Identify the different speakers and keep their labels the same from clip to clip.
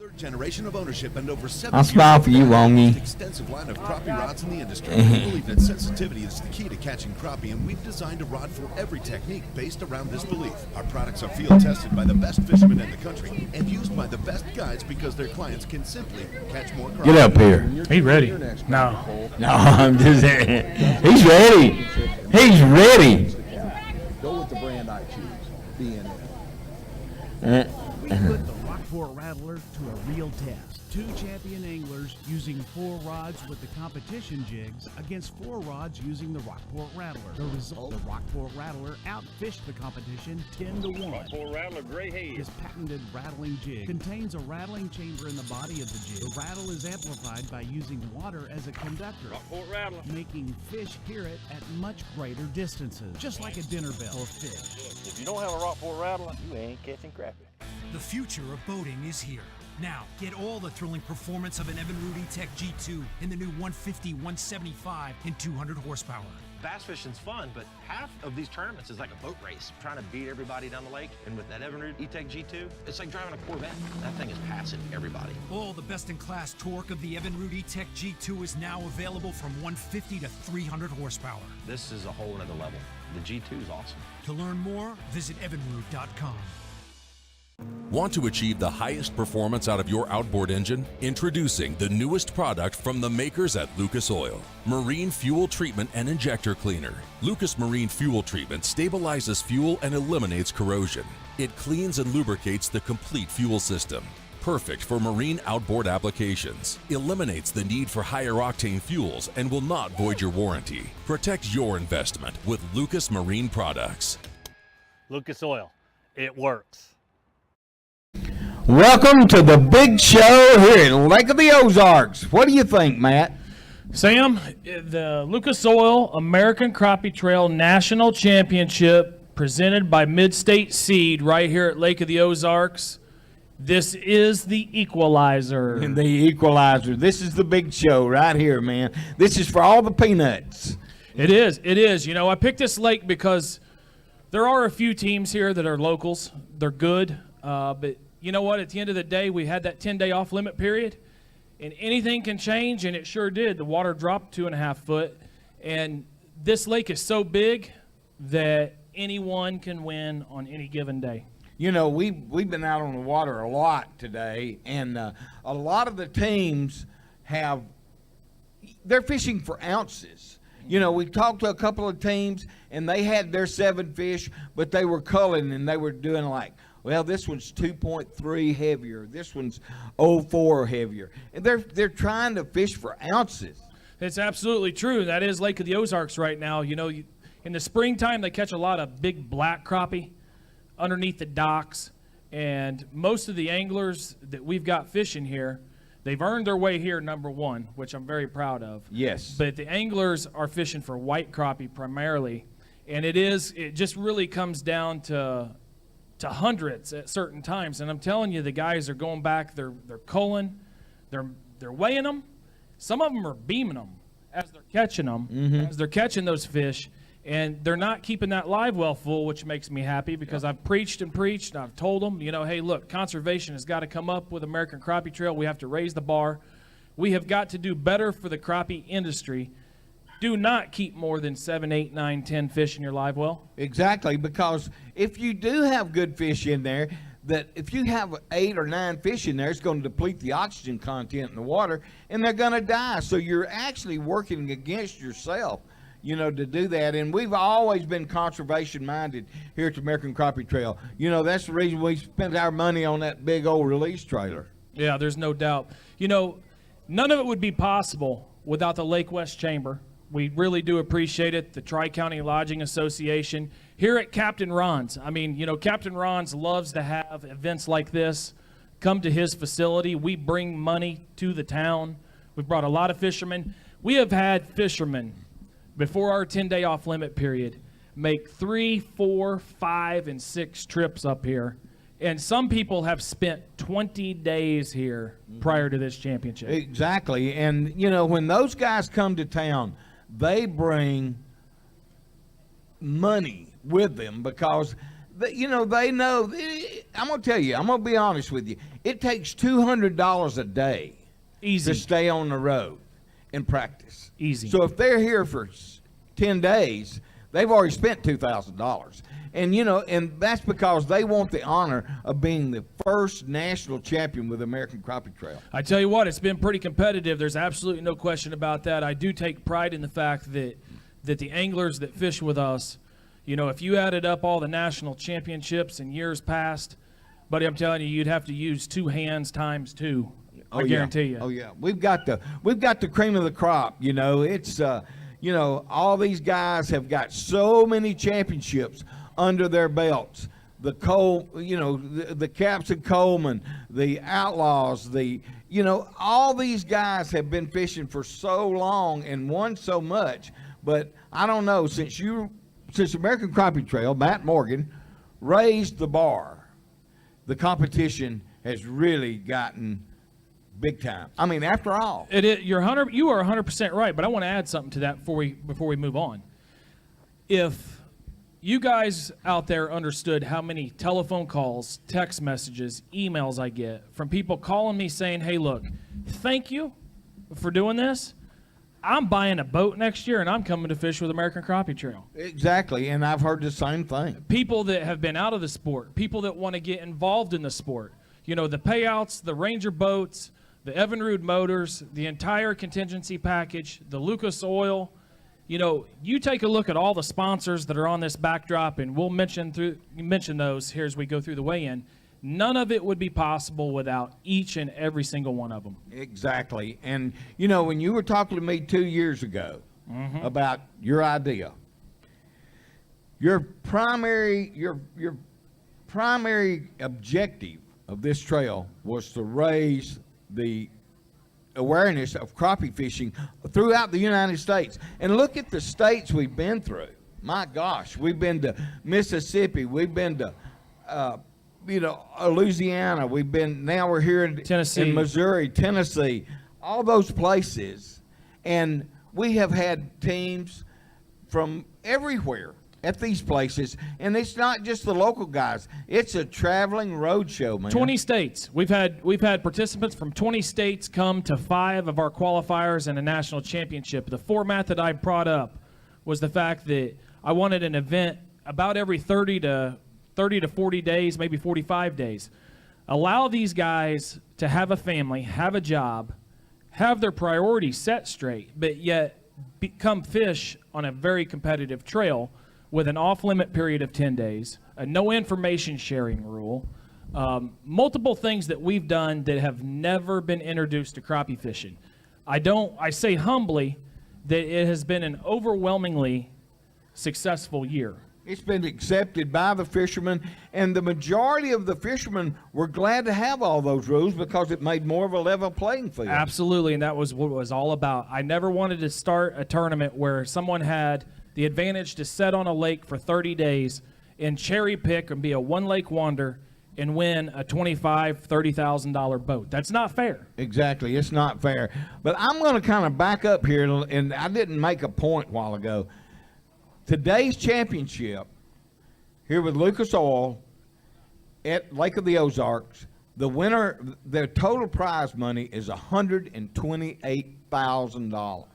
Speaker 1: Third generation of ownership and over 7
Speaker 2: I'll smile for you, Wongy.
Speaker 1: Extensive line of crappie rods in the industry. We believe that sensitivity is the key to catching crappie, and we've designed a rod for every technique based around this belief. Our products are field tested by the best fishermen in the country and used by the best guides because their clients can simply catch more crappie.
Speaker 2: Get up here.
Speaker 3: He ready? No.
Speaker 2: No, I'm just he's ready. He's ready.
Speaker 4: Go with the brand I choose. DNA.
Speaker 5: We put the Rockport Rattler to a real test. 2 champion anglers using 4 rods with the competition jigs against 4 rods using the Rockport Rattler. The result, the Rockport Rattler outfished the competition 10-1.
Speaker 6: Rockport Rattler Gray Haze.
Speaker 5: This patented rattling jig contains a rattling chamber in the body of the jig. The rattle is amplified by using water as a conductor,
Speaker 6: Rockport Rattler.
Speaker 5: making fish hear it at much greater distances, just like a dinner bell for fish.
Speaker 6: If you don't have a Rockport Rattler, you ain't catching crappie.
Speaker 7: The future of boating is here. Now, get all the thrilling performance of an Evinrude E-Tech G2 in the new 150, 175, and 200 horsepower.
Speaker 8: Bass fishing's fun, but half of these tournaments is like a boat race, trying to beat everybody down the lake. And with that Evinrude E-Tech G2, it's like driving a Corvette. That thing is passing everybody.
Speaker 7: All the best-in-class torque of the Evinrude E-Tech G2 is now available from 150 to 300 horsepower.
Speaker 8: This is a whole nother level. The G2 is awesome.
Speaker 7: To learn more, visit evinrude.com.
Speaker 9: Want to achieve the highest performance out of your outboard engine? Introducing the newest product from the makers at Lucas Oil, Marine Fuel Treatment and Injector Cleaner. Lucas Marine Fuel Treatment stabilizes fuel and eliminates corrosion. It cleans and lubricates the complete fuel system. Perfect for marine outboard applications. Eliminates the need for higher octane fuels and will not void your warranty. Protect your investment with Lucas Marine products.
Speaker 6: Lucas Oil. It works.
Speaker 2: Welcome to the big show here in Lake of the Ozarks. What do you think, Matt?
Speaker 3: Sam, the Lucas Oil American Crappie Trail National Championship presented by Mid-State Seed right here at Lake of the Ozarks. This is the equalizer.
Speaker 2: The equalizer. This is the big show right here, man. This is for all the peanuts.
Speaker 3: It is. It is. You know, I picked this lake because there are a few teams here that are locals. They're good, but you know what? At the end of the day, we had that 10-day off-limit period, and anything can change, and it sure did. The water dropped 2.5 foot, and this lake is so big that anyone can win on any given day.
Speaker 2: You know, we've been out on the water a lot today, and a lot of the teams they're fishing for ounces. You know, we talked to a couple of teams, and they had their 7 fish, but they were culling, and they were doing like, well, this one's 2.3 heavier. This one's 0.4 heavier. And they're trying to fish for ounces.
Speaker 3: It's absolutely true. That is Lake of the Ozarks right now. You know, in the springtime, they catch a lot of big black crappie underneath the docks. And most of the anglers that we've got fishing here, they've earned their way here, number one, which I'm very proud of.
Speaker 2: Yes.
Speaker 3: But the anglers are fishing for white crappie primarily. And it just really comes down to hundreds at certain times, and I'm telling you, the guys are going back. They're culling, they're weighing them. Some of them are beaming them as they're catching them, as they're catching those fish, and they're not keeping that live well full, which makes me happy because I've preached and preached, and I've told them, you know, hey, look, conservation has got to come up with American Crappie Trail. We have to raise the bar. We have got to do better for the crappie industry. Do not keep more than 7, 8, 9, 10 fish in your live well.
Speaker 2: Exactly, because if you do have good fish in there, that if you have 8 or 9 fish in there, it's going to deplete the oxygen content in the water, and they're going to die. So you're actually working against yourself, you know, to do that. And we've always been conservation-minded here at the American Crappie Trail. You know, that's the reason we spent our money on that big old release trailer.
Speaker 3: Yeah, there's no doubt. You know, none of it would be possible without the Lake West Chamber. We really do appreciate it. The Tri-County Lodging Association here at Captain Ron's. I mean, you know, Captain Ron's loves to have events like this come to his facility. We bring money to the town. We've brought a lot of fishermen. We have had fishermen before our 10-day off-limit period make 3, 4, 5, and 6 trips up here. And some people have spent 20 days here prior to this championship.
Speaker 2: Exactly. And, you know, when those guys come to town, they bring money with them because you know, they know. I'm gonna tell you. I'm gonna be honest with you. It takes $200 a day
Speaker 3: Easy.
Speaker 2: to stay on the road and practice.
Speaker 3: Easy.
Speaker 2: So if they're here for 10 days, they've already spent $2,000. And, you know, and that's because they want the honor of being the first national champion with American Crappie Trail.
Speaker 3: I tell you what, it's been pretty competitive. There's absolutely no question about that. I do take pride in the fact that the anglers that fish with us, you know, if you added up all the national championships in years past, buddy, I'm telling you, you'd have to use 2 hands times 2. I guarantee you.
Speaker 2: Oh yeah, we've got the cream of the crop. You know, it's you know, all these guys have got so many championships under their belts. The Caps and Coleman, the Outlaws, you know, all these guys have been fishing for so long and won so much. But I don't know, since American Crappie Trail, Matt Morgan, raised the bar, the competition has really gotten big time. I mean, after all,
Speaker 3: you are 100% right. But I want to add something to that before we move on. If you guys out there understood how many telephone calls, text messages, emails I get from people calling me saying, "Hey, look, thank you for doing this. I'm buying a boat next year and I'm coming to fish with American Crappie Trail."
Speaker 2: Exactly, and I've heard the same thing.
Speaker 3: People that have been out of the sport, people that want to get involved in the sport. You know, the payouts, the Ranger boats, the Evinrude motors, the entire contingency package, the Lucas Oil. You know, you take a look at all the sponsors that are on this backdrop, and we'll mention those here as we go through the weigh-in. None of it would be possible without each and every single one of them.
Speaker 2: Exactly. And, you know, when you were talking to me 2 years ago about your idea, your primary objective of this trail was to raise the awareness of crappie fishing throughout the United States. And look at the states we've been through. My gosh, we've been to Mississippi, we've been to Louisiana, now we're here in
Speaker 3: Tennessee,
Speaker 2: in Missouri, Tennessee, all those places. And we have had teams from everywhere at these places, and it's not just the local guys. It's a traveling road show, man.
Speaker 3: 20 states. We've had participants from 20 states come to 5 of our qualifiers and a national championship. The format that I brought up was the fact that I wanted an event about every 30 to 40 days, maybe 45 days. Allow these guys to have a family, have a job, have their priorities set straight, but yet come fish on a very competitive trail with an off-limit period of 10 days, a no information sharing rule, multiple things that we've done that have never been introduced to crappie fishing. I say humbly that it has been an overwhelmingly successful year.
Speaker 2: It's been accepted by the fishermen, and the majority of the fishermen were glad to have all those rules because it made more of a level playing field.
Speaker 3: Absolutely, and that was what it was all about. I never wanted to start a tournament where someone had the advantage to set on a lake for 30 days and cherry pick and be a one-lake wonder and win a $25,000, $30,000 boat. That's not fair.
Speaker 2: Exactly, it's not fair. But I'm going to kind of back up here, and I didn't make a point a while ago. Today's championship here with Lucas Oil at Lake of the Ozarks, the winner, their total prize money is $128,000.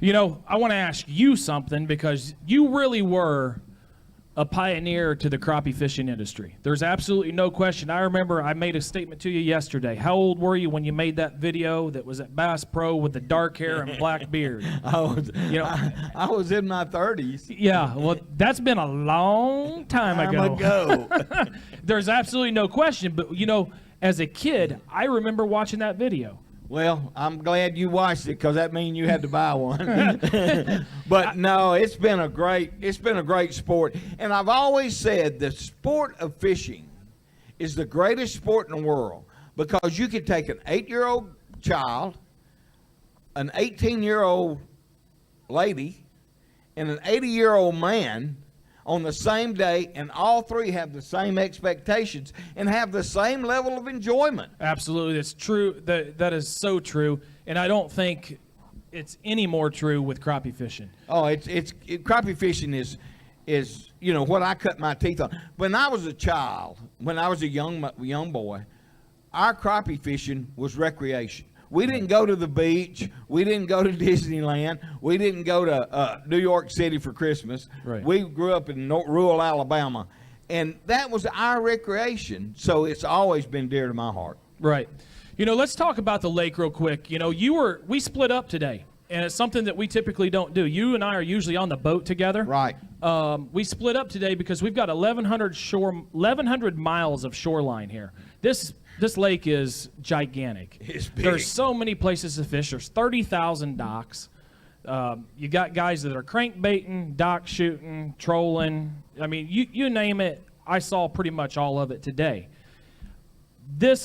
Speaker 3: You know, I want to ask you something because you really were a pioneer to the crappie fishing industry. There's absolutely no question. I remember I made a statement to you yesterday. How old were you when you made that video that was at Bass Pro with the dark hair and black beard?
Speaker 2: I was in my 30s.
Speaker 3: Yeah, well, that's been a long time ago. There's absolutely no question. But, you know, as a kid, I remember watching that video.
Speaker 2: Well, I'm glad you watched it because that means you had to buy one. But no, it's been a great sport. And I've always said the sport of fishing is the greatest sport in the world because you can take an 8-year-old child, an 18-year-old lady, and an 80-year-old man on the same day, and all three have the same expectations and have the same level of enjoyment.
Speaker 3: Absolutely, that's true. That is so true, and I don't think it's any more true with crappie fishing.
Speaker 2: Oh, crappie fishing is is, you know, what I cut my teeth on. When I was a child, when I was a young boy, our crappie fishing was recreation. We didn't go to the beach. We didn't go to Disneyland. We didn't go to New York City for Christmas.
Speaker 3: Right.
Speaker 2: We grew up in rural Alabama, and that was our recreation. So it's always been dear to my heart.
Speaker 3: Right. You know, let's talk about the lake real quick. You know, we split up today, and it's something that we typically don't do. You and I are usually on the boat together.
Speaker 2: Right.
Speaker 3: We split up today because we've got 1,100 miles of shoreline here. This lake is gigantic.
Speaker 2: It's big.
Speaker 3: There's so many places to fish. There's 30,000 docks. You got guys that are crankbaiting, dock shooting, trolling. I mean, you name it. I saw pretty much all of it today. There's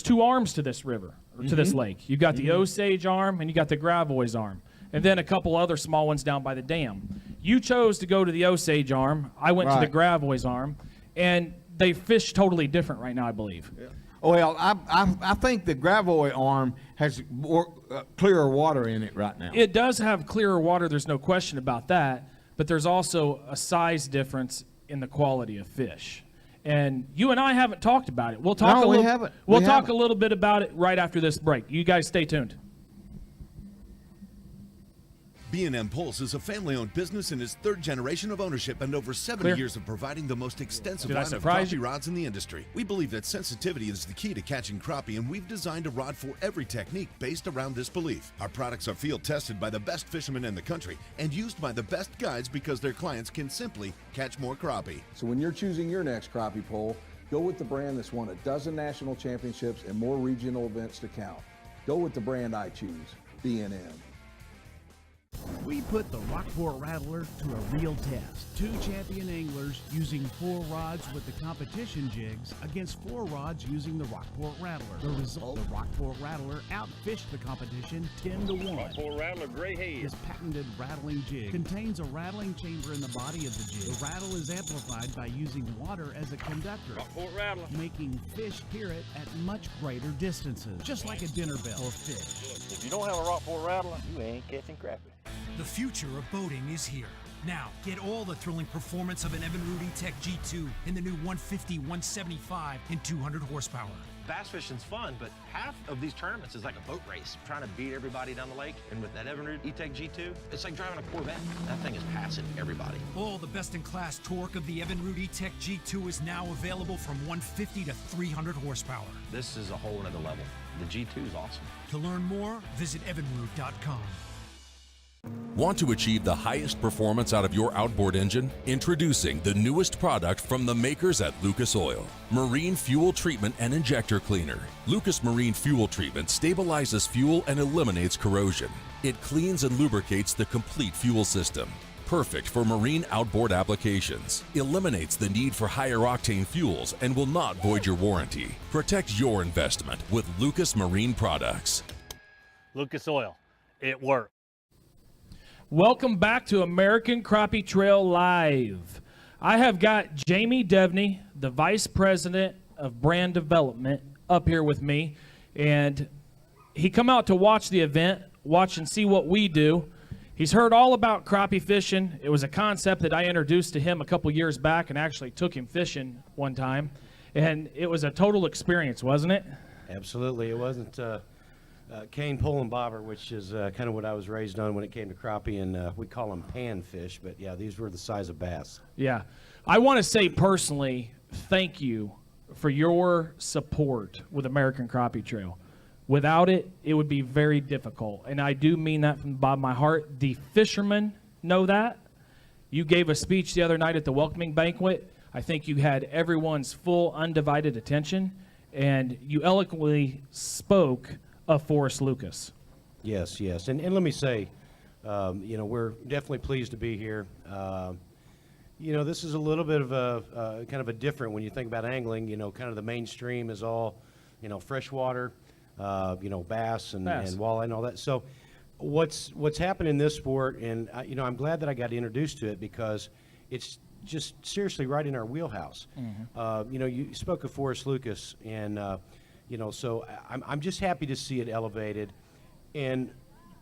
Speaker 3: two arms to this river, or to this lake. You got the Osage arm and you got the Gravois arm, and then a couple other small ones down by the dam. You chose to go to the Osage arm. I went to the Gravois arm, and they fish totally different right now, I believe.
Speaker 2: Yeah. Well, I think the Gravois arm has more, clearer water in it right now.
Speaker 3: It does have clearer water. There's no question about that. But there's also a size difference in the quality of fish. And you and I haven't talked about it. We'll talk.
Speaker 2: No, we haven't.
Speaker 3: We'll talk a little bit about it right after this break. You guys stay tuned.
Speaker 1: B&M Pulse is a family-owned business in its third generation of ownership and over 70 years of providing the most extensive
Speaker 3: Did I
Speaker 1: line of
Speaker 3: surprise
Speaker 1: crappie
Speaker 3: you?
Speaker 1: rods in the industry. We believe that sensitivity is the key to catching crappie, and we've designed a rod for every technique based around this belief. Our products are field-tested by the best fishermen in the country and used by the best guides because their clients can simply catch more crappie.
Speaker 4: So when you're choosing your next crappie pole, go with the brand that's won a dozen national championships and more regional events to count. Go with the brand I choose, B&M.
Speaker 5: We put the Rockport Rattler to a real test. 2 champion anglers using 4 rods with the competition jigs against 4 rods using the Rockport Rattler. The result, the Rockport Rattler outfished the competition 10-1.
Speaker 6: Rockport Rattler, gray head.
Speaker 5: This patented rattling jig contains a rattling chamber in the body of the jig. The rattle is amplified by using water as a conductor,
Speaker 6: Rockport Rattler.
Speaker 5: making fish hear it at much greater distances, just like a dinner bell for fish.
Speaker 6: If you don't have a Rockport Rattler, you ain't catching crappie.
Speaker 7: The future of boating is here. Now, get all the thrilling performance of an Evan Rudy Tech G2 in the new 150, 175, and 200 horsepower.
Speaker 8: Bass fishing's fun, but half of these tournaments is like a boat race, trying to beat everybody down the lake. And with that Evinrude E-Tech G2, it's like driving a Corvette. That thing is passing everybody.
Speaker 7: All the best-in-class torque of the Evan Rudy Tech G2 is now available from 150 to 300 horsepower.
Speaker 8: This is a whole nother level. The G2 is awesome.
Speaker 7: To learn more, visit evanrude.com.
Speaker 9: Want to achieve the highest performance out of your outboard engine? Introducing the newest product from the makers at Lucas Oil, Marine Fuel Treatment and Injector Cleaner. Lucas Marine Fuel Treatment stabilizes fuel and eliminates corrosion. It cleans and lubricates the complete fuel system. Perfect for marine outboard applications. Eliminates the need for higher octane fuels and will not void your warranty. Protect your investment with Lucas Marine products.
Speaker 6: Lucas Oil, it works.
Speaker 3: Welcome back to American Crappie Trail Live. I have got Jamie Devney, the Vice President of Brand Development, up here with me. And he come out to watch the event, watch and see what we do. He's heard all about crappie fishing. It was a concept that I introduced to him a couple years back and actually took him fishing one time. And it was a total experience, wasn't it?
Speaker 10: Absolutely. It wasn't cane, pole, and bobber, which is kind of what I was raised on when it came to crappie, and we call them panfish, but yeah, these were the size of bass.
Speaker 3: Yeah. I want to say personally, thank you for your support with American Crappie Trail. Without it, it would be very difficult, and I do mean that from the bottom of my heart. The fishermen know that. You gave a speech the other night at the welcoming banquet. I think you had everyone's full, undivided attention, and you eloquently spoke of Forrest Lucas.
Speaker 10: Yes, yes. And let me say, we're definitely pleased to be here. This is a little bit of a kind of a different, when you think about angling, kind of the mainstream is all, freshwater, bass and walleye and all that. So what's happened in this sport, and, I'm glad that I got introduced to it because it's just seriously right in our wheelhouse. Mm-hmm. You spoke of Forrest Lucas, and so I'm just happy to see it elevated. And,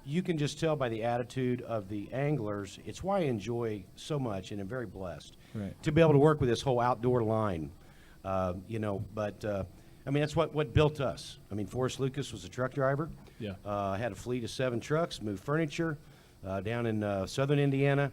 Speaker 10: you can just tell by the attitude of the anglers. It's why I enjoy so much, and I'm very blessed to be able to work with this whole outdoor line. You know, but I mean, that's what built us. I mean, Forrest Lucas was a truck driver.
Speaker 3: Yeah.
Speaker 10: Had a fleet of 7 trucks, moved furniture down in southern Indiana.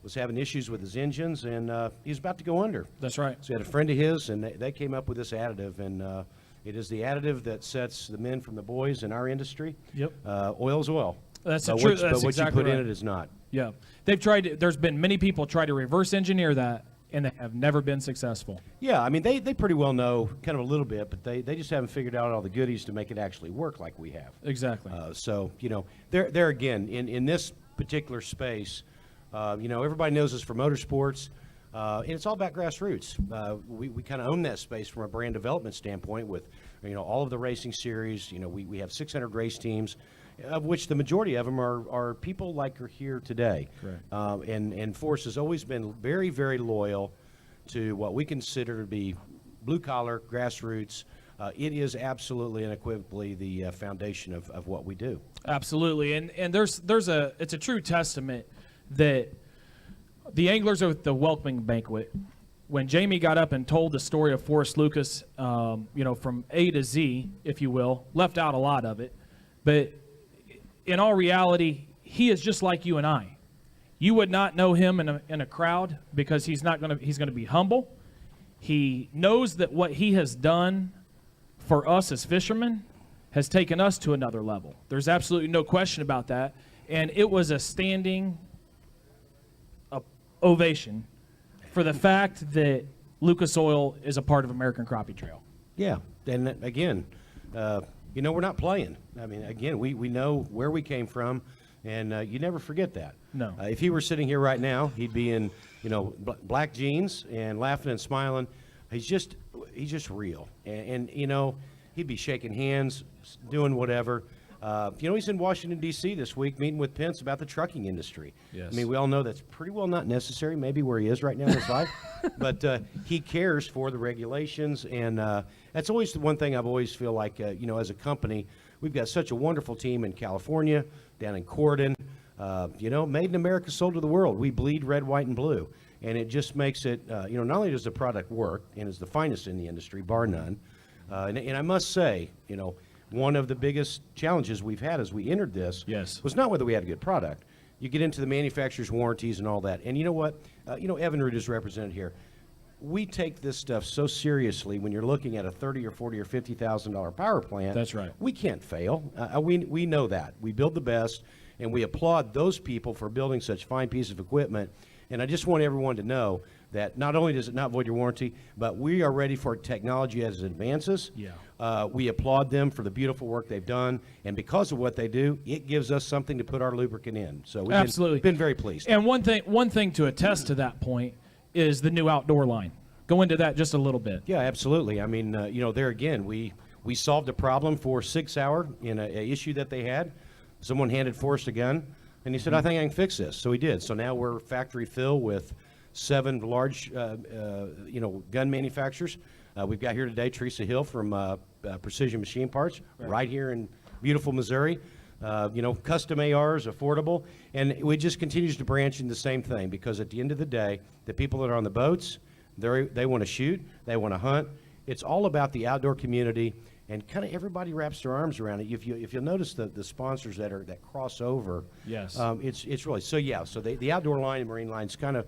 Speaker 10: Was having issues with his engines, and he was about to go under.
Speaker 3: That's right.
Speaker 10: So he had a friend of his, and they came up with this additive, and it is the additive that sets the men from the boys in our industry.
Speaker 3: Yep.
Speaker 10: Oil is oil.
Speaker 3: That's
Speaker 10: but
Speaker 3: true.
Speaker 10: What,
Speaker 3: That's
Speaker 10: but what
Speaker 3: exactly
Speaker 10: you put
Speaker 3: right.
Speaker 10: in it is not.
Speaker 3: Yeah. They've tried. There's been many people try to reverse engineer that, and they have never been successful.
Speaker 10: Yeah, I mean, they pretty well know kind of a little bit, but they just haven't figured out all the goodies to make it actually work like we have.
Speaker 3: Exactly.
Speaker 10: So, you know, there again, in this particular space, you know, everybody knows us for motorsports, and it's all about grassroots. We kind of own that space from a brand development standpoint with, you know, all of the racing series. You know, we have 600 race teams, of which the majority of them are people like are here today.
Speaker 3: Correct.
Speaker 10: And Force has always been very, very loyal to what we consider to be blue-collar, grassroots. It is absolutely and unequivocally the foundation of what we do.
Speaker 3: Absolutely, and it's a true testament that the anglers are at the welcoming banquet. When Jamie got up and told the story of Forrest Lucas, you know, from A to Z, if you will, left out a lot of it, but in all reality, he is just like you and I. You would not know him in a crowd because he's going to be humble. He knows that what he has done for us as fishermen has taken us to another level. There's absolutely no question about that. And it was a standing ovation for the fact that Lucas Oil is a part of American Crappie Trail.
Speaker 10: Yeah, and again, you know, we're not playing. I mean, again, we know where we came from, and you never forget that.
Speaker 3: No.
Speaker 10: If he were sitting here right now, he'd be in, you know, black jeans and laughing and smiling. He's just real, and you know, he'd be shaking hands, doing whatever. You know, he's in Washington, D.C. this week meeting with Pence about the trucking industry.
Speaker 3: Yes.
Speaker 10: I mean, we all know that's pretty well not necessary, maybe where he is right now in his life, but he cares for the regulations, and that's always the one thing I've always feel like, you know, as a company, we've got such a wonderful team in California, down in Corden, you know, made in America, sold to the world. We bleed red, white, and blue, and it just makes it, you know, not only does the product work, and is the finest in the industry, bar none, and I must say, you know, one of the biggest challenges we've had as we entered this was not whether we had a good product. You get into the manufacturer's warranties and all that. And you know what? You know, Evinrude is represented here. We take this stuff so seriously when you're looking at a $30 or $40 or $50,000 power plant.
Speaker 3: That's right.
Speaker 10: We can't fail. We know that. We build the best, and we applaud those people for building such fine piece of equipment. And I just want everyone to know that not only does it not void your warranty, but we are ready for technology as it advances.
Speaker 3: Yeah.
Speaker 10: We applaud them for the beautiful work they've done, and because of what they do, it gives us something to put our lubricant in. So we've
Speaker 3: absolutely
Speaker 10: been very pleased.
Speaker 3: And one thing to attest to that point is the new outdoor line. Go into that just a little bit.
Speaker 10: Yeah, absolutely. I mean, you know, there again, we solved a problem for 6 Hour in an issue that they had. Someone handed Forrest a gun, and he said, I think I can fix this. So he did. So now we're factory fill with 7 large, you know, gun manufacturers. We've got here today Teresa Hill from Precision Machine Parts, right here in beautiful Missouri. You know, custom ARs, affordable, and it just continues to branch into the same thing, because at the end of the day, the people that are on the boats, they want to shoot, they want to hunt. It's all about the outdoor community, and kind of everybody wraps their arms around it. If you'll notice the sponsors that cross over,
Speaker 3: yes,
Speaker 10: it's really so. Yeah, so the outdoor line and marine line is kind of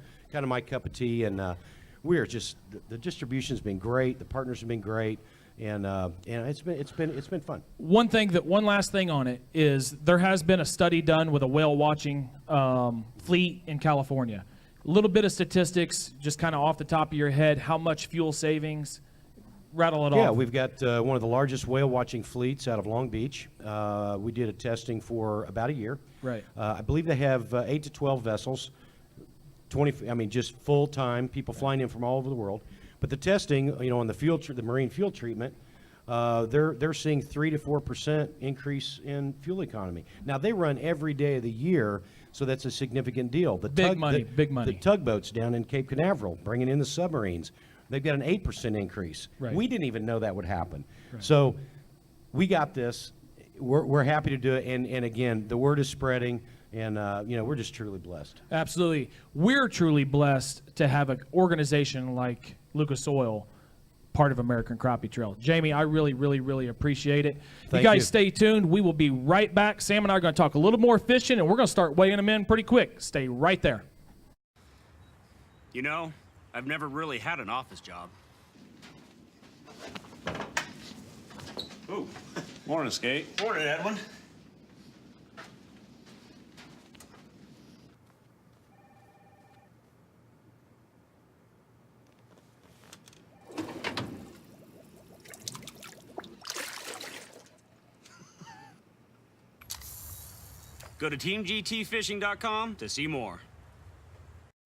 Speaker 10: my cup of tea, and we're just the distribution's been great, the partners have been great, and it's been fun.
Speaker 3: One last thing on it is there has been a study done with a whale watching fleet in California. A little bit of statistics, just kind of off the top of your head, how much fuel savings. Rattle it off.
Speaker 10: Yeah, we've got one of the largest whale watching fleets out of Long Beach. We did a testing for about a year.
Speaker 3: Right.
Speaker 10: I believe they have 8 to 12 vessels, 20. I mean, just full time people flying in from all over the world. But the testing, you know, on the marine fuel treatment, they're seeing 3 to 4% increase in fuel economy. Now they run every day of the year, so that's a significant deal.
Speaker 3: Big money.
Speaker 10: The tugboats down in Cape Canaveral, bringing in the submarines. They've got an 8% increase.
Speaker 3: Right.
Speaker 10: We didn't even know that would happen.
Speaker 3: Right.
Speaker 10: So we got this. we're happy to do it. And again, the word is spreading, and we're just truly blessed.
Speaker 3: Absolutely. We're truly blessed to have an organization like Lucas Oil part of American Crappie Trail. Jamie, I really, really, really appreciate it.
Speaker 10: Thank
Speaker 3: you guys
Speaker 10: you.
Speaker 3: stay tuned. We will be right back. Sam and I are going to talk a little more fishing, and we're going to start weighing them in pretty quick. Stay right there.
Speaker 11: You know, I've never really had an office job.
Speaker 6: Ooh, morning, Skate.
Speaker 11: Morning, Edwin. Go to teamgtfishing.com to see more.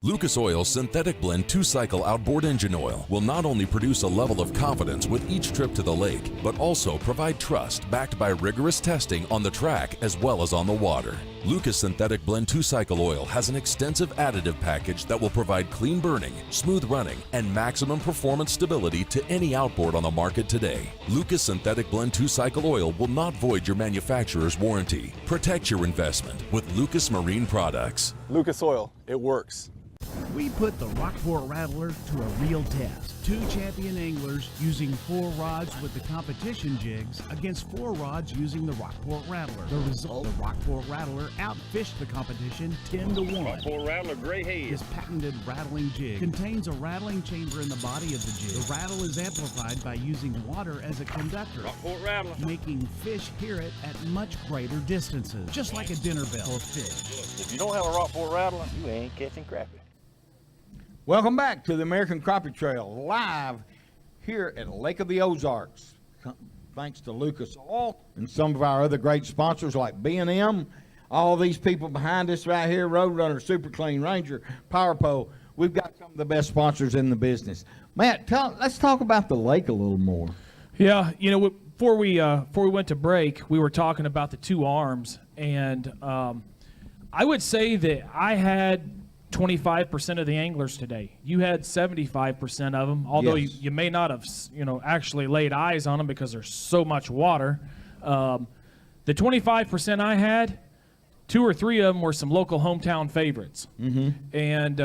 Speaker 9: Lucas Oil's synthetic blend 2-cycle outboard engine oil will not only produce a level of confidence with each trip to the lake, but also provide trust backed by rigorous testing on the track as well as on the water. Lucas synthetic blend 2-cycle oil has an extensive additive package that will provide clean burning, smooth running, and maximum performance stability to any outboard on the market today. Lucas synthetic blend 2-cycle oil will not void your manufacturer's warranty. Protect your investment with Lucas Marine Products.
Speaker 12: Lucas Oil, it works.
Speaker 5: We put the Rockport Rattler to a real test. 2 champion anglers using 4 rods with the competition jigs against 4 rods using the Rockport Rattler. The result, the Rockport Rattler outfished the competition 10-1.
Speaker 6: Rockport Rattler, gray haze.
Speaker 5: This patented rattling jig contains a rattling chamber in the body of the jig. The rattle is amplified by using water as a conductor,
Speaker 6: Rockport Rattler.
Speaker 5: making fish hear it at much greater distances, just like a dinner bell for fish.
Speaker 6: If you don't have a Rockport Rattler, you ain't catching crappie.
Speaker 2: Welcome back to the American Crappie Trail, live here at Lake of the Ozarks. Thanks to Lucas Oil and some of our other great sponsors like B&M. All these people behind us right here, Roadrunner, Super Clean, Ranger, Power Pole. We've got some of the best sponsors in the business. Matt, let's talk about the lake a little more.
Speaker 3: Yeah, before we went to break, we were talking about the 2 arms, and I would say that I had 25% of the anglers today. You had 75% of them, although
Speaker 2: Yes.
Speaker 3: you may not have, actually laid eyes on them because there's so much water. The 25% I had, 2 or 3 of them were some local hometown favorites.
Speaker 2: Mm-hmm.
Speaker 3: And,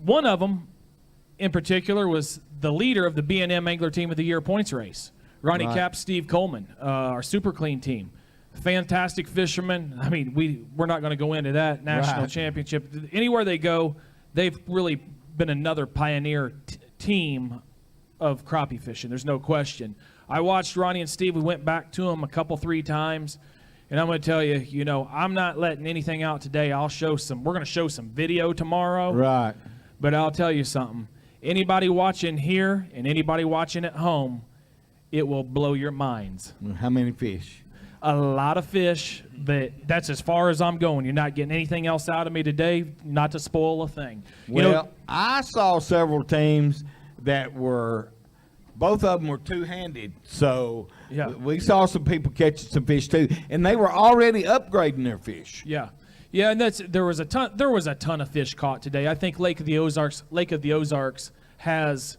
Speaker 3: one of them in particular was the leader of the B&M Angler Team of the Year points race, Ronnie
Speaker 2: Right.
Speaker 3: Cap, Steve Coleman, our Super Clean team. Fantastic fisherman. I mean, we're not going to go into that national
Speaker 2: Right.
Speaker 3: championship. Anywhere they go, they've really been another pioneer team of crappie fishing. There's no question. I watched Ronnie and Steve. We went back to them 3 times. And I'm going to tell you, I'm not letting anything out today. We're going to show some video tomorrow.
Speaker 2: Right.
Speaker 3: But I'll tell you something. Anybody watching here and anybody watching at home, it will blow your minds.
Speaker 2: How many fish?
Speaker 3: A lot of fish, but that's as far as I'm going. You're not getting anything else out of me today, not to spoil a thing.
Speaker 2: I saw several teams that both of them were two-handed. So
Speaker 3: Yeah.
Speaker 2: we saw some people catching some fish too, and they were already upgrading their fish.
Speaker 3: Yeah. Yeah, and there was a ton of fish caught today. I think Lake of the Ozarks has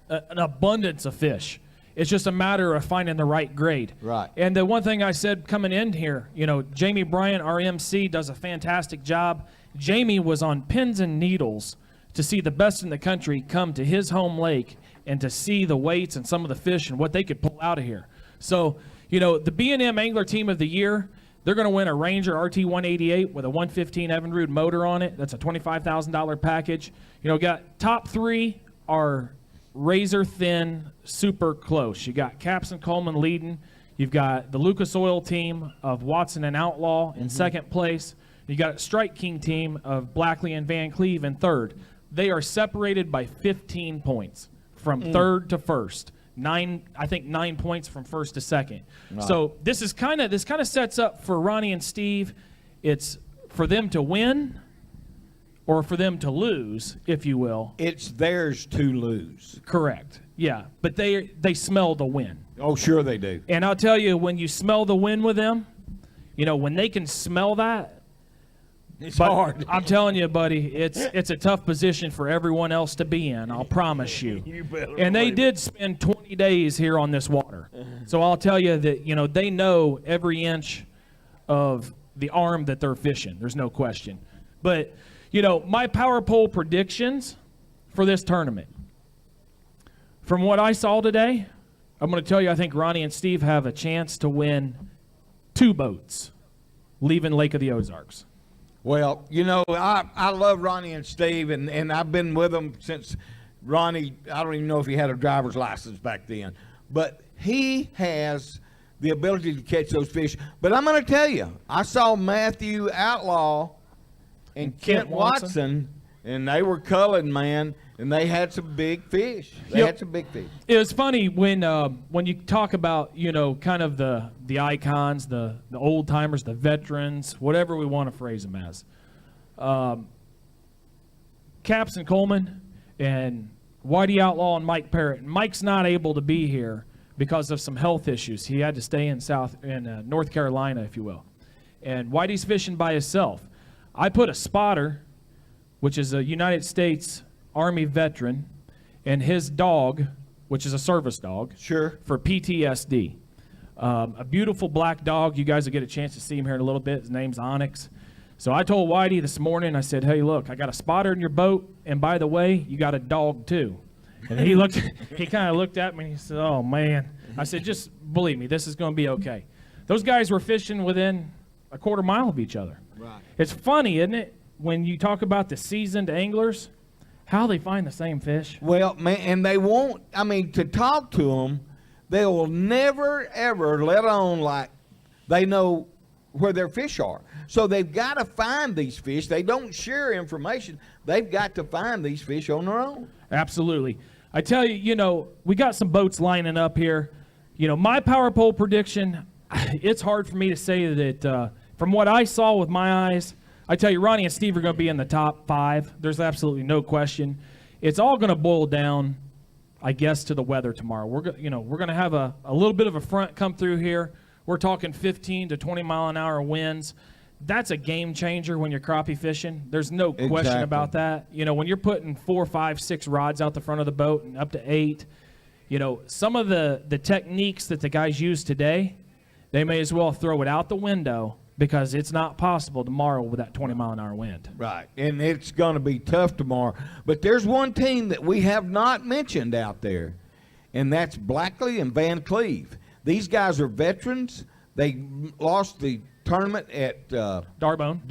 Speaker 3: an abundance of fish. It's just a matter of finding the right grade.
Speaker 2: Right.
Speaker 3: And the one thing I said coming in here, Jamie Bryant, our MC, does a fantastic job. Jamie was on pins and needles to see the best in the country come to his home lake and to see the weights and some of the fish and what they could pull out of here. So, the B&M Angler Team of the Year, they're going to win a Ranger RT-188 with a 115 Evinrude motor on it. That's a $25,000 package. Got top 3 are razor thin, super close. You got Caps and Coleman leading. You've got the Lucas Oil team of Watson and Outlaw in second place. You got a Strike King team of Blackley and Van Cleve in third. They are separated by 15 points from third to first. 9 points from first to second.
Speaker 2: Right.
Speaker 3: So this kind of sets up for Ronnie and Steve. It's for them to win or for them to lose, if you will.
Speaker 2: It's theirs to lose.
Speaker 3: Correct. Yeah, but they smell the win.
Speaker 2: Oh, sure they do.
Speaker 3: And I'll tell you, when you smell the win with them, when they can smell that,
Speaker 2: It's
Speaker 3: But
Speaker 2: hard.
Speaker 3: I'm telling you, buddy, it's a tough position for everyone else to be in. I'll promise you. And they did spend 20 days here on this water, so I'll tell you that they know every inch of the arm that they're fishing. There's no question. But my power pole predictions for this tournament. From what I saw today, I'm going to tell you I think Ronnie and Steve have a chance to win 2 boats leaving Lake of the Ozarks.
Speaker 2: Well, I love Ronnie and Steve, and I've been with them since Ronnie, I don't even know if he had a driver's license back then, but he has the ability to catch those fish. But I'm going to tell you, I saw Matthew Outlaw and Kent Watson, and they were culling, man, and they had some big fish. Had some big fish.
Speaker 3: It was funny when you talk about, kind of the icons, the old timers, the veterans, whatever we want to phrase them as. Caps and Coleman and Whitey Outlaw and Mike Parrott. Mike's not able to be here because of some health issues. He had to stay in North Carolina, if you will. And Whitey's fishing by himself. I put a spotter, which is a United States Army veteran, and his dog, which is a service dog,
Speaker 2: sure,
Speaker 3: for PTSD. A beautiful black dog. You guys will get a chance to see him here in a little bit. His name's Onyx. So I told Whitey this morning, I said, hey, look, I got a spotter in your boat, and by the way, you got a dog too. And he kind of looked at me and he said, oh, man. I said, just believe me, this is going to be okay. Those guys were fishing within a quarter mile of each other.
Speaker 2: Right.
Speaker 3: It's funny, isn't it, when you talk about the seasoned anglers, how they find the same fish.
Speaker 2: Well, man, and they won't, to talk to them, they will never, ever let on like they know where their fish are. So they've got to find these fish. They don't share information. They've got to find these fish on their own.
Speaker 3: Absolutely. I tell you, we got some boats lining up here. My power pole prediction, it's hard for me to say that from what I saw with my eyes, I tell you, Ronnie and Steve are going to be in the top 5. There's absolutely no question. It's all going to boil down, I guess, to the weather tomorrow. We're going to have a little bit of a front come through here. We're talking 15 to 20 mile an hour winds. That's a game changer when you're crappie fishing. There's no question about that. When you're putting 4, 5, 6 rods out the front of the boat and up to 8, some of the techniques that the guys use today, they may as well throw it out the window because it's not possible tomorrow with that 20 mile an hour wind.
Speaker 2: Right, and it's going to be tough tomorrow. But there's one team that we have not mentioned out there, and that's Blackley and Van Cleve. These guys are veterans. They lost the tournament at
Speaker 3: Darbone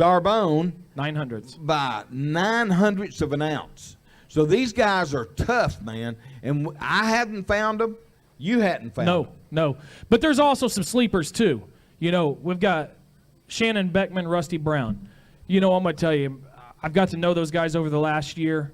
Speaker 3: 900ths
Speaker 2: by 900ths of an ounce. So these guys are tough, man, and I haven't found them. You hadn't found them.
Speaker 3: No. But there's also some sleepers too. We've got Shannon Beckman, Rusty Brown. I'm going to tell you, I've got to know those guys over the last year.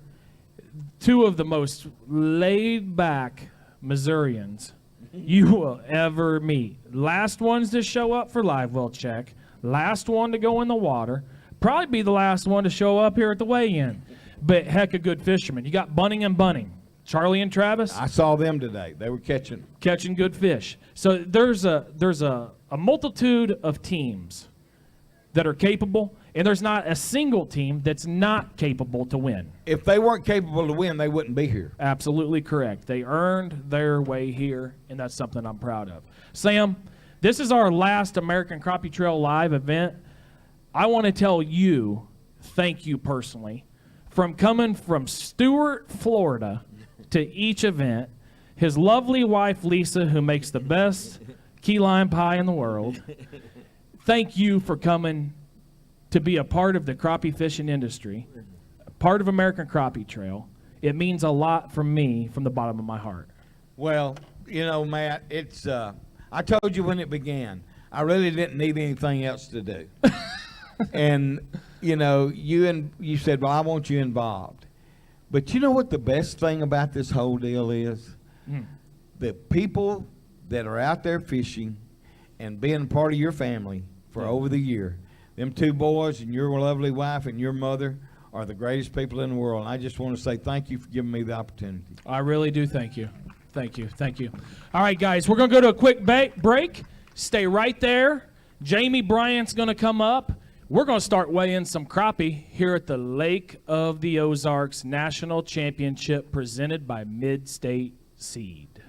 Speaker 3: 2 of the most laid-back Missourians you will ever meet. Last ones to show up for live well check. Last one to go in the water. Probably be the last one to show up here at the weigh-in. But heck, a good fisherman. You got Bunning and Bunning. Charlie and Travis.
Speaker 2: I saw them today. They were catching
Speaker 3: good fish. So there's a multitude of teams that are capable, and there's not a single team that's not capable to win.
Speaker 2: If they weren't capable to win, they wouldn't be here.
Speaker 3: Absolutely correct. They earned their way here, and that's something I'm proud of. Sam, this is our last American Crappie Trail Live event. I want to tell you, thank you personally, from coming from Stuart, Florida, to each event. His lovely wife, Lisa, who makes the best key lime pie in the world. Thank you for coming to be a part of the crappie fishing industry, a part of American Crappie Trail. It means a lot from me, from the bottom of my heart.
Speaker 2: Well, Matt, it's I told you when it began, I really didn't need anything else to do. And, you said, well, I want you involved. But you know what the best thing about this whole deal is? The people that are out there fishing and being part of your family for over the year, them 2 boys and your lovely wife and your mother are the greatest people in the world. And I just want to say thank you for giving me the opportunity.
Speaker 3: I really do thank you. Thank you. All right, guys, we're going to go to a quick break. Stay right there. Jamie Bryant's going to come up. We're going to start weighing some crappie here at the Lake of the Ozarks National Championship presented by Mid-State Seed.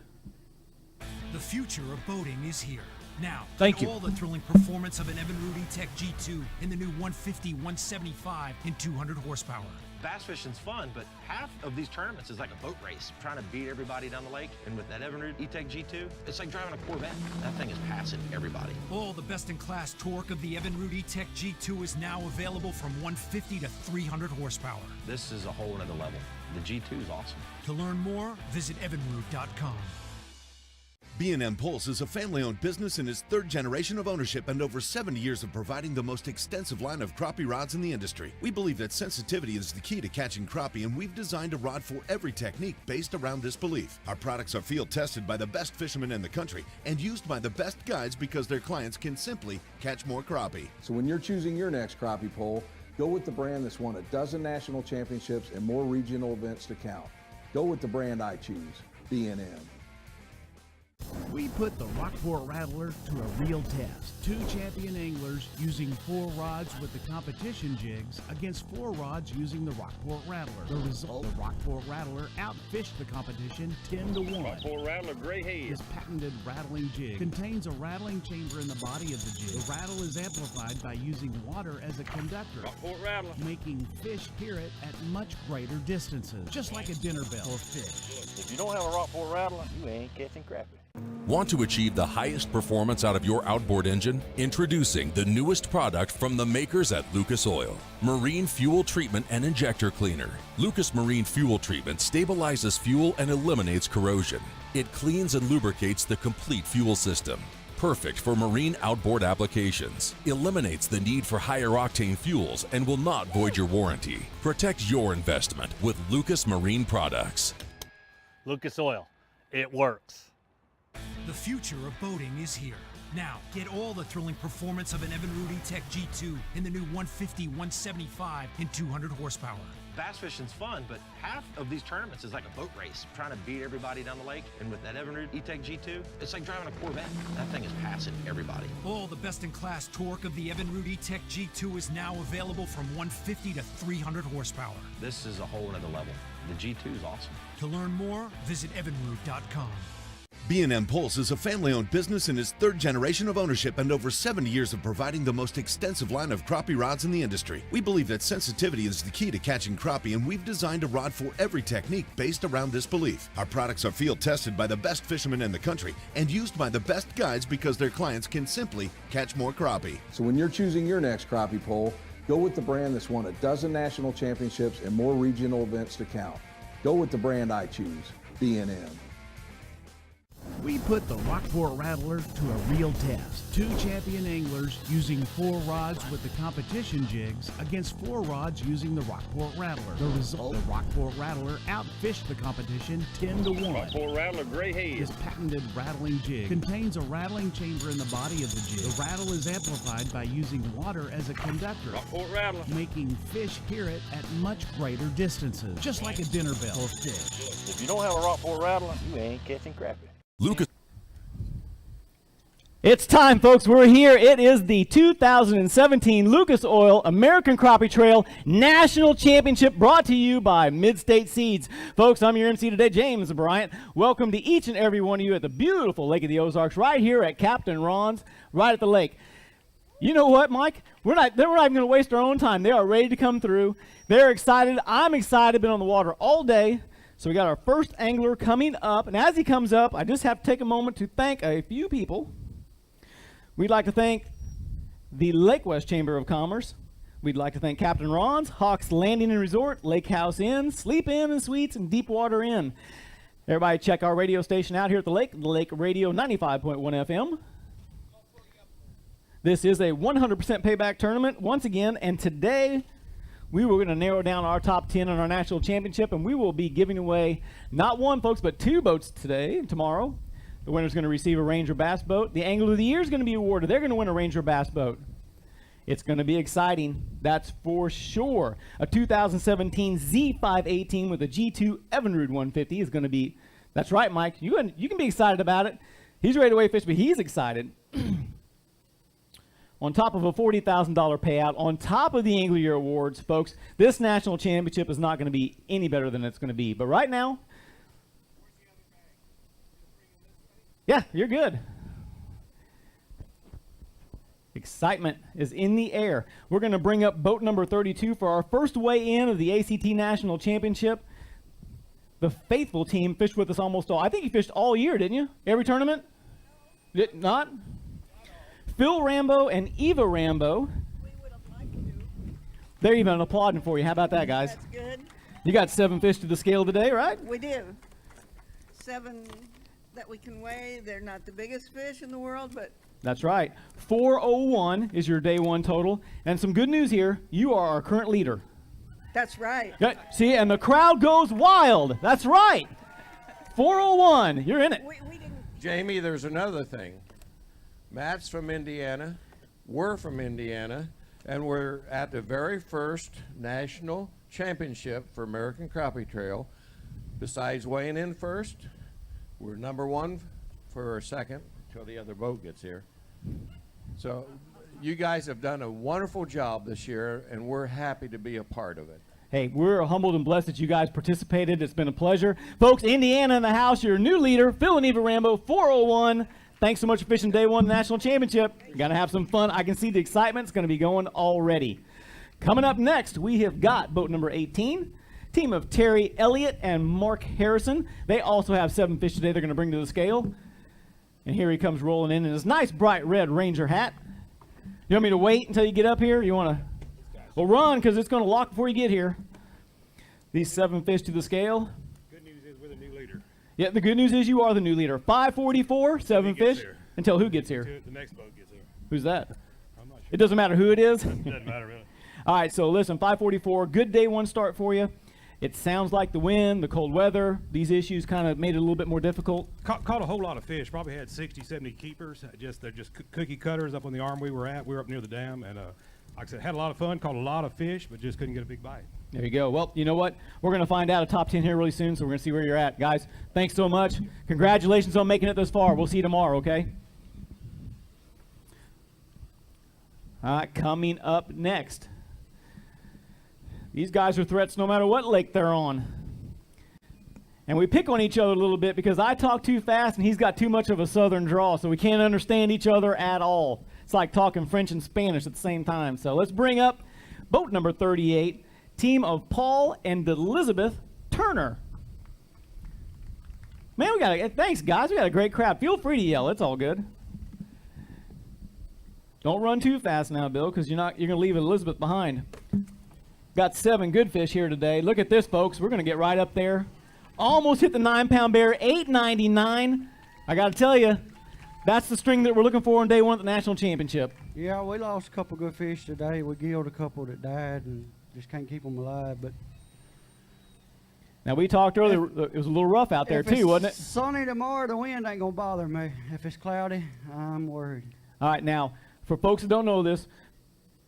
Speaker 7: The future of boating is here. Now,
Speaker 3: Thank
Speaker 7: get
Speaker 3: you.
Speaker 7: all the thrilling performance of an Evan Rudy Tech G2 in the new 150, 175, and 200 horsepower.
Speaker 8: Bass fishing's fun, but half of these tournaments is like a boat race, trying to beat everybody down the lake. And with that Evinrude E-Tech G2, it's like driving a Corvette. That thing is passing everybody.
Speaker 7: All the best-in-class torque of the Evan Rudy Tech G2 is now available from 150 to 300 horsepower.
Speaker 8: This is a whole nother level. The G2 is awesome.
Speaker 7: To learn more, visit evanrude.com.
Speaker 1: B&M Pulse is a family-owned business in its third generation of ownership and over 70 years of providing the most extensive line of crappie rods in the industry. We believe that sensitivity is the key to catching crappie, and we've designed a rod for every technique based around this belief. Our products are field tested by the best fishermen in the country and used by the best guides because their clients can simply catch more crappie.
Speaker 4: So when you're choosing your next crappie pole, go with the brand that's won a dozen national championships and more regional events to count. Go with the brand I choose, B&M.
Speaker 5: We put the Rockport Rattler to a real test. 2 champion anglers using 4 rods with the competition jigs against 4 rods using the Rockport Rattler. The result, the Rockport Rattler outfished the competition 10-1.
Speaker 6: Rockport Rattler, gray head.
Speaker 5: This patented rattling jig contains a rattling chamber in the body of the jig. The rattle is amplified by using water as a conductor,
Speaker 6: Rockport Rattler.
Speaker 5: making fish hear it at much greater distances, just like a dinner bell for fish.
Speaker 6: If you don't have a Rockport Rattler, you ain't catching crappie.
Speaker 9: Want to achieve the highest performance out of your outboard engine? Introducing the newest product from the makers at Lucas Oil, Marine Fuel Treatment and Injector Cleaner. Lucas Marine Fuel Treatment stabilizes fuel and eliminates corrosion. It cleans and lubricates the complete fuel system. Perfect for marine outboard applications. Eliminates the need for higher octane fuels and will not void your warranty. Protect your investment with Lucas Marine products.
Speaker 6: Lucas Oil, it works.
Speaker 7: The future of boating is here. Now, get all the thrilling performance of an Evan Rudy Tech G2 in the new 150, 175, and 200 horsepower.
Speaker 8: Bass fishing's fun, but half of these tournaments is like a boat race, trying to beat everybody down the lake. And with that Evinrude E-Tech G2, it's like driving a Corvette. That thing is passing everybody.
Speaker 7: All the best-in-class torque of the Evan Rudy Tech G2 is now available from 150 to 300 horsepower.
Speaker 8: This is a whole nother level. The G2 is awesome.
Speaker 7: To learn more, visit evanrude.com.
Speaker 1: B&M Pulse is a family-owned business in its third generation of ownership and over 70 years of providing the most extensive line of crappie rods in the industry. We believe that sensitivity is the key to catching crappie, and we've designed a rod for every technique based around this belief. Our products are field tested by the best fishermen in the country and used by the best guides because their clients can simply catch more crappie.
Speaker 4: So when you're choosing your next crappie pole, go with the brand that's won a dozen national championships and more regional events to count. Go with the brand I choose, B&M.
Speaker 5: We put the Rockport Rattler to a real test. 2 champion anglers using 4 rods with the competition jigs against 4 rods using the Rockport Rattler. The result, the Rockport Rattler outfished the competition 10-1.
Speaker 6: Rockport Rattler, gray head.
Speaker 5: This patented rattling jig contains a rattling chamber in the body of the jig. The rattle is amplified by using water as a conductor,
Speaker 6: Rockport Rattler.
Speaker 5: making fish hear it at much greater distances, just like a dinner bell for fish.
Speaker 6: If you don't have a Rockport Rattler, you ain't catching crappie.
Speaker 9: Lucas.
Speaker 13: It's time, folks. We're here. It is the 2017 Lucas Oil American Crappie Trail National Championship, brought to you by Mid-State Seeds. Folks, I'm your MC today, James Bryant. Welcome to each and every one of you at the beautiful Lake of the Ozarks, right here at Captain Ron's, right at the lake. You know what, Mike? We're not even going to waste our own time. They are ready to come through. They're excited. I'm excited. Been on the water all day. So we got our first angler coming up. And as he comes up, I just have to take a moment to thank a few people. We'd like to thank the Lake West Chamber of Commerce. We'd like to thank Captain Ron's, Hawks Landing and Resort, Lake House Inn, Sleep Inn and Suites, and Deepwater Inn. Everybody check our radio station out here at the Lake Radio 95.1 FM. This is a 100% payback tournament once again, and today we were going to narrow down our top 10 in our national championship, and we will be giving away not one, folks, but 2 boats today and tomorrow. The winner's going to receive a Ranger Bass boat. The Angler of the Year is going to be awarded. They're going to win a Ranger Bass boat. It's going to be exciting, that's for sure. A 2017 Z518 with a G2 Evinrude 150 is going to be, that's right, Mike. You can be excited about it. He's ready to weigh fish, but he's excited. on top of a $40,000 payout, on top of the Angler Year Awards, folks. This national championship is not going to be any better than it's going to be. But right now, yeah, you're good. Excitement is in the air. We're going to bring up boat number 32 for our first weigh-in of the ACT National Championship. The faithful team fished with us almost all. I think you fished all year, didn't you? Every tournament? Did not? Phil Rambo and Eva Rambo.
Speaker 14: We would have liked to.
Speaker 13: They're even applauding for you. How about that, guys?
Speaker 14: That's good.
Speaker 13: You got 7 fish to the scale today, right?
Speaker 14: We do. 7 that we can weigh. They're not the biggest fish in the world, but
Speaker 13: That's right. 401 is your day 1 total. And some good news here. You are our current leader.
Speaker 14: that's right.
Speaker 13: Yeah, see, and the crowd goes wild. That's right. 401. You're in it.
Speaker 14: We didn't.
Speaker 15: Jamie, there's another thing. Matt's from Indiana, we're from Indiana, and we're at the very first national championship for American Crappie Trail. Besides weighing in first, we're number 1 for a second until the other boat gets here. So you guys have done a wonderful job this year, and we're happy to be a part of it.
Speaker 13: Hey, we're humbled and blessed that you guys participated. It's been a pleasure. Folks, Indiana in the house, your new leader, Phil and Eva Rambo, 401. Thanks so much for fishing day 1 national championship. You're going to have some fun. I can see the excitement's going to be going already. Coming up next, we have got boat number 18, team of Terry Elliott and Mark Harrison. They also have 7 fish today they're going to bring to the scale. And here he comes rolling in his nice bright red Ranger hat. You want me to wait until you get up here? You want to? Well, run, because it's going to lock before you get here. These 7 fish to the scale.
Speaker 16: Good news is we're the new leader.
Speaker 13: Yeah, the good news is you are the new leader. 544, 7 fish.
Speaker 16: Here.
Speaker 13: Until who gets here?
Speaker 16: The next boat gets here.
Speaker 13: Who's that?
Speaker 16: I'm not sure.
Speaker 13: It doesn't matter who it is?
Speaker 16: Doesn't matter, really.
Speaker 13: All right, so listen, 544, good day 1 start for you. It sounds like the wind, the cold weather, these issues kind of made it a little bit more difficult.
Speaker 16: Caught a whole lot of fish. Probably had 60, 70 keepers. They're just cookie cutters up on the arm we were at. We were up near the dam, and like I said, had a lot of fun. Caught a lot of fish, but just couldn't get a big bite.
Speaker 13: There you go. Well, you know what? We're going to find out a top 10 here really soon, so we're going to see where you're at. Guys, thanks so much. Congratulations on making it this far. We'll see you tomorrow, okay? All right, coming up next. These guys are threats no matter what lake they're on. And we pick on each other a little bit because I talk too fast and he's got too much of a southern drawl, so we can't understand each other at all. It's like talking French and Spanish at the same time. So let's bring up boat number 38, team of Paul and Elizabeth Turner. Man, thanks guys, we got a great crowd. Feel free to yell, it's all good. Don't run too fast now, Bill, because you're going to leave Elizabeth behind. Got 7 good fish here today. Look at this, folks. We're going to get right up there. Almost hit the 9-pound bear, $8.99. I got to tell you, that's the string that we're looking for on day 1 at the national championship.
Speaker 17: Yeah, we lost a couple good fish today. We killed a couple that died and just can't keep them alive. But
Speaker 13: now, we talked earlier, it was a little rough out there too, wasn't it?
Speaker 17: If it's sunny tomorrow, the wind ain't going to bother me. If it's cloudy, I'm worried.
Speaker 13: All right, now, for folks that don't know this,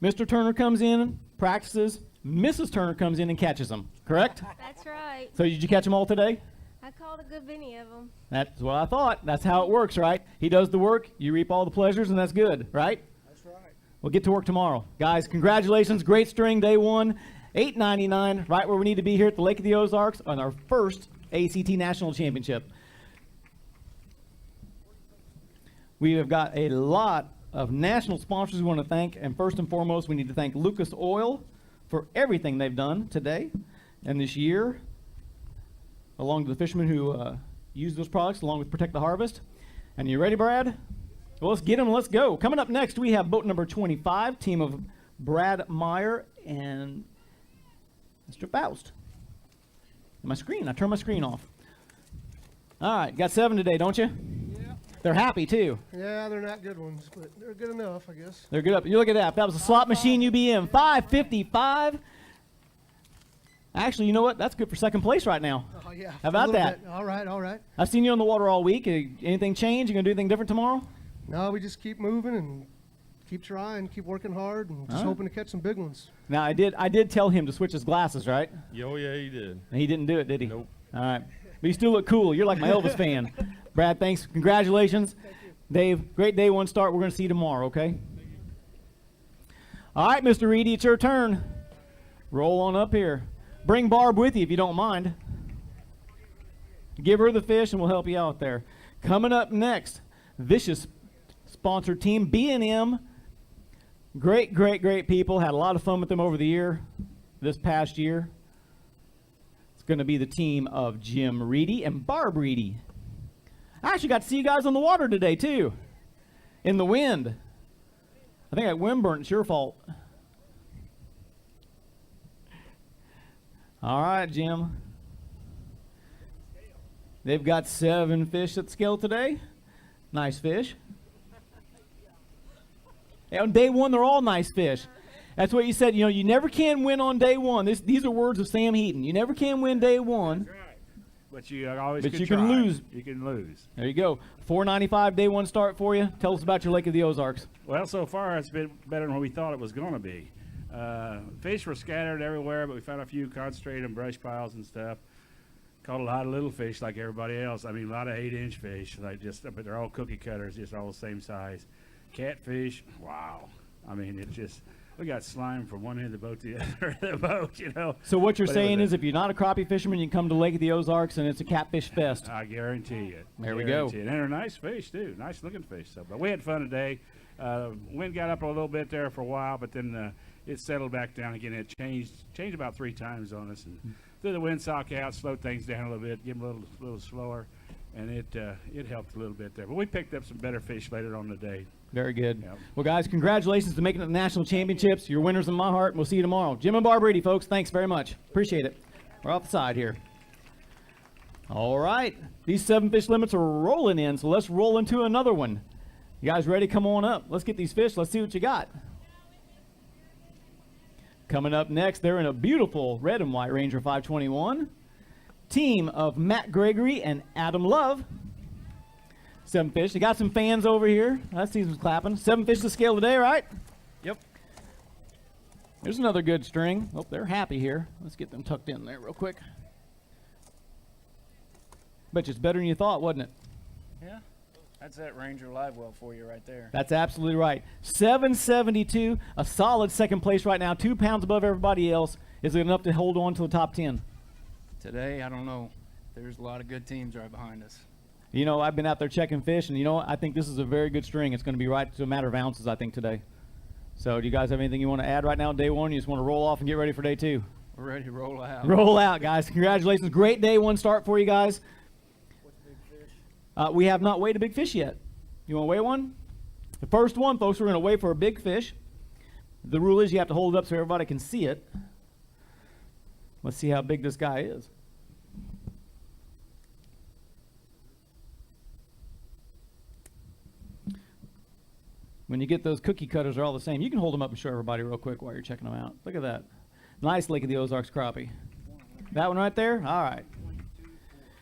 Speaker 13: Mr. Turner comes in, practices. Mrs. Turner comes in and catches them, correct?
Speaker 18: That's right.
Speaker 13: So did you catch them all today?
Speaker 18: I caught a good many of them.
Speaker 13: That's what I thought. That's how it works, right? He does the work, you reap all the pleasures, and that's good, right?
Speaker 17: That's right.
Speaker 13: We'll get to work tomorrow. Guys, congratulations. Great string, day 1. $8.99, right where we need to be here at the Lake of the Ozarks on our first ACT National Championship. We have got a lot of national sponsors we want to thank, and first and foremost, we need to thank Lucas Oil for everything they've done today and this year, along to the fishermen who use those products, along with Protect the Harvest. And you ready, Brad? Well, let's get them. Let's go. Coming up next, we have boat number 25, team of Brad Meyer and Mr. Faust. My screen. I turned my screen off. All right, got 7 today, don't you?
Speaker 19: Yeah.
Speaker 13: They're happy too.
Speaker 19: Yeah, they're not good ones, but they're good enough, I guess.
Speaker 13: They're good up. You look at that. If that was a slot machine, you'd be in 555. Actually, you know what? That's good for second place right now.
Speaker 19: Oh, yeah.
Speaker 13: How about that?
Speaker 19: Bit. All right, all right.
Speaker 13: I've seen you on the water all week. Anything change? You gonna do anything different tomorrow?
Speaker 19: No, we just keep moving and keep trying, keep working hard, and just hoping to catch some big ones.
Speaker 13: Now, I did tell him to switch his glasses, right?
Speaker 15: Oh, yeah, he did.
Speaker 13: And he didn't do it, did he?
Speaker 15: Nope.
Speaker 13: All right. But you still look cool. You're like my Elvis fan. Brad, thanks. Congratulations.
Speaker 19: Thank you.
Speaker 13: Dave, great day 1 start. We're going to see you tomorrow, okay? All right, Mr. Reedy, it's your turn. Roll on up here. Bring Barb with you if you don't mind. Give her the fish and we'll help you out there. Coming up next, Vicious sponsored team, B&M. Great, great, great people. Had a lot of fun with them over this past year. It's going to be the team of Jim Reedy and Barb Reedy. I actually got to see you guys on the water today, too. In the wind. I think that wind burnt. It's your fault. All right, Jim. They've got 7 fish at the scale today. Nice fish. And on day 1, they're all nice fish. That's what you said. You know, you never can win on day 1. These are words of Sam Heaton. You never can win day 1.
Speaker 20: But you always
Speaker 13: But
Speaker 20: can
Speaker 13: you
Speaker 20: try.
Speaker 13: can lose.
Speaker 20: You can lose.
Speaker 13: There you go. $4.95 day 1 start for you. Tell us about your Lake of the Ozarks.
Speaker 20: Well, so far it's been better than what we thought it was going to be. Fish were scattered everywhere, but we found a few concentrated in brush piles and stuff. Caught a lot of little fish like everybody else. I mean, a lot of 8-inch fish, but they're all cookie cutters, just all the same size. Catfish, wow. I mean, it's just, we got slime from one end of the boat to the other end of the boat, you know.
Speaker 13: So what you're
Speaker 20: But
Speaker 13: saying is if you're not a crappie fisherman, you can come to Lake of the Ozarks and it's a catfish fest.
Speaker 20: I guarantee it.
Speaker 13: There we go.
Speaker 20: And they're nice fish, too. Nice looking fish. So, but we had fun today. Wind got up a little bit there for a while, but then it settled back down again. It changed about 3 times on us. And threw the windsock out, slowed things down a little bit, give them a little slower. And it helped a little bit there. But we picked up some better fish later on in the day.
Speaker 13: Very good.
Speaker 20: Yep.
Speaker 13: Well, guys, congratulations to making it to the National Championships. You're winners in my heart, and we'll see you tomorrow. Jim and Barb Reedy, folks, thanks very much. Appreciate it. We're off the side here. All right. These 7 fish limits are rolling in, so let's roll into another one. You guys ready? Come on up. Let's get these fish. Let's see what you got. Coming up next, they're in a beautiful red and white Ranger 521. Team of Matt Gregory and Adam Love. 7 fish. They got some fans over here. I see some clapping. 7 fish to scale today, right?
Speaker 20: Yep.
Speaker 13: There's another good string. Oh, they're happy here. Let's get them tucked in there real quick. Bet you it's better than you thought, wasn't it?
Speaker 21: Yeah. That's that Ranger live well for you right there.
Speaker 13: That's absolutely right. 772, a solid second place right now, 2 pounds above everybody else. Is it enough to hold on to the top 10?
Speaker 21: Today, I don't know. There's a lot of good teams right behind us.
Speaker 13: You know, I've been out there checking fish, and you know what? I think this is a very good string. It's going to be right to a matter of ounces, I think, today. So do you guys have anything you want to add right now on day 1? You just want to roll off and get ready for day 2?
Speaker 21: We're ready to roll out.
Speaker 13: Roll out, guys. Congratulations. Great day 1 start for you guys.
Speaker 21: What's the big fish?
Speaker 13: We have not weighed a big fish yet. You want to weigh one? The first one, folks, we're going to weigh for a big fish. The rule is you have to hold it up so everybody can see it. Let's see how big this guy is. When you get those cookie cutters, they're all the same. You can hold them up and show everybody real quick while you're checking them out. Look at that. Nice Lake of the Ozarks crappie. That one right there? All right.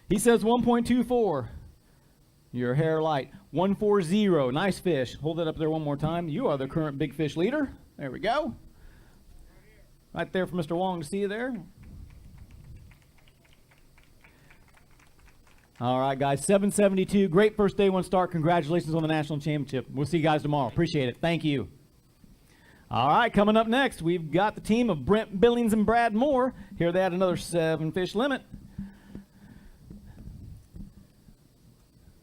Speaker 13: He says 1.24. Your hair light. 140. Nice fish. Hold it up there one more time. You are the current big fish leader. There we go. Right there for Mr. Wong to see you there. All right, guys. 772. Great first day 1 start. Congratulations on the national championship. We'll see you guys tomorrow. Appreciate it. Thank you. All right, coming up next, we've got the team of Brent Billings and Brad Moore. Here they had another 7 fish limit.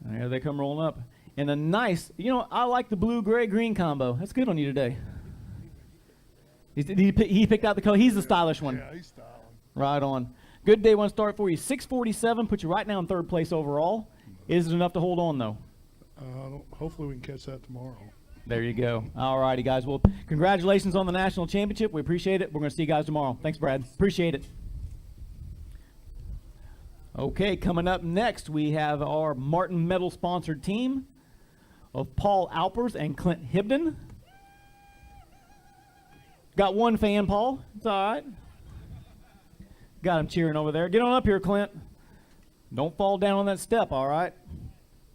Speaker 13: And here they come rolling up. And a nice, you know, I like the blue-gray-green combo. That's good on you today. He picked out the color. He's the stylish one.
Speaker 22: Yeah, he's styling.
Speaker 13: Right on. Good day 1 start for you. 647, put you right now in 3rd place overall. Is it enough to hold on, though?
Speaker 22: Hopefully we can catch that tomorrow.
Speaker 13: There you go. All righty, guys. Well, congratulations on the national championship. We appreciate it. We're going to see you guys tomorrow. Thanks, Brad. Appreciate it. Okay, coming up next, we have our Martin Metal sponsored team of Paul Alpers and Clint Hibden. Got one fan, Paul. It's all right. Got him cheering over there. Get on up here, Clint. Don't fall down on that step, all right?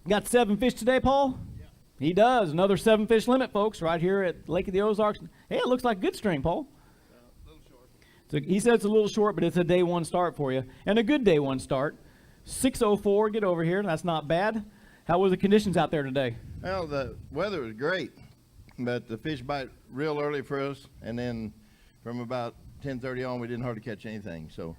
Speaker 13: Got 7 fish today, Paul? Yeah. He does. Another 7 fish limit, folks, right here at Lake of the Ozarks. Hey, it looks like a good string, Paul.
Speaker 22: A little short.
Speaker 13: So he said it's a little short, but it's a day 1 start for you. And a good day 1 start. 6:04, get over here. That's not bad. How was the conditions out there today?
Speaker 23: Well, the weather was great, but the fish bite
Speaker 10: real early for us, and then from about 10:30 on, we didn't hardly catch anything. So,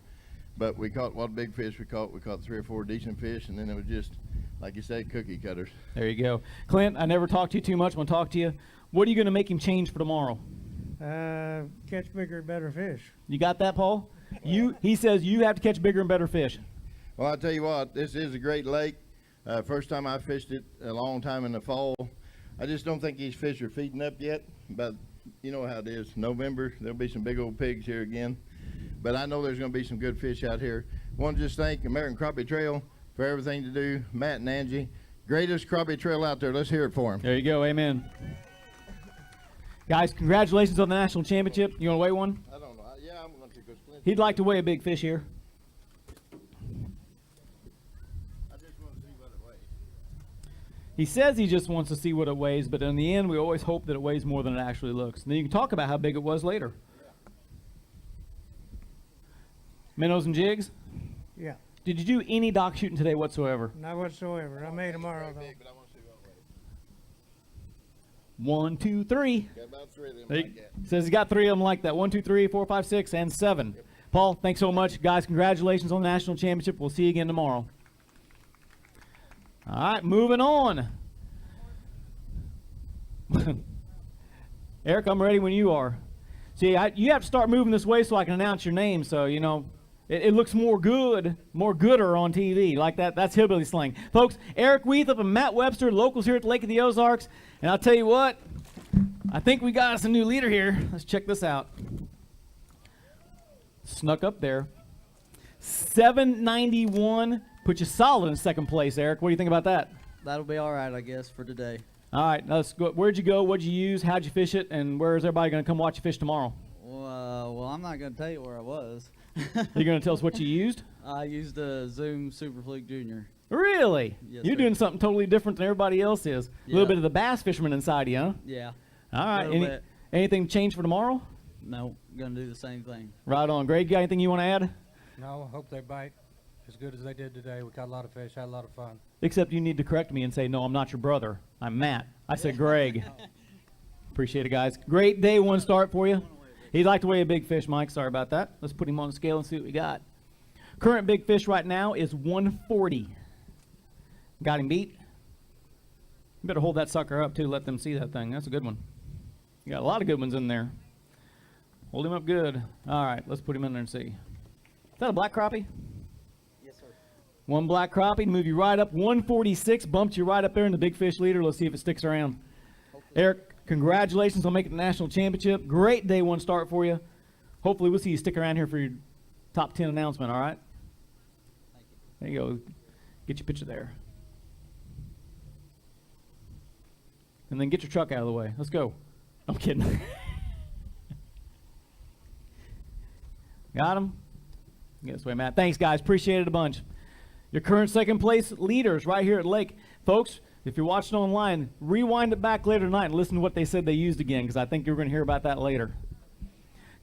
Speaker 10: but we caught what big fish we caught. We caught 3 or 4 decent fish, and then it was just, like you say, cookie cutters.
Speaker 13: There you go. Clint, I never talked to you too much. I want to talk to you. What are you going to make him change for tomorrow?
Speaker 11: Catch bigger and better fish.
Speaker 13: You got that, Paul? He says you have to catch bigger and better fish.
Speaker 10: Well, I'll tell you what, this is a great lake. First time I fished it a long time in the fall. I just don't think these fish are feeding up yet, but you know how it is. November, there'll be some big old pigs here again. But I know there's going to be some good fish out here. I want to just thank American Crappie Trail for everything to do. Matt and Angie, greatest crappie trail out there. Let's hear it for them.
Speaker 13: There you go. Amen. Guys, congratulations on the national championship. You want to weigh one?
Speaker 10: I don't know. Yeah, I'm going to go split.
Speaker 13: He'd like to weigh a big fish here.
Speaker 10: I just want to see what it weighs.
Speaker 13: He says he just wants to see what it weighs, but in the end, we always hope that it weighs more than it actually looks. And then you can talk about how big it was later. Minnows and jigs?
Speaker 11: Yeah.
Speaker 13: Did you do any dock shooting today whatsoever?
Speaker 11: Not whatsoever. I may tomorrow, though.
Speaker 13: 1, 2, 3.
Speaker 10: Got about 3 of them like that.
Speaker 13: Says he's got 3 of them like that. 1, 2, 3, 4, 5, 6, and 7. Yep. Paul, thanks so much. Guys, congratulations on the national championship. We'll see you again tomorrow. All right, moving on. Eric, I'm ready when you are. See, you have to start moving this way so I can announce your name, so, you know, it looks more gooder on TV. Like that. That's hillbilly slang. Folks, Eric Weathop and Matt Webster, locals here at the Lake of the Ozarks. And I'll tell you what, I think we got us a new leader here. Let's check this out. Snuck up there. 791. Put you solid in second place, Eric. What do you think about that?
Speaker 23: That'll be all right, I guess, for today.
Speaker 13: All right, now let's go. Where'd you go? What'd you use? How'd you fish it? And where is everybody going to come watch you fish tomorrow?
Speaker 23: Well, I'm not going to tell you where I was.
Speaker 13: You're going to tell us what you used?
Speaker 23: I used a Zoom Super Fluke Junior.
Speaker 13: Really?
Speaker 23: Yes,
Speaker 13: You're
Speaker 23: sir.
Speaker 13: doing something totally different than everybody else is. A
Speaker 23: Yeah.
Speaker 13: little bit of the bass fisherman inside you, huh?
Speaker 23: Yeah.
Speaker 13: All right.
Speaker 23: Little bit.
Speaker 13: Anything change for tomorrow?
Speaker 23: No, going to do the same thing.
Speaker 13: Right on. Greg, you got anything you want to add?
Speaker 24: No, I hope they bite as good as they did today. We caught a lot of fish, had a lot of fun.
Speaker 13: Except you need to correct me and say, no, I'm not your brother. I'm Matt. I said Greg. Appreciate it, guys. Great day one start for you. He'd like to weigh a big fish, Mike. Sorry about that. Let's put him on the scale and see what we got. Current big fish right now is 140. Got him beat. You better hold that sucker up, too. Let them see that thing. That's a good one. You got a lot of good ones in there. Hold him up good. All right, let's put him in there and see. Is that a black crappie?
Speaker 23: Yes, sir.
Speaker 13: One black crappie, move you right up. 146, bumped you right up there in the big fish leader. Let's see if it sticks around. Eric, congratulations on making the national championship. Great day one start for you. Hopefully we'll see you stick around here for your top 10 announcement, all right?
Speaker 23: Thank you.
Speaker 13: There you go. Get your picture there. And then get your truck out of the way. Let's go. I'm kidding. Got him? Get this way, Matt. Thanks, guys. Appreciate it a bunch. Your current second place leaders right here at Lake. Folks, if you're watching online, rewind it back later tonight and listen to what they said they used again, because I think you're going to hear about that later.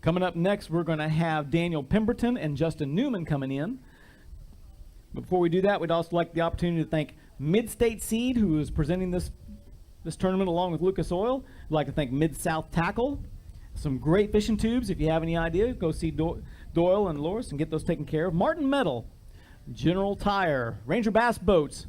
Speaker 13: Coming up next, we're going to have Daniel Pemberton and Justin Newman coming in. Before we do that, we'd also like the opportunity to thank Mid-State Seed, who is presenting this tournament along with Lucas Oil. We'd like to thank Mid-South Tackle. Some great fishing tubes. If you have any idea, go see Doyle and Loris and get those taken care of. Martin Metal, General Tire, Ranger Bass Boats.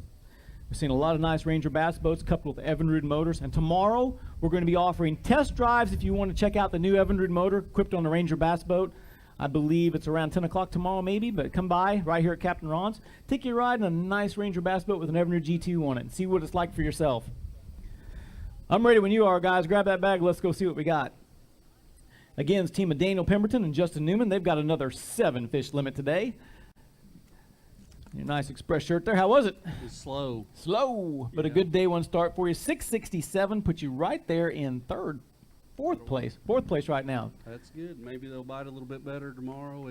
Speaker 13: We've seen a lot of nice Ranger Bass Boats coupled with Evinrude motors. And tomorrow, we're going to be offering test drives if you want to check out the new Evinrude motor equipped on the Ranger Bass Boat. I believe it's around 10 o'clock tomorrow maybe, but come by right here at Captain Ron's. Take your ride in a nice Ranger Bass Boat with an Evinrude G2 on it and see what it's like for yourself. I'm ready when you are, guys. Grab that bag. Let's go see what we got. Again, it's a team of Daniel Pemberton and Justin Newman. They've got another 7 fish limit today. Your nice express shirt there. How was it?
Speaker 23: It's slow.
Speaker 13: Slow, but a good day one start for you. 667 puts you right there in fourth place. Fourth place right now.
Speaker 25: That's good. Maybe they'll bite a little bit better tomorrow.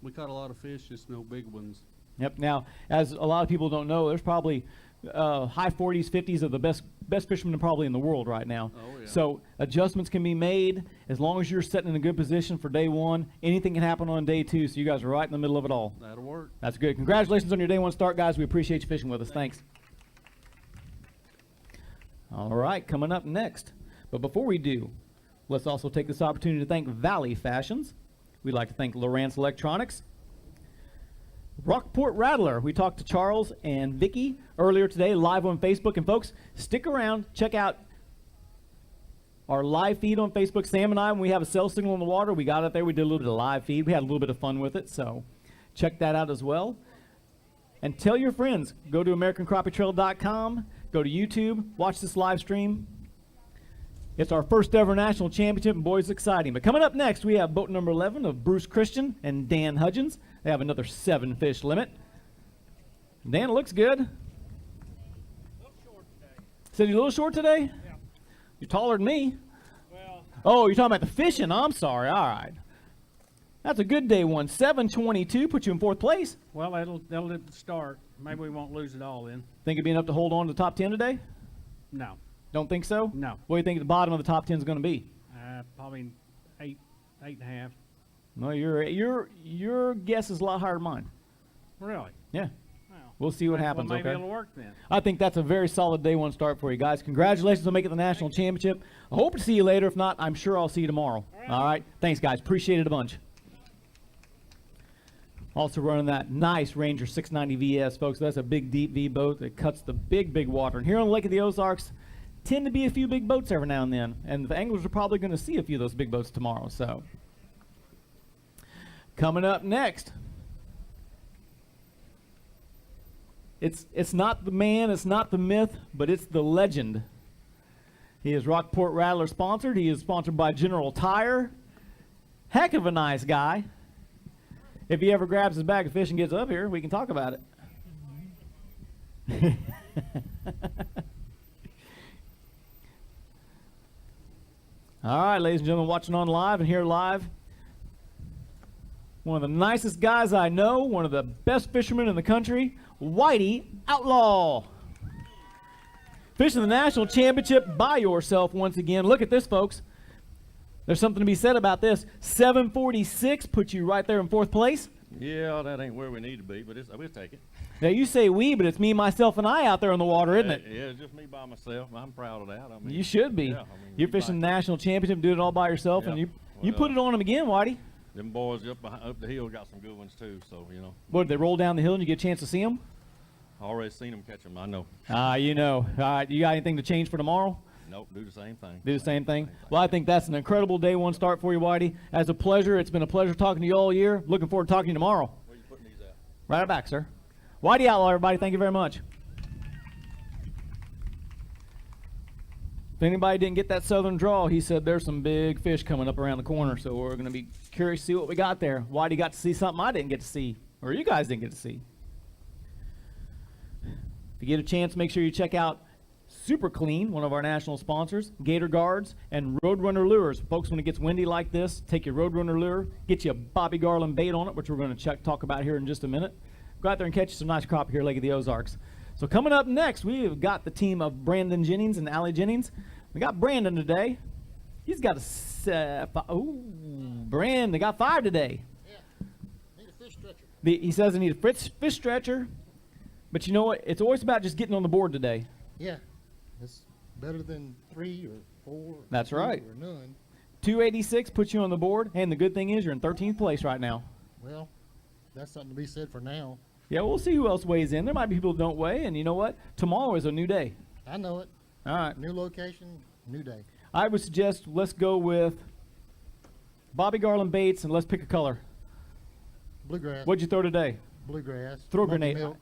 Speaker 25: We caught a lot of fish, just no big ones.
Speaker 13: Yep. Now, as a lot of people don't know, there's probably high 40s, 50s of the best fishermen probably in the world right now.
Speaker 25: Oh, yeah.
Speaker 13: So adjustments can be made as long as you're sitting in a good position for day one. Anything can happen on day two, so you guys are right in the middle of it all.
Speaker 25: That'll work.
Speaker 13: That's good. Congratulations on your day one start, guys. We appreciate you fishing with us. Thanks. All right, coming up next. But before we do, Let's also take this opportunity to thank Valley Fashions. We'd like to thank Lowrance Electronics. Rockport Rattler. We talked to Charles and Vicky earlier today live on Facebook. And folks, stick around. Check out our live feed on Facebook. Sam and I, when we have a cell signal in the water, we got it there. We did a little bit of live feed. We had a little bit of fun with it. So check that out as well. And tell your friends. Go to AmericanCrappieTrail.com. Go to YouTube. Watch this live stream. It's our first ever national championship, and boy, it's exciting. But coming up next, we have boat number 11 of Bruce Christian and Dan Hudgens. They have another 7-fish limit. Dan, it looks good. Said you're a little short today? Yeah. You're taller than me. Well. Oh, you're talking about the fishing. I'm sorry. All right. That's a good day one. 7:22 put you in 4th place.
Speaker 23: Well, that'll start. Maybe we won't lose it all then.
Speaker 13: Think it'd be enough to hold on to the top 10 today?
Speaker 23: No.
Speaker 13: Don't think so?
Speaker 23: No.
Speaker 13: What do you think the bottom of the top 10 is going to be?
Speaker 23: Probably 8.5.
Speaker 13: No, your guess is a lot higher than mine.
Speaker 23: Really?
Speaker 13: Yeah. We'll see what happens,
Speaker 23: maybe
Speaker 13: okay?
Speaker 23: it'll work then.
Speaker 13: I think that's a very solid day one start for you guys. Congratulations on making the national championship. I hope to see you later. If not, I'm sure I'll see you tomorrow. All right? Thanks, guys. Appreciate it a bunch. Also running that nice Ranger 690 VS, folks. That's a big, deep V boat that cuts the big, big water. And here on the Lake of the Ozarks, tend to be a few big boats every now and then. And the anglers are probably going to see a few of those big boats tomorrow. So, coming up next, it's not the man, it's not the myth, but it's the legend. He is Rockport Rattler sponsored. He is sponsored by General Tire. Heck of a nice guy. If he ever grabs his bag of fish and gets up here, we can talk about it. All right, ladies and gentlemen, watching on live and here live, one of the nicest guys I know, one of the best fishermen in the country, Whitey Outlaw. Fishing the national championship by yourself once again. Look at this, folks. There's something to be said about this. 746 puts you right there in 4th place.
Speaker 2: Yeah, that ain't where we need to be, but we'll take it.
Speaker 13: Now, you say we, but it's me, myself, and I out there on the water, isn't it?
Speaker 2: Yeah, it's just me by myself. I'm proud of that. I mean,
Speaker 13: You should be.
Speaker 2: Yeah,
Speaker 13: You're fishing the national championship, doing it all by yourself,
Speaker 2: Yeah.
Speaker 13: and you put it on them again, Whitey.
Speaker 2: Them boys up the hill got some good ones too, so, you know.
Speaker 13: What, did they roll down the hill and you get a chance to see them?
Speaker 2: I already seen them catch them, I know.
Speaker 13: You know. All right, you got anything to change for tomorrow?
Speaker 2: Nope, do the same thing.
Speaker 13: Do the same thing? Well, I think that's an incredible day one start for you, Whitey. As a pleasure. It's been a pleasure talking to you all year. Looking forward to talking to you tomorrow.
Speaker 2: Where are you putting these at?
Speaker 13: Right out back, sir. Whitey Outlaw, everybody. Thank you very much. If anybody didn't get that southern draw, he said there's some big fish coming up around the corner, so we're going to be curious to see what we got there. Whitey got to see something I didn't get to see, or you guys didn't get to see. If you get a chance, make sure you check out Super Clean, one of our national sponsors, Gator Guards, and Roadrunner Lures. Folks, when it gets windy like this, take your Roadrunner lure, get you a Bobby Garland bait on it, which we're going to talk about here in just a minute. Go out there and catch you some nice crappie here at Lake of the Ozarks. So coming up next, we've got the team of Brandon Jennings and Allie Jennings. We got Brandon today. He's got Brandon got 5 today.
Speaker 3: Yeah, need a fish stretcher.
Speaker 13: He says I need a fish stretcher, but you know what? It's always about just getting on the board today.
Speaker 3: Yeah, it's better than 3 or 4.
Speaker 13: That's right.
Speaker 3: Or none.
Speaker 13: 286 puts you on the board, and the good thing is you're in 13th place right now.
Speaker 3: Well, that's something to be said for now.
Speaker 13: Yeah, we'll see who else weighs in. There might be people who don't weigh, and you know what? Tomorrow is a new day.
Speaker 3: I know it.
Speaker 13: All right.
Speaker 3: New location, new day.
Speaker 13: I would suggest let's go with Bobby Garland baits, and let's pick a color.
Speaker 3: Bluegrass.
Speaker 13: What'd you throw today?
Speaker 3: Bluegrass.
Speaker 13: Throw a
Speaker 3: Monkey
Speaker 13: grenade.
Speaker 3: milk.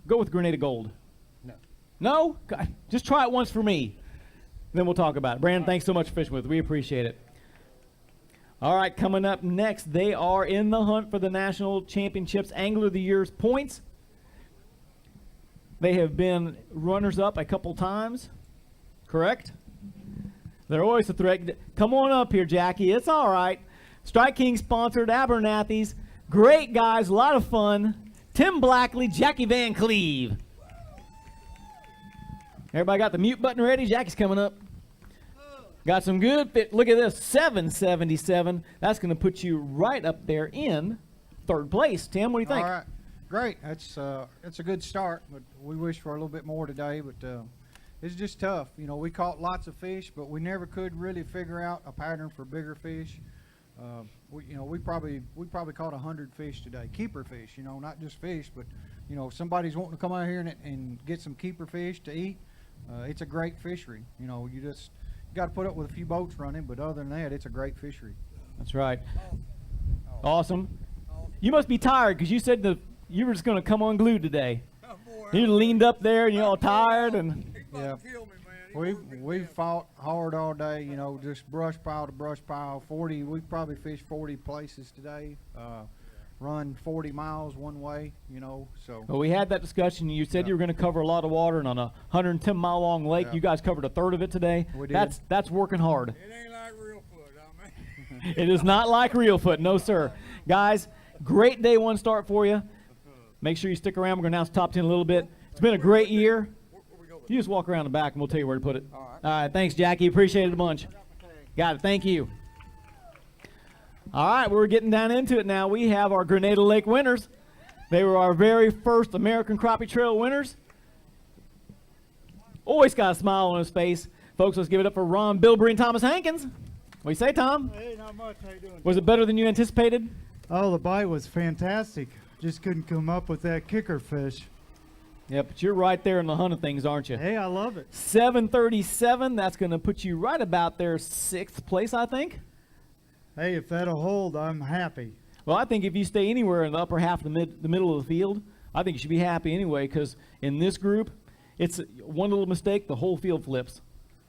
Speaker 13: Go with Grenade of Gold.
Speaker 3: No.
Speaker 13: No? God, just try it once for me. Then we'll talk about it. Brandon, thanks so much for fishing with us. We appreciate it. All right, coming up next, they are in the hunt for the National Championships Angler of the Year's points. They have been runners-up a couple times, correct? They're always a threat. Come on up here, Jackie. It's all right. Strike King sponsored, Abernathy's. Great guys, a lot of fun. Tim Blackley, Jackie Van Cleve. Everybody got the mute button ready? Jackie's coming up. Got some good fit. Look at this, 777. That's going to put you right up there in 3rd place. Tim, what do you think?
Speaker 7: All right, great. That's it's a good start, but we wish for a little bit more today. But
Speaker 17: it's just tough. You know, we caught lots of fish, but we never could really figure out a pattern for bigger fish. We probably caught 100 fish today, keeper fish. You know, not just fish, but you know, somebody's wanting to come out here and get some keeper fish to eat. It's a great fishery. You know, you got to put up with a few boats running, but other than that, it's a great fishery.
Speaker 13: That's right. Awesome. You must be tired because you said you were just going to come unglued today. You leaned up there and you're all tired and.
Speaker 17: Yeah. We've fought hard all day, you know, just brush pile to brush pile. We probably fished 40 places today. Run 40 miles one way, you know. So.
Speaker 13: Well, we had that discussion. You said you were going to cover a lot of water, and on a 110-mile long lake, you guys covered a third of it today.
Speaker 17: We did.
Speaker 13: That's working hard.
Speaker 1: It ain't like real foot, I mean.
Speaker 13: It is not like real foot, no sir. Guys, great day one start for you. Make sure you stick around. We're going to announce top 10 in a little bit. It's been a great year. You just walk around the back and we'll tell you where to put it. All right, thanks, Jackie. Appreciate it a bunch. Got it. Thank you. All right, we're getting down into it now. We have our Grenada Lake winners. They were our very first American Crappie Trail winners. Always got a smile on his face. Folks, let's give it up for Ron Bilberry and Thomas Hankins. What do you say, Tom?
Speaker 4: Hey, not much. How you doing?
Speaker 13: Was it better than you anticipated?
Speaker 4: Oh, the bite was fantastic. Just couldn't come up with that kicker fish.
Speaker 13: Yeah, but you're right there in the hunt of things, aren't you?
Speaker 4: Hey, I love it.
Speaker 13: 737, that's going to put you right about there, 6th place, I think.
Speaker 4: Hey, if that'll hold, I'm happy.
Speaker 13: Well, I think if you stay anywhere in the upper half of the middle of the field, I think you should be happy anyway, because in this group, it's one little mistake, the whole field flips.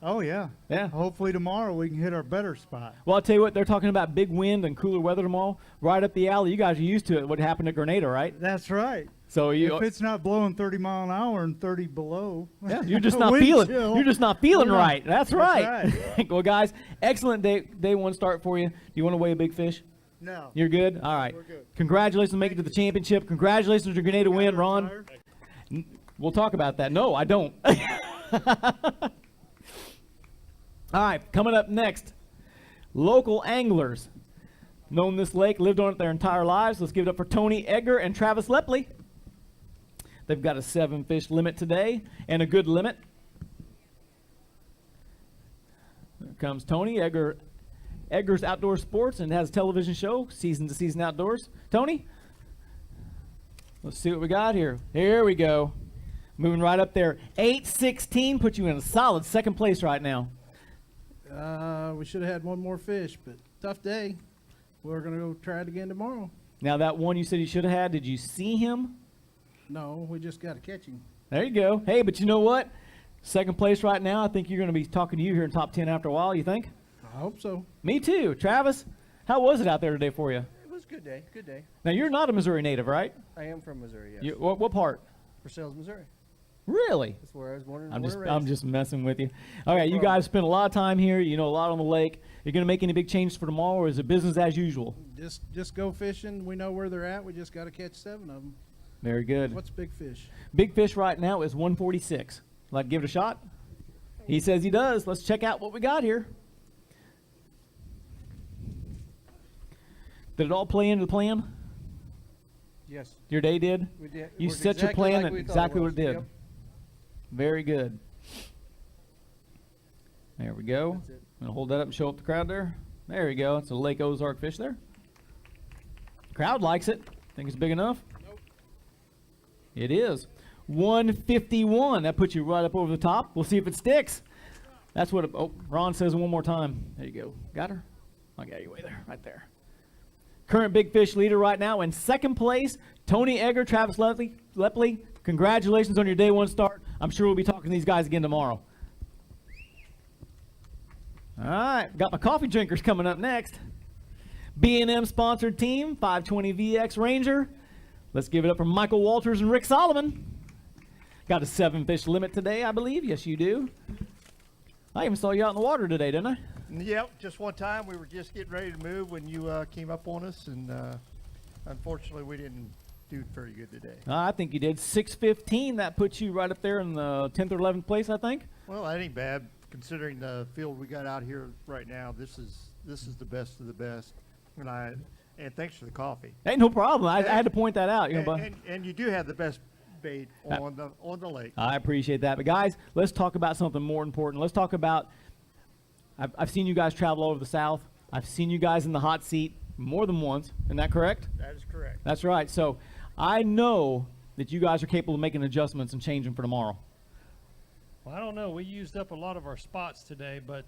Speaker 4: Oh, yeah.
Speaker 13: Yeah.
Speaker 4: Hopefully tomorrow we can hit our better spot.
Speaker 13: Well, I'll tell you what, they're talking about big wind and cooler weather tomorrow. Right up the alley. You guys are used to it, what happened at Grenada, right?
Speaker 4: That's right.
Speaker 13: So
Speaker 4: if it's not blowing 30 mile an hour and 30 below,
Speaker 13: yeah, you're just not feeling. You're just not feeling right. That's right.
Speaker 4: right.
Speaker 13: Well, guys, excellent day one start for you. Do you want to weigh a big fish?
Speaker 4: No.
Speaker 13: You're good. All right.
Speaker 4: We're good.
Speaker 13: Congratulations on making it to the championship. Congratulations on your Grenada win, Ron. We'll talk about that. No, I don't. All right, coming up next, local anglers. Known this lake, lived on it their entire lives. Let's give it up for Tony Egger and Travis Lepley. They've got a 7-fish limit today and a good limit. Here comes Tony Egger. Egger's Outdoor Sports and has a television show, Season to Season Outdoors. Tony, let's see what we got here. Here we go. Moving right up there. 8-16 puts you in a solid 2nd place right now.
Speaker 7: We should have had one more fish, but tough day. We're going to go try it again tomorrow.
Speaker 13: Now that one you said you should have had, did you see him?
Speaker 7: No, we just got to catch him.
Speaker 13: There you go. Hey, but you know what? 2nd place right now. I think you're going to be talking to you here in top 10 after a while, you think?
Speaker 7: I hope so.
Speaker 13: Me too. Travis, how was it out there today for you?
Speaker 8: It was a good day. Good day.
Speaker 13: Now, you're not a Missouri native, right?
Speaker 8: I am from Missouri, yes.
Speaker 13: You, what part?
Speaker 8: Versailles, Missouri.
Speaker 13: Really?
Speaker 8: That's where I was born and
Speaker 13: I'm just messing with you. All right, you guys spent a lot of time here. You know a lot on the lake. You're going to make any big changes for tomorrow, or is it business as usual?
Speaker 7: Just go fishing. We know where they're at. We just got to catch 7 of them.
Speaker 13: Very good.
Speaker 7: What's big fish?
Speaker 13: Big fish right now is 146. Like, give it a shot? He says he does. Let's check out what we got here. Did it all play into the plan?
Speaker 8: Yes.
Speaker 13: Your day did?
Speaker 8: We did.
Speaker 13: You
Speaker 8: Worked
Speaker 13: set your
Speaker 8: exactly
Speaker 13: plan
Speaker 8: like
Speaker 13: and
Speaker 8: we thought
Speaker 13: exactly
Speaker 8: it
Speaker 13: what it
Speaker 8: was.
Speaker 13: did.
Speaker 8: Yep.
Speaker 13: Very good. There we go.
Speaker 8: That's it.
Speaker 13: I'm going to hold that up and show up the crowd there. There we go. It's a Lake Ozark fish there. Crowd likes it. Think it's big enough?
Speaker 8: Nope.
Speaker 13: It is. 151. That puts you right up over the top. We'll see if it sticks. That's what Ron says it one more time. There you go. Got her? I got you way there. Right there. Current big fish leader right now in 2nd place, Tony Egger, Travis Lepley. Congratulations on your day one start. I'm sure we'll be talking to these guys again tomorrow. All right, got my coffee drinkers coming up next. B&M sponsored team, 520 VX Ranger. Let's give it up for Michael Walters and Rick Solomon. Got a 7-fish limit today, I believe. Yes, you do. I even saw you out in the water today, didn't I?
Speaker 3: Yep, just one time. We were just getting ready to move when you came up on us, and unfortunately we didn't do very good today.
Speaker 13: I think you did. 6:15. That puts you right up there in the 10th or 11th place, I think.
Speaker 3: Well, that ain't bad considering the field we got out here right now. This is the best of the best, and thanks for the coffee.
Speaker 13: Ain't no problem. I had to point that out.
Speaker 3: And you do have the best bait on the lake.
Speaker 13: I appreciate that. But guys, let's talk about something more important. Let's talk about, I've seen you guys travel all over the South. I've seen you guys in the hot seat more than once. Isn't that correct?
Speaker 1: That is correct.
Speaker 13: That's right. So I know that you guys are capable of making adjustments and changing for tomorrow.
Speaker 5: Well, I don't know. We used up a lot of our spots today, but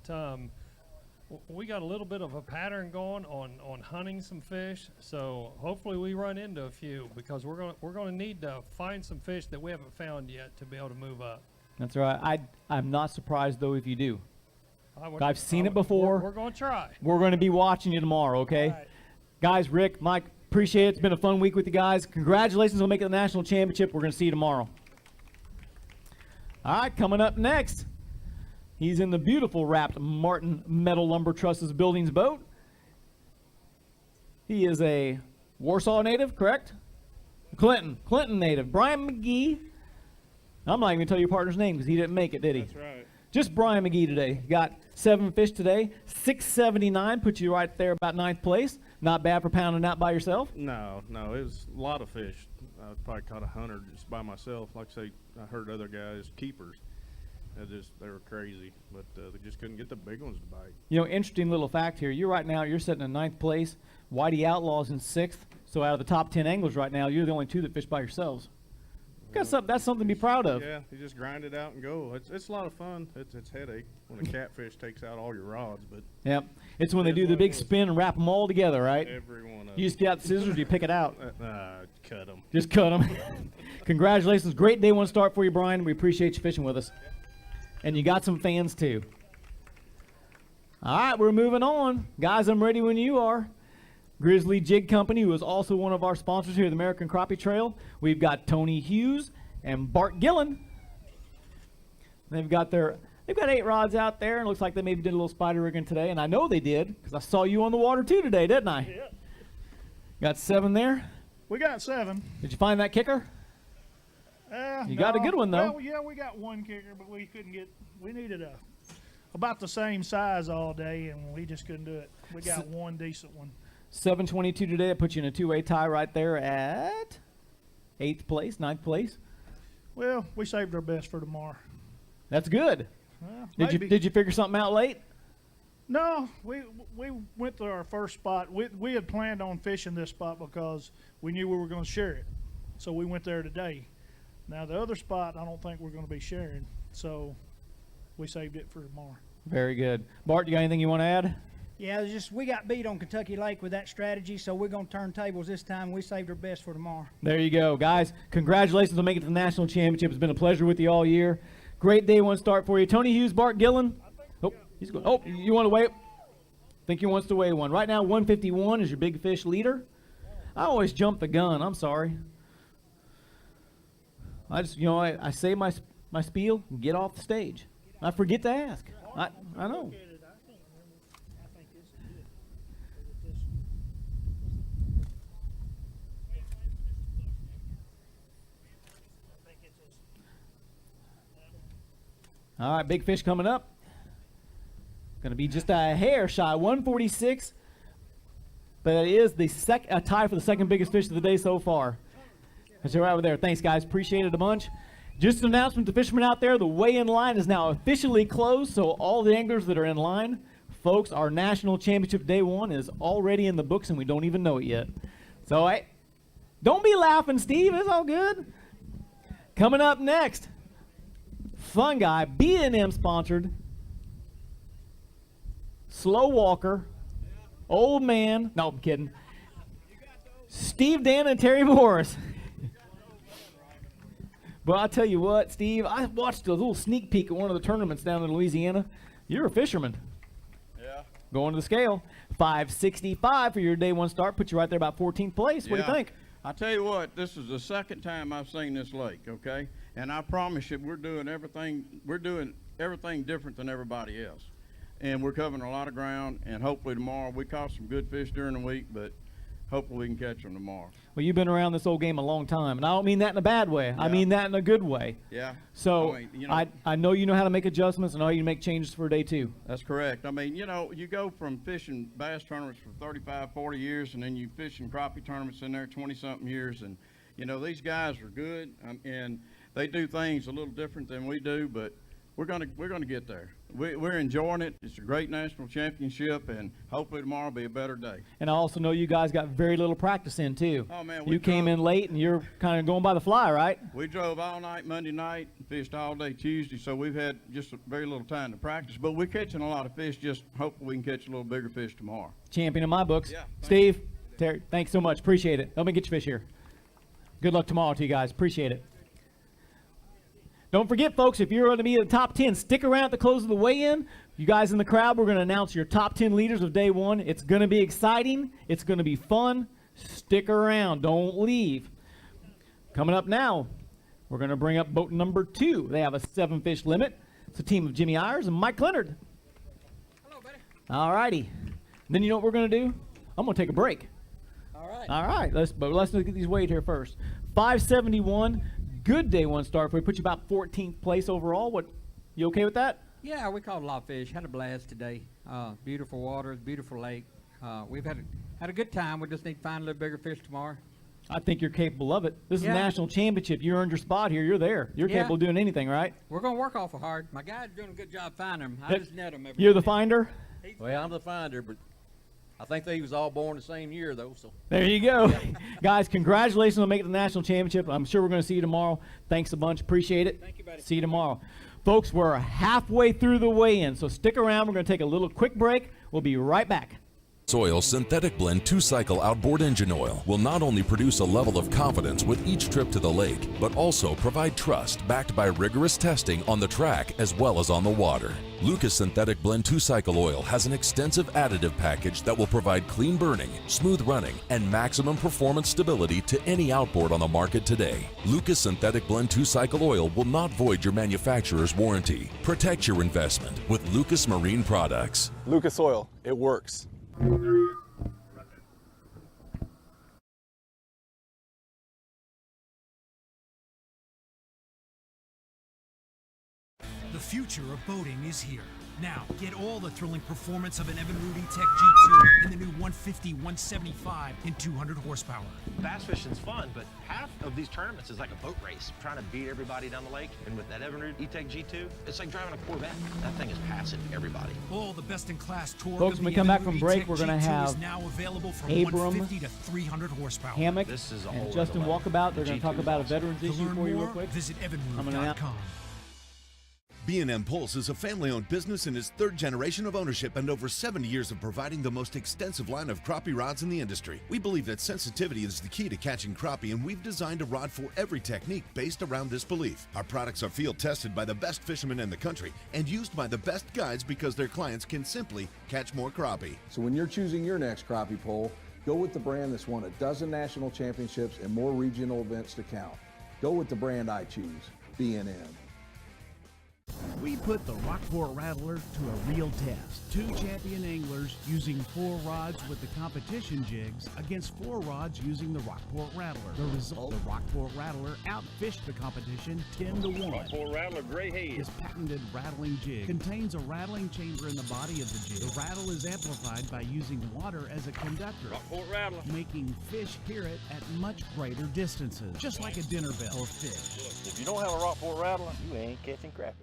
Speaker 5: we got a little bit of a pattern going on hunting some fish. So hopefully we run into a few, because we're gonna need to find some fish that we haven't found yet to be able to move up.
Speaker 13: That's right. I'm not surprised though if you do. I've seen it before.
Speaker 5: We're going to try.
Speaker 13: We're going to be watching you tomorrow, okay?
Speaker 5: Right.
Speaker 13: Guys, Rick, Mike, appreciate it. It's been a fun week with you guys. Congratulations on making the national championship. We're going to see you tomorrow. All right, coming up next, he's in the beautiful wrapped Martin Metal Lumber Trusses Buildings boat. He is a Warsaw native, correct? Clinton native. Brian McGee. I'm not even going to tell your partner's name because he didn't make it, did he?
Speaker 22: That's right.
Speaker 13: Just Brian McGee today. Got 7 fish today. 679 puts you right there about 9th place. Not bad for pounding out by yourself.
Speaker 2: No, it was a lot of fish. I probably caught 100 just by myself. Like I say, I heard other guys, keepers, they were crazy, but they just couldn't get the big ones to bite.
Speaker 13: You know, interesting little fact here. You're sitting in 9th place. Whitey Outlaw's in 6th. So out of the top 10 anglers right now, you're the only 2 that fish by yourselves. That's something to be proud of.
Speaker 2: Yeah, you just grind it out and go. It's a lot of fun. It's headache when a catfish takes out all your rods, but
Speaker 13: Yep. It's when they do the big spin and wrap them all together, right?
Speaker 2: every one of them.
Speaker 13: You just get out the scissors, you pick it out.
Speaker 2: Cut them.
Speaker 13: Just cut them. Congratulations. Great day one start for you, Brian. We appreciate you fishing with us. And you got some fans, too. All right, we're moving on. Guys, I'm ready when you are. Grizzly Jig Company, who is also one of our sponsors here at the American Crappie Trail. We've got Tony Hughes and Bart Gillen. They've got 8 rods out there, and it looks like they maybe did a little spider rigging today, and I know they did because I saw you on the water too today, didn't I?
Speaker 22: Yeah.
Speaker 13: Got 7 there.
Speaker 22: We got 7.
Speaker 13: Did you find that kicker? You got a good one though.
Speaker 22: Well, yeah, we got one kicker, but we needed about the same size all day, and we just couldn't do it. We got one decent one.
Speaker 13: 722 today. It puts you in a 2-way tie right there at 8th place, 9th place.
Speaker 22: Well, we saved our best for tomorrow.
Speaker 13: That's good. Did you figure something out late?
Speaker 22: No, we went to our first spot. We had planned on fishing this spot because we knew we were going to share it, so we went there today. Now the other spot, I don't think we're going to be sharing, so we saved it for tomorrow.
Speaker 13: Very good. Bart, you got anything you want to add?
Speaker 11: Yeah, it's just we got beat on Kentucky Lake with that strategy, so we're going to turn tables this time. We saved our best for tomorrow.
Speaker 13: There you go, guys. Congratulations on making it to the national championship. It's been a pleasure with you all year. Great day one start for you. Tony Hughes, Bart Gillen. Oh, he's going. Oh, you want to weigh? Think he wants to weigh one. Right now, 151 is your big fish leader. I always jump the gun. I'm sorry. I just, I say my spiel and get off the stage. I forget to ask. I know. All right, big fish coming up. Going to be just a hair shy, 146. But it is a tie for the second biggest fish of the day so far. That's right over there. Thanks, guys. Appreciate it a bunch. Just an announcement to fishermen out there, the weigh-in line is now officially closed, so all the anglers that are in line, folks, our national championship day one is already in the books, and we don't even know it yet. So, hey, don't be laughing, Steve. It's all good. Coming up next, fun guy, B&M sponsored, slow walker, old man, no, I'm kidding, Steve Dan and Terry Morris. But I'll tell you what, Steve, I watched a little sneak peek at one of the tournaments down in Louisiana. You're a fisherman.
Speaker 15: Yeah.
Speaker 13: Going to the scale. 565 for your day one start. Put you right there about 14th place. What do you think?
Speaker 15: I tell you what, this is the second time I've seen this lake, okay? And I promise you, we're doing everything different than everybody else. And we're covering a lot of ground, and hopefully tomorrow, we caught some good fish during the week, but hopefully we can catch them tomorrow.
Speaker 13: Well, you've been around this old game a long time, and I don't mean that in a bad way. Yeah. I mean that in a good way.
Speaker 15: Yeah.
Speaker 13: So I know you know how to make adjustments, and I know you make changes for day two.
Speaker 15: That's correct. I mean, you go from fishing bass tournaments for 35, 40 years, and then you fish in crappie tournaments in there 20-something years, and
Speaker 6: You know, these guys are good, and they do things a little different than we do, but we're gonna get there. We're enjoying it. It's a great national championship, and hopefully tomorrow will be a better day.
Speaker 13: And I also know you guys got very little practice in too.
Speaker 6: Oh man,
Speaker 13: you came in late, and you're kind of going by the fly, right?
Speaker 6: We drove all night Monday night, fished all day Tuesday, so we've had just very little time to practice. But we're catching a lot of fish. Just hopefully we can catch a little bigger fish tomorrow.
Speaker 13: Champion in my books.
Speaker 6: Yeah,
Speaker 13: Steve, Terry, thanks so much. Appreciate it. Let me get your fish here. Good luck tomorrow to you guys. Appreciate it. Don't forget, folks, if you're going to be in the top 10, stick around at the close of the weigh-in. You guys in the crowd, we're going to announce your top 10 leaders of day one. It's going to be exciting. It's going to be fun. Stick around. Don't leave. Coming up now, we're going to bring up boat number 2. They have a 7-fish limit. It's a team of Jimmy Ayers and Mike Leonard.
Speaker 8: Hello, buddy.
Speaker 13: All righty. Then you know what we're going to do? I'm going to take a break.
Speaker 8: All right.
Speaker 13: All right. Let's look at these weights here first. 571. Good day one start. If we put you about 14th place overall, you okay with that?
Speaker 8: Yeah, we caught a lot of fish. Had a blast today. Beautiful waters, beautiful lake. We've had a good time. We just need to find a little bigger fish tomorrow.
Speaker 13: I think you're capable of it. This is
Speaker 8: Yeah.
Speaker 13: a national championship. You earned your spot here. You're there. You're
Speaker 8: Yeah.
Speaker 13: capable of doing anything, right?
Speaker 8: We're gonna work awful hard. My guy's doing a good job finding them. I just net them every
Speaker 13: You're the
Speaker 8: now
Speaker 13: finder?
Speaker 9: Well, I'm the finder, but I think they was all born the same year, though. So
Speaker 13: There you go. Guys, congratulations on making the national championship. I'm sure we're going to see you tomorrow. Thanks a bunch. Appreciate it. Thank you, buddy. See you tomorrow. Folks, we're halfway through the weigh-in, so stick around. We're going to take a little quick break. We'll be right back.
Speaker 12: Oil Synthetic Blend 2-Cycle Outboard Engine Oil will not only produce a level of confidence with each trip to the lake, but also provide trust backed by rigorous testing on the track as well as on the water. Lucas Synthetic Blend 2-Cycle Oil has an extensive additive package that will provide clean burning, smooth running, and maximum performance stability to any outboard on the market today. Lucas Synthetic Blend 2-Cycle Oil will not void your manufacturer's warranty. Protect your investment with Lucas Marine Products.
Speaker 14: Lucas Oil, it works.
Speaker 16: The future of boating is here. Now, get all the thrilling performance of an Evinrude E-Tech G2 in the new 150, 175, and 200 horsepower.
Speaker 26: Bass fishing's fun, but half of these tournaments is like a boat race, trying to beat everybody down the lake. And with that Evinrude E-Tech G2, it's like driving a Corvette. That thing is passing everybody.
Speaker 16: All the best-in-class torque.
Speaker 13: Folks, when we come back from break, we're going to have
Speaker 16: now available from
Speaker 13: Abram,
Speaker 16: 150 to 300 horsepower.
Speaker 13: Hammock,
Speaker 26: This is a
Speaker 13: and
Speaker 26: whole
Speaker 13: Justin
Speaker 26: other level.
Speaker 13: Walkabout. They're
Speaker 26: The
Speaker 13: going to talk
Speaker 26: G2
Speaker 13: about a
Speaker 26: is awesome.
Speaker 13: veterans
Speaker 16: To
Speaker 13: issue
Speaker 16: learn
Speaker 13: for you real
Speaker 16: more,
Speaker 13: quick.
Speaker 16: visit
Speaker 13: I'm gonna
Speaker 16: evinrude.com.
Speaker 27: B&M Pulse is a family-owned business in its 3rd generation of ownership and over 70 years of providing the most extensive line of crappie rods in the industry. We believe that sensitivity is the key to catching crappie, and we've designed a rod for every technique based around this belief. Our products are field tested by the best fishermen in the country and used by the best guides because their clients can simply catch more crappie.
Speaker 28: So when you're choosing your next crappie pole, go with the brand that's won a dozen national championships and more regional events to count. Go with the brand I choose, B&M.
Speaker 29: We put the Rockport Rattler to a real test. 2 champion anglers using 4 rods with the competition jigs against 4 rods using the Rockport Rattler. The result, the Rockport Rattler outfished the competition 10-1.
Speaker 30: Rockport Rattler Gray Head.
Speaker 29: This patented rattling jig contains a rattling chamber in the body of the jig. The rattle is amplified by using water as a conductor,
Speaker 30: Rockport Rattler.
Speaker 29: making fish hear it at much greater distances, just like a dinner bell or fish.
Speaker 30: If you don't have a Rockport Rattler, you ain't catching crappie.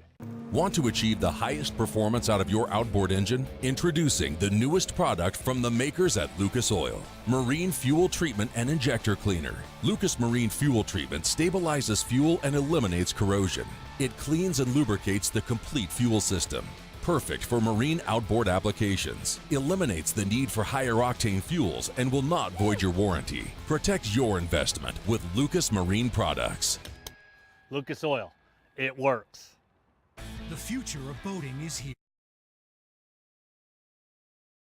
Speaker 12: Want to achieve the highest performance out of your outboard engine? Introducing the newest product from the makers at Lucas Oil, Marine Fuel Treatment and Injector Cleaner. Lucas Marine Fuel Treatment stabilizes fuel and eliminates corrosion. It cleans and lubricates the complete fuel system. Perfect for marine outboard applications. Eliminates the need for higher octane fuels and will not void your warranty. Protect your investment with Lucas Marine Products.
Speaker 30: Lucas Oil, it works.
Speaker 16: The future of boating is here.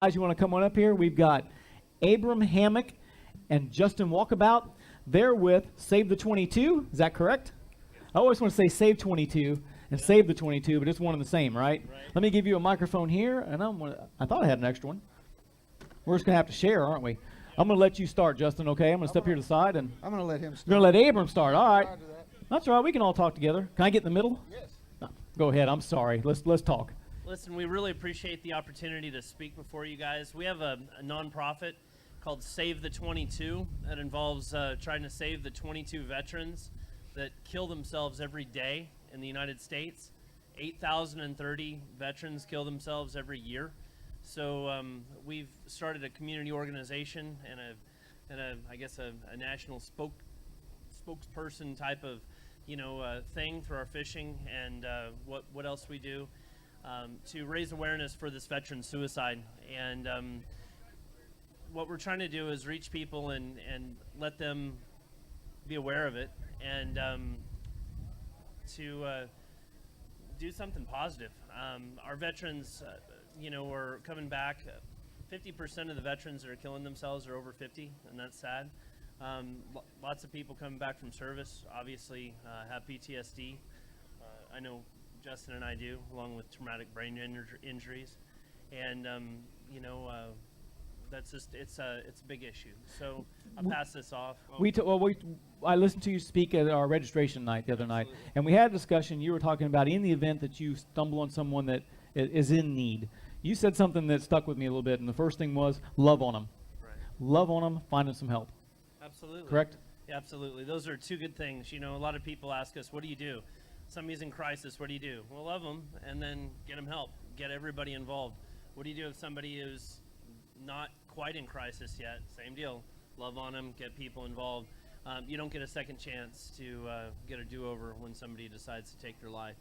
Speaker 13: Guys, you want to come on up here? We've got Abram Hammock and Justin Walkabout. They're with Save the 22. Is that correct? I always want to say Save 22 and Save the 22, but it's one and the same, right? Let me give you a microphone here, and I thought I had an extra one. We're just going to have to share, aren't we? I'm going to let you start, Justin, okay? I'm going to step here to the side. And
Speaker 19: I'm going to let him start.
Speaker 13: You're going to let Abram start. All right. That's all right. We can all talk together. Can I get in the middle?
Speaker 31: Yes.
Speaker 13: No, go ahead. I'm sorry. Let's talk.
Speaker 31: Listen, we really appreciate the opportunity to speak before you guys. We have a nonprofit
Speaker 4: called Save the 22. That involves trying to save the 22 veterans that kill themselves every day in the United States. 8,030 veterans kill themselves every year. So we've started a community organization and I guess a national spokesperson type of thing for our fishing and what else we do to raise awareness for this veteran suicide. And what we're trying to do is reach people and let them be aware of it and to do something positive. Our veterans, are coming back. 50% of the veterans that are killing themselves are over 50, and that's sad. Lots of people coming back from service obviously have PTSD. I know Justin and I do, along with traumatic brain injuries, and that's just it's a big issue. So I'll pass this off.
Speaker 13: I listened to you speak at our registration night the other night, and we had a discussion. You were talking about in the event that you stumble on someone that is in need. You said something that stuck with me a little bit, and the first thing was love on them.
Speaker 4: Right.
Speaker 13: Love on them, find them some help.
Speaker 4: Absolutely.
Speaker 13: Correct?
Speaker 4: Yeah, absolutely. Those are two good things. A lot of people ask us, what do you do? Somebody's in crisis, what do you do? Well, love them and then get them help. Get everybody involved. What do you do if somebody is not quite in crisis yet? Same deal. Love on them, get people involved. You don't get a second chance to get a do-over when somebody decides to take their life.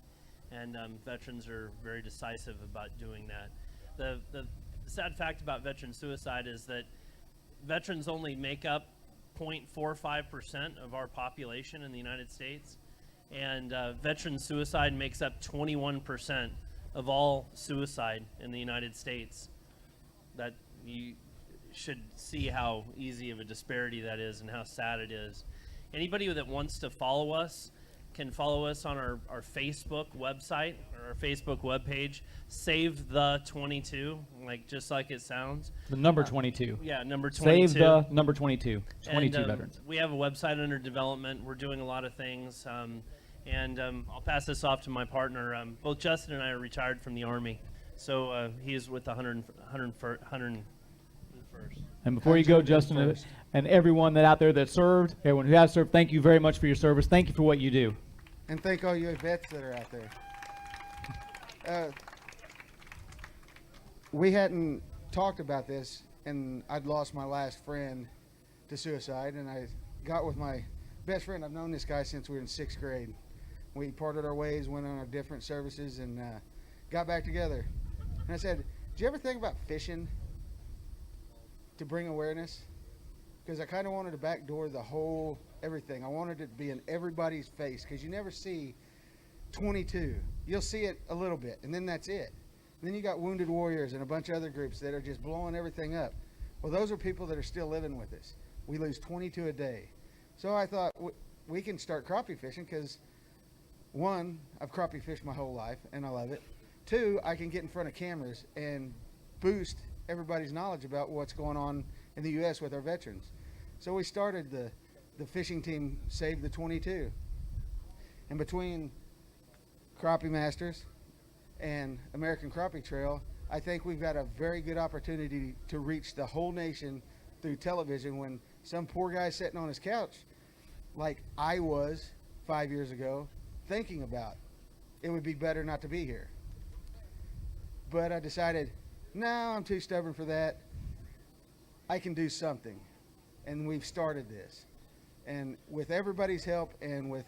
Speaker 4: And veterans are very decisive about doing that. The sad fact about veteran suicide is that veterans only make up 0.45% of our population in the United States, and veteran suicide makes up 21% of all suicide in the United States. That you should see how easy of a disparity that is and how sad it is. Anybody that wants to follow us can follow us on our Facebook website or our Facebook webpage, Save the 22, just like it sounds.
Speaker 13: The number 22.
Speaker 4: Yeah, number 22.
Speaker 13: Save the number 22. 22
Speaker 4: and,
Speaker 13: veterans.
Speaker 4: We have a website under development. We're doing a lot of things. I'll pass this off to my partner. Both Justin and I are retired from the Army. So he is with the 101st.
Speaker 13: And before you go, Justin, and everyone that out there that served, everyone who has served, thank you very much for your service. Thank you for what you do.
Speaker 7: And thank all you vets that are out there. We hadn't talked about this, and I'd lost my last friend to suicide, and I got with my best friend. I've known this guy since we were in 6th grade. We parted our ways, went on our different services, and got back together. And I said, "Did you ever think about fishing to bring awareness?" Because I kind of wanted to backdoor the whole everything. I wanted it to be in everybody's face, because you never see 22. You'll see it a little bit, and then that's it. And then you got Wounded Warriors and a bunch of other groups that are just blowing everything up. Well, those are people that are still living with us. We lose 22 a day. So I thought we can start crappie fishing because, one, I've crappie fished my whole life, and I love it. Two, I can get in front of cameras and boost everybody's knowledge about what's going on in the U.S. with our veterans. So we started the fishing team, Save the 22. And between Crappie Masters and American Crappie Trail, I think we've got a very good opportunity to reach the whole nation through television when some poor guy sitting on his couch, like I was 5 years ago, thinking about it would be better not to be here. But I decided, no, I'm too stubborn for that. I can do something. And we've started this. And with everybody's help, and with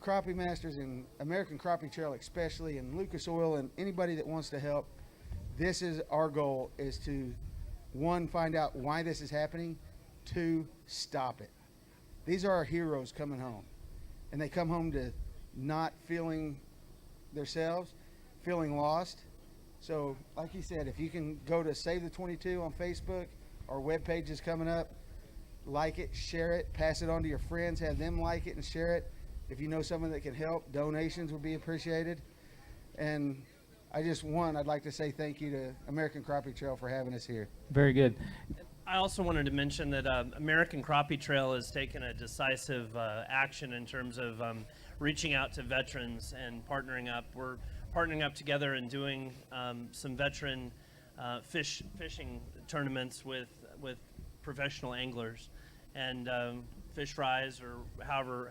Speaker 7: Crappie Masters and American Crappie Trail especially, and Lucas Oil, and anybody that wants to help, this is our goal, is to, one, find out why this is happening, two, stop it. These are our heroes coming home. And they come home to not feeling themselves, feeling lost. So, like you said, if you can go to Save the 22 on Facebook, our webpage is coming up. Like it, share it, pass it on to your friends, have them like it and share it. If you know someone that can help, donations would be appreciated. And I'd like to say thank you to American Crappie Trail for having us here.
Speaker 13: Very good.
Speaker 4: I also wanted to mention that American Crappie Trail has taken a decisive action in terms of reaching out to veterans and partnering up. We're partnering up together and doing some veteran fishing tournaments with professional anglers and fish fries or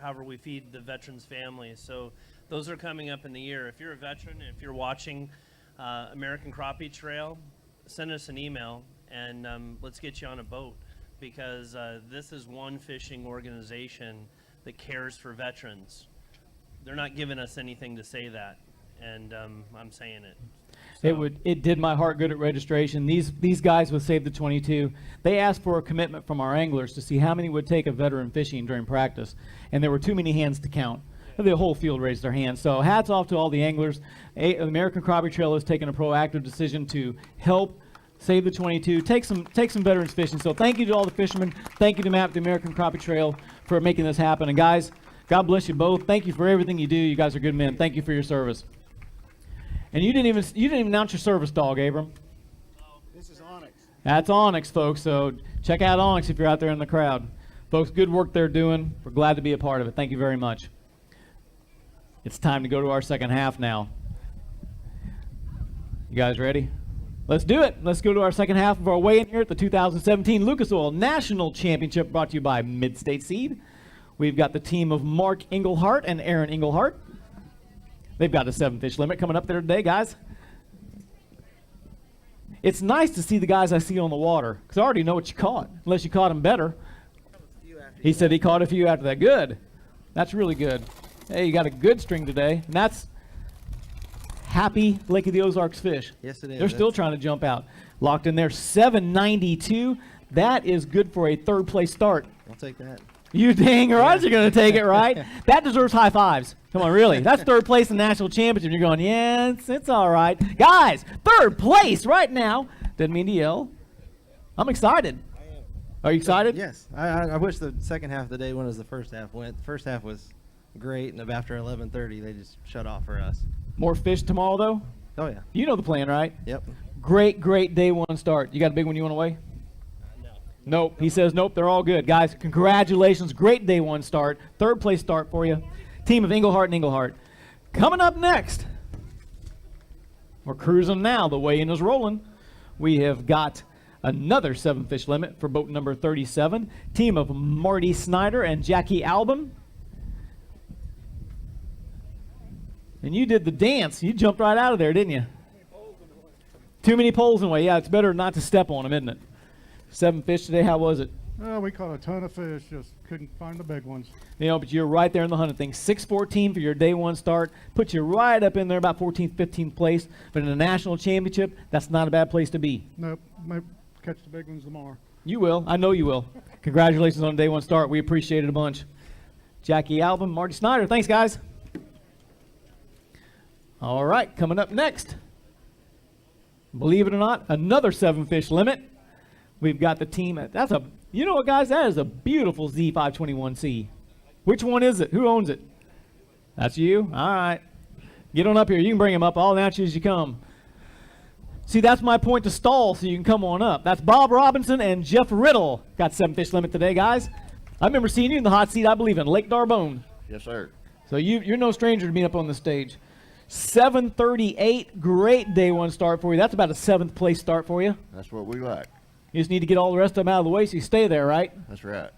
Speaker 4: however we feed the veterans' families. So those are coming up in the year. If you're a veteran, if you're watching American Crappie Trail, send us an email and let's get you on a boat, because this is one fishing organization that cares for veterans. They're not giving us anything to say that, and I'm saying it.
Speaker 13: It did my heart good at registration. These guys with Save the 22, they asked for a commitment from our anglers to see how many would take a veteran fishing during practice, and there were too many hands to count. The whole field raised their hands. So hats off to all the anglers. American Crappie Trail has taken a proactive decision to help Save the 22, take some veterans fishing. So thank you to all the fishermen. Thank you to Matt, the American Crappie Trail, for making this happen. And guys, God bless you both. Thank you for everything you do. You guys are good men. Thank you for your service. And you didn't even announce your service dog, Abram.
Speaker 7: This is Onyx.
Speaker 13: That's Onyx, folks. So check out Onyx if you're out there in the crowd. Folks, good work they're doing. We're glad to be a part of it. Thank you very much. It's time to go to our second half now. You guys ready? Let's do it. Let's go to our second half of our weigh-in here at the 2017 Lucas Oil National Championship, brought to you by Mid-State Seed. We've got the team of Mark Englehart and Aaron Englehart. They've got a 7-fish limit coming up there today, guys. It's nice to see the guys I see on the water, because I already know what you caught, unless you caught them better. He said he caught a few after that. Good. That's really good. Hey, you got a good string today, and that's happy Lake of the Ozarks fish.
Speaker 1: Yes, it is.
Speaker 13: They're still trying to jump out. Locked in there, 792. That is good for a third-place start.
Speaker 1: I'll take that.
Speaker 13: You dang right you're going to take it, right? That deserves high fives. Come on, really. That's third place in the national championship. You're going, yeah, it's all right. Guys, third place right now. Didn't mean to yell. I'm excited. Are you excited?
Speaker 1: Yes. I wish the second half of the day went as the first half went. The first half was great, and after 11:30, they just shut off for us.
Speaker 13: More fish tomorrow, though?
Speaker 1: Oh, yeah.
Speaker 13: You know the plan, right?
Speaker 1: Yep.
Speaker 13: Great day one start. You got a big one you want to weigh? No. Nope. He says nope, they're all good. Guys, congratulations. Great day one start. Third place start for you. Team of Englehart and Englehart. Coming up next, we're cruising now. The weigh-in is rolling. We have got another 7-fish limit for boat number 37. Team of Marty Snyder and Jackie Albin. And you did the dance. You jumped right out of there, didn't you? Too many poles in the way. Yeah, it's better not to step on them, isn't it? 7 fish today. How was it?
Speaker 3: We caught a ton of fish. Just couldn't find the big ones.
Speaker 13: You know, but you're right there in the hunting thing. 6:14 for your day one start. Puts you right up in there, about 14th, 15th place. But in a national championship, that's not a bad place to be.
Speaker 3: Nope. Might catch the big ones tomorrow.
Speaker 13: You will. I know you will. Congratulations on day one start. We appreciate it a bunch. Jackie Albin, Marty Snyder. Thanks, guys. All right, coming up next, believe it or not, another 7-fish limit. We've got the team. You know what, guys? That is a beautiful Z521C. Which one is it? Who owns it? That's you? All right. Get on up here. You can bring him up. I'll announce you as you come. See, that's my point to stall, so you can come on up. That's Bob Robinson and Jeff Riddle. Got 7-fish limit today, guys. I remember seeing you in the hot seat, I believe, in Lake Darbone.
Speaker 15: Yes, sir.
Speaker 13: So you're no stranger to being up on the stage. 7:38, great day one start for you. That's about a 7th place start for you.
Speaker 15: That's what we like.
Speaker 13: You just need to get all the rest of them out of the way so you stay there, right?
Speaker 15: That's right.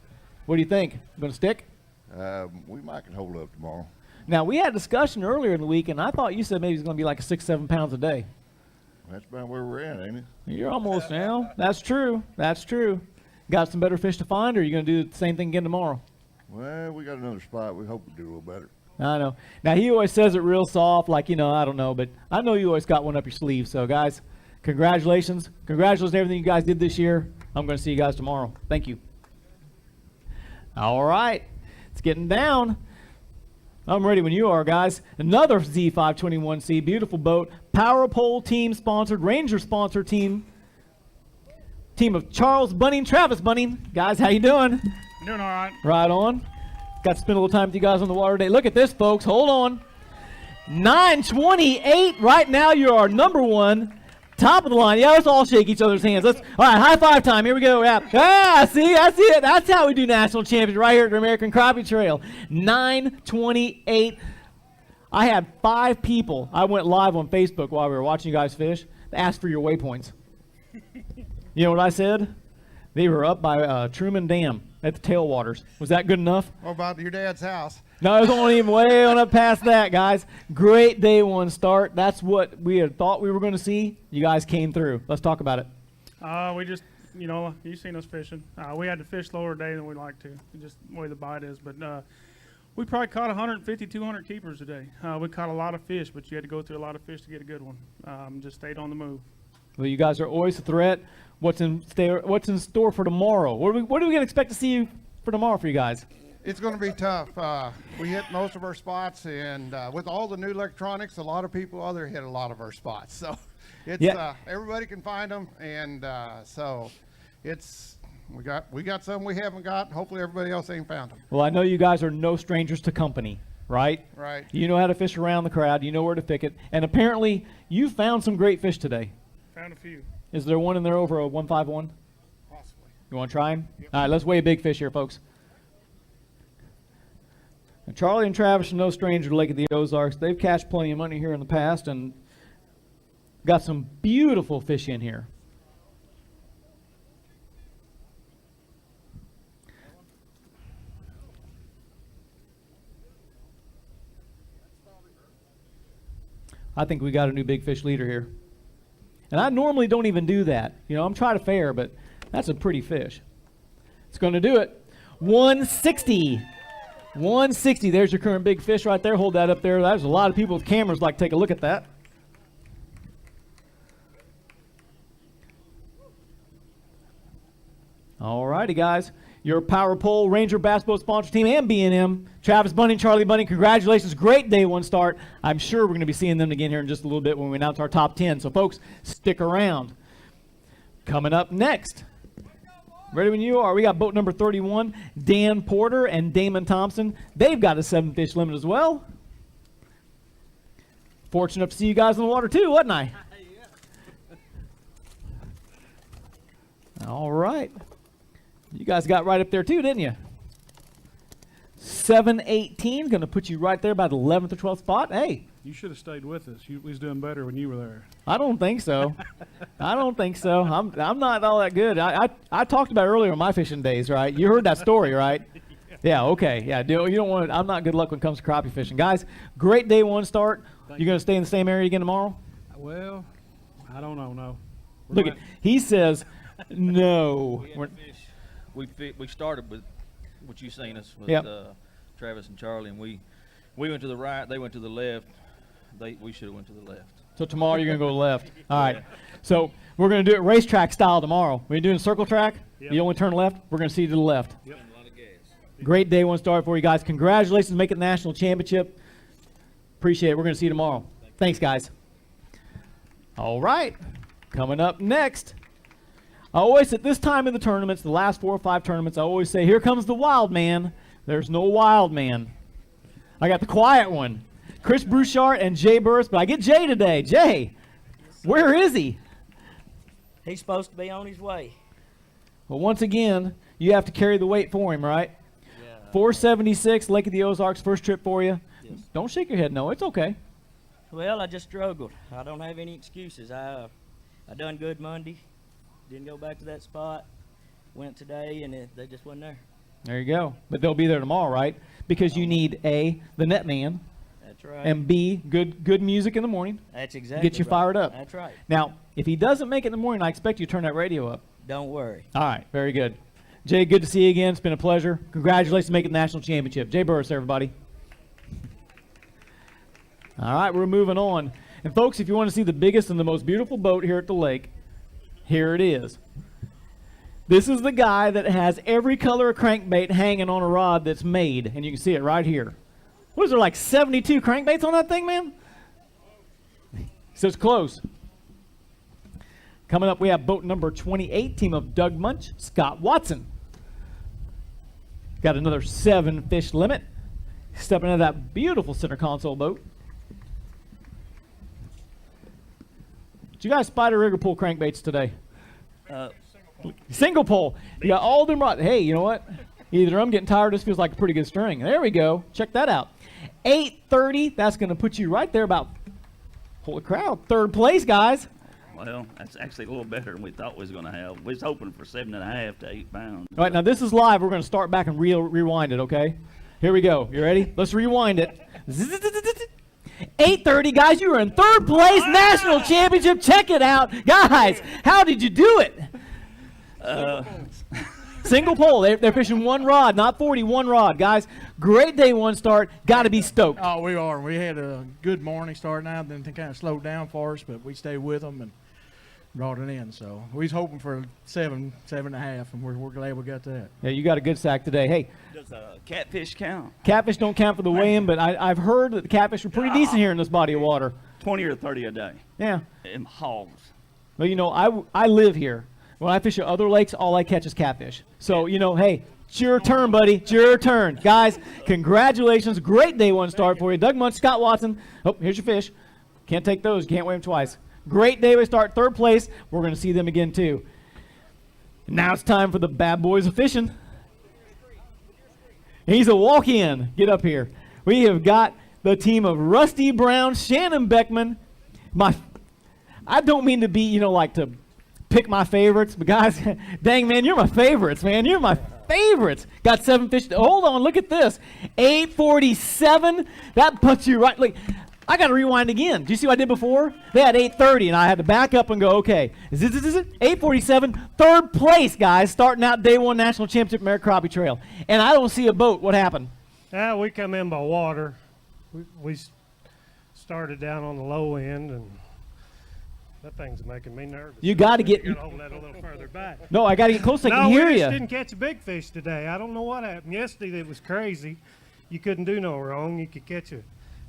Speaker 13: What do you think? Going to stick?
Speaker 15: We might can hold up tomorrow.
Speaker 13: Now, we had a discussion earlier in the week, and I thought you said maybe it's going to be like a 6-7 pounds a day.
Speaker 15: That's about where we're at, ain't it?
Speaker 13: You're almost now. That's true. That's true. Got some better fish to find, or are you going to do the same thing again tomorrow?
Speaker 15: Well, we got another spot. We hope we do a little better.
Speaker 13: I know. Now, he always says it real soft, like, I don't know, but I know you always got one up your sleeve. So, guys, congratulations. Congratulations on everything you guys did this year. I'm going to see you guys tomorrow. Thank you. All right. It's getting down. I'm ready when you are, guys. Another Z521C, beautiful boat. Power Pole team sponsored, Ranger sponsor team. Team of Charles Bunning, Travis Bunning. Guys, how you doing?
Speaker 22: Doing all right.
Speaker 13: Right on. Got to spend a little time with you guys on the water today. Look at this, folks. Hold on. 928. Right now, you're our number one. Top of the line. Yeah, let's all shake each other's hands. All right, high five time. Here we go. Yeah. See, that's it. That's how we do national champions right here at the American Crappie Trail. 928. I had 5 people. I went live on Facebook while we were watching you guys fish. Asked for your waypoints. You know what I said? They were up by Truman Dam at the tailwaters. Was that good enough?
Speaker 2: What about your dad's house?
Speaker 13: No, it was only even way on up past that, guys. Great day one start. That's what we had thought we were going to see. You guys came through. Let's talk about it.
Speaker 22: We just, you've seen us fishing. We had to fish slower today than we like to. Just the way the bite is. But we probably caught 150, 200 keepers today. We caught a lot of fish, but you had to go through a lot of fish to get a good one. Just stayed on the move.
Speaker 13: Well, you guys are always a threat. What's in store for tomorrow? What are we going to expect to see for tomorrow for you guys?
Speaker 2: It's going to be tough. We hit most of our spots, and with all the new electronics, a lot of people other hit a lot of our spots. So it's everybody can find them, and so it's we got some we haven't got. Hopefully, everybody else ain't found them.
Speaker 13: Well, I know you guys are no strangers to company, right?
Speaker 2: Right.
Speaker 13: You know how to fish around the crowd. You know where to pick it, and apparently, you found some great fish today.
Speaker 22: Found a few.
Speaker 13: Is there one in there over a 151?
Speaker 2: Possibly.
Speaker 13: You want to try him? Yep. All right, let's weigh a big fish here, folks. And Charlie and Travis are no stranger to Lake of the Ozarks. They've catched plenty of money here in the past and got some beautiful fish in here. I think we got a new big fish leader here. And I normally don't even do that. I'm trying to fair, but that's a pretty fish. It's going to do it. 160. 160. There's your current big fish right there. Hold that up there. There's a lot of people with cameras like to take a look at that. All righty, guys. Your Power Pole Ranger Bass Boat sponsor team and B&M, Travis Bunning, Charlie Bunning, congratulations. Great day one start. I'm sure we're going to be seeing them again here in just a little bit when we announce our top 10. So, folks, stick around. Coming up next. Ready when you are. We got boat number 31, Dan Porter and Damon Thompson. They've got a 7-fish limit as well. Fortunate to see you guys in the water too, wasn't I? All right. You guys got right up there too, didn't you? 718, going to put you right there by the 11th or 12th spot. Hey.
Speaker 3: You should have stayed with us. We was doing better when you were there.
Speaker 13: I don't think so. I don't think so. I'm not all that good. I talked about earlier in my fishing days, right? You heard that story, right? Yeah, okay. Yeah, you don't want to, I'm not good luck when it comes to crappie fishing. Guys, great day one start. You going to stay in the same area again tomorrow?
Speaker 3: Well, I don't know, no.
Speaker 13: Look at, he says no.
Speaker 9: We started with what you seen us with Travis and Charlie, and we went to the right, they went to the left. We should have went to the left.
Speaker 13: So tomorrow you're going to go left. All right. So we're going to do it racetrack style tomorrow. We're doing circle track. You only turn left. We're going to see you to the left.
Speaker 9: Yep. A lot of gas.
Speaker 13: Great day one start for you guys. Congratulations, making the national championship. Appreciate it. We're going to see you tomorrow. Thanks, guys. All right. Coming up next. I always, at this time in the tournaments, the last 4 or 5 tournaments, I always say, here comes the wild man. There's no wild man. I got the quiet one. Chris Brouchard and Jay Burris, but I get Jay today. Jay, where is he?
Speaker 5: He's supposed to be on his way.
Speaker 13: Well, once again, you have to carry the weight for him, right? Yeah. 476, Lake of the Ozarks, first trip for you. Yes. Don't shake your head, no, it's okay.
Speaker 5: Well, I just struggled. I don't have any excuses. I done good Monday, didn't go back to that spot, went today, and they just wasn't there.
Speaker 13: There you go. But they'll be there tomorrow, right? Because you need A, the net man.
Speaker 5: That's right.
Speaker 13: And B, good music in the morning.
Speaker 5: That's exactly
Speaker 13: Get you
Speaker 5: right.
Speaker 13: fired up.
Speaker 5: That's right.
Speaker 13: Now, if he doesn't make it in the morning, I expect you to turn that radio up.
Speaker 5: Don't worry.
Speaker 13: All right, very good. Jay, good to see you again. It's been a pleasure. Congratulations on making the national championship. Jay Burris, everybody. All right, we're moving on. And folks, if you want to see the biggest and the most beautiful boat here at the lake, here it is. This is the guy that has every color of crankbait hanging on a rod that's made, and you can see it right here. What is there, like 72 crankbaits on that thing, man? So it's close. Coming up, we have boat number 28, team of Doug Munch, Scott Watson. Got another 7-fish limit. Stepping into that beautiful center console boat. Did you guys spider rig or pull crankbaits today? Single pull. You got all them rods. Hey, you know what? Either I'm getting tired. This feels like a pretty good string. There we go. Check that out. 830. That's going to put you right there about, holy crowd, 3rd place, guys.
Speaker 6: Well, that's actually a little better than we thought we was going to have. We was hoping for 7.5 to 8 pounds.
Speaker 13: All right, now this is live. We're going to start back and rewind it, okay? Here we go. You ready? Let's rewind it. 8:30, guys, you were in third place, national championship. Check it out. Guys, how did you do it? Single pole. They're fishing one rod, not 40, one rod. Guys, great day one start. Got to be stoked.
Speaker 10: Oh, we are. We had a good morning starting out, then it kind of slowed down for us, but we stayed with them and brought it in. So we was hoping for 7.5, and we're glad we got that.
Speaker 13: Yeah, you got a good sack today. Hey,
Speaker 6: Does catfish count?
Speaker 13: catfish don't count for the weigh-in, but I've heard that the catfish are pretty decent here in this body of water.
Speaker 6: 20 or 30 a day.
Speaker 13: Yeah.
Speaker 6: And hogs.
Speaker 13: Well, you know, I live here. When I fish at other lakes, all I catch is catfish. So, you know, hey, it's your turn, buddy. It's your turn. Guys, congratulations. Great day one start for you. Doug Munch, Scott Watson. Oh, here's your fish. Can't take those. Can't weigh them twice. Great day we start, third place. We're going to see them again, too. Now it's time for the bad boys of fishing. He's a walk-in. Get up here. We have got the team of Rusty Brown, Shannon Beckman. I don't mean to be, you know, like to pick my favorites, but guys, dang, man, you're my favorites, man. You're my favorites. Got 7 fish. Hold on, look at this. 8:47. That puts you right. Like, I got to rewind again. Do you see what I did before? They had 8:30, and I had to back up and go, okay, 8:47, third place, guys, starting out day one national championship American Crappie Trail. And I don't see a boat. What happened?
Speaker 11: We come in by water. We started down on the low end, and that thing's making me nervous.
Speaker 13: You got to get.
Speaker 11: Hold that a little further back.
Speaker 13: No, I got to get close so I can hear
Speaker 11: we
Speaker 13: you.
Speaker 11: just didn't catch a big fish today. I don't know what happened. Yesterday it was crazy. You couldn't do no wrong. You could catch a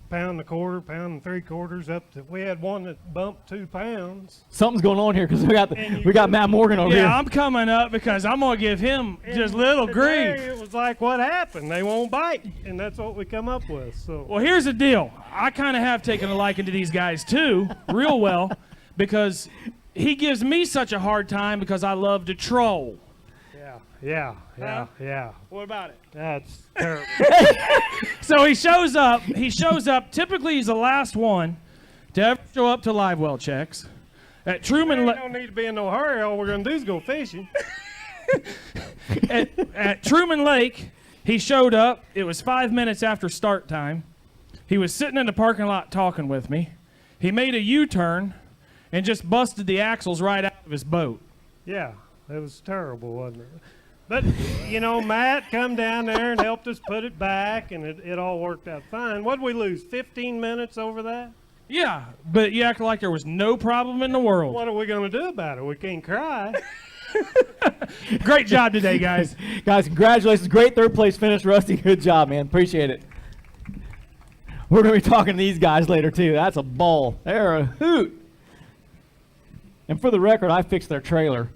Speaker 11: pound and a quarter, pound and 3/4 up to. We had one that bumped 2 pounds.
Speaker 13: Something's going on here because we got Matt Morgan over here.
Speaker 11: Yeah, I'm coming up because I'm gonna give him just little grief. It was like, what happened? They won't bite, and that's what we come up with. So.
Speaker 3: Well, here's the deal. I kind of have taken a liking to these guys too, real well, because he gives me such a hard time because I love to troll.
Speaker 11: Yeah.
Speaker 3: What about it?
Speaker 11: That's terrible.
Speaker 3: So he shows up. Typically, he's the last one to ever show up to live well checks. At Truman
Speaker 11: We don't need to be in no hurry. All we're going to do is go fishing.
Speaker 3: at Truman Lake, he showed up. It was 5 minutes after start time. He was sitting in the parking lot talking with me. He made a U-turn and just busted the axles right out of his boat.
Speaker 11: Yeah, it was terrible, wasn't it? But, you know, Matt come down there and helped us put it back, and it all worked out fine. What did we lose, 15 minutes over that?
Speaker 3: Yeah, but you act like there was no problem in the world.
Speaker 11: What are we going to do about it? We can't cry.
Speaker 3: Great job today, guys.
Speaker 13: Guys, congratulations. Great third place finish, Rusty. Good job, man. Appreciate it. We're going to be talking to these guys later, too. That's a ball. They're a hoot. And for the record, I fixed their trailer,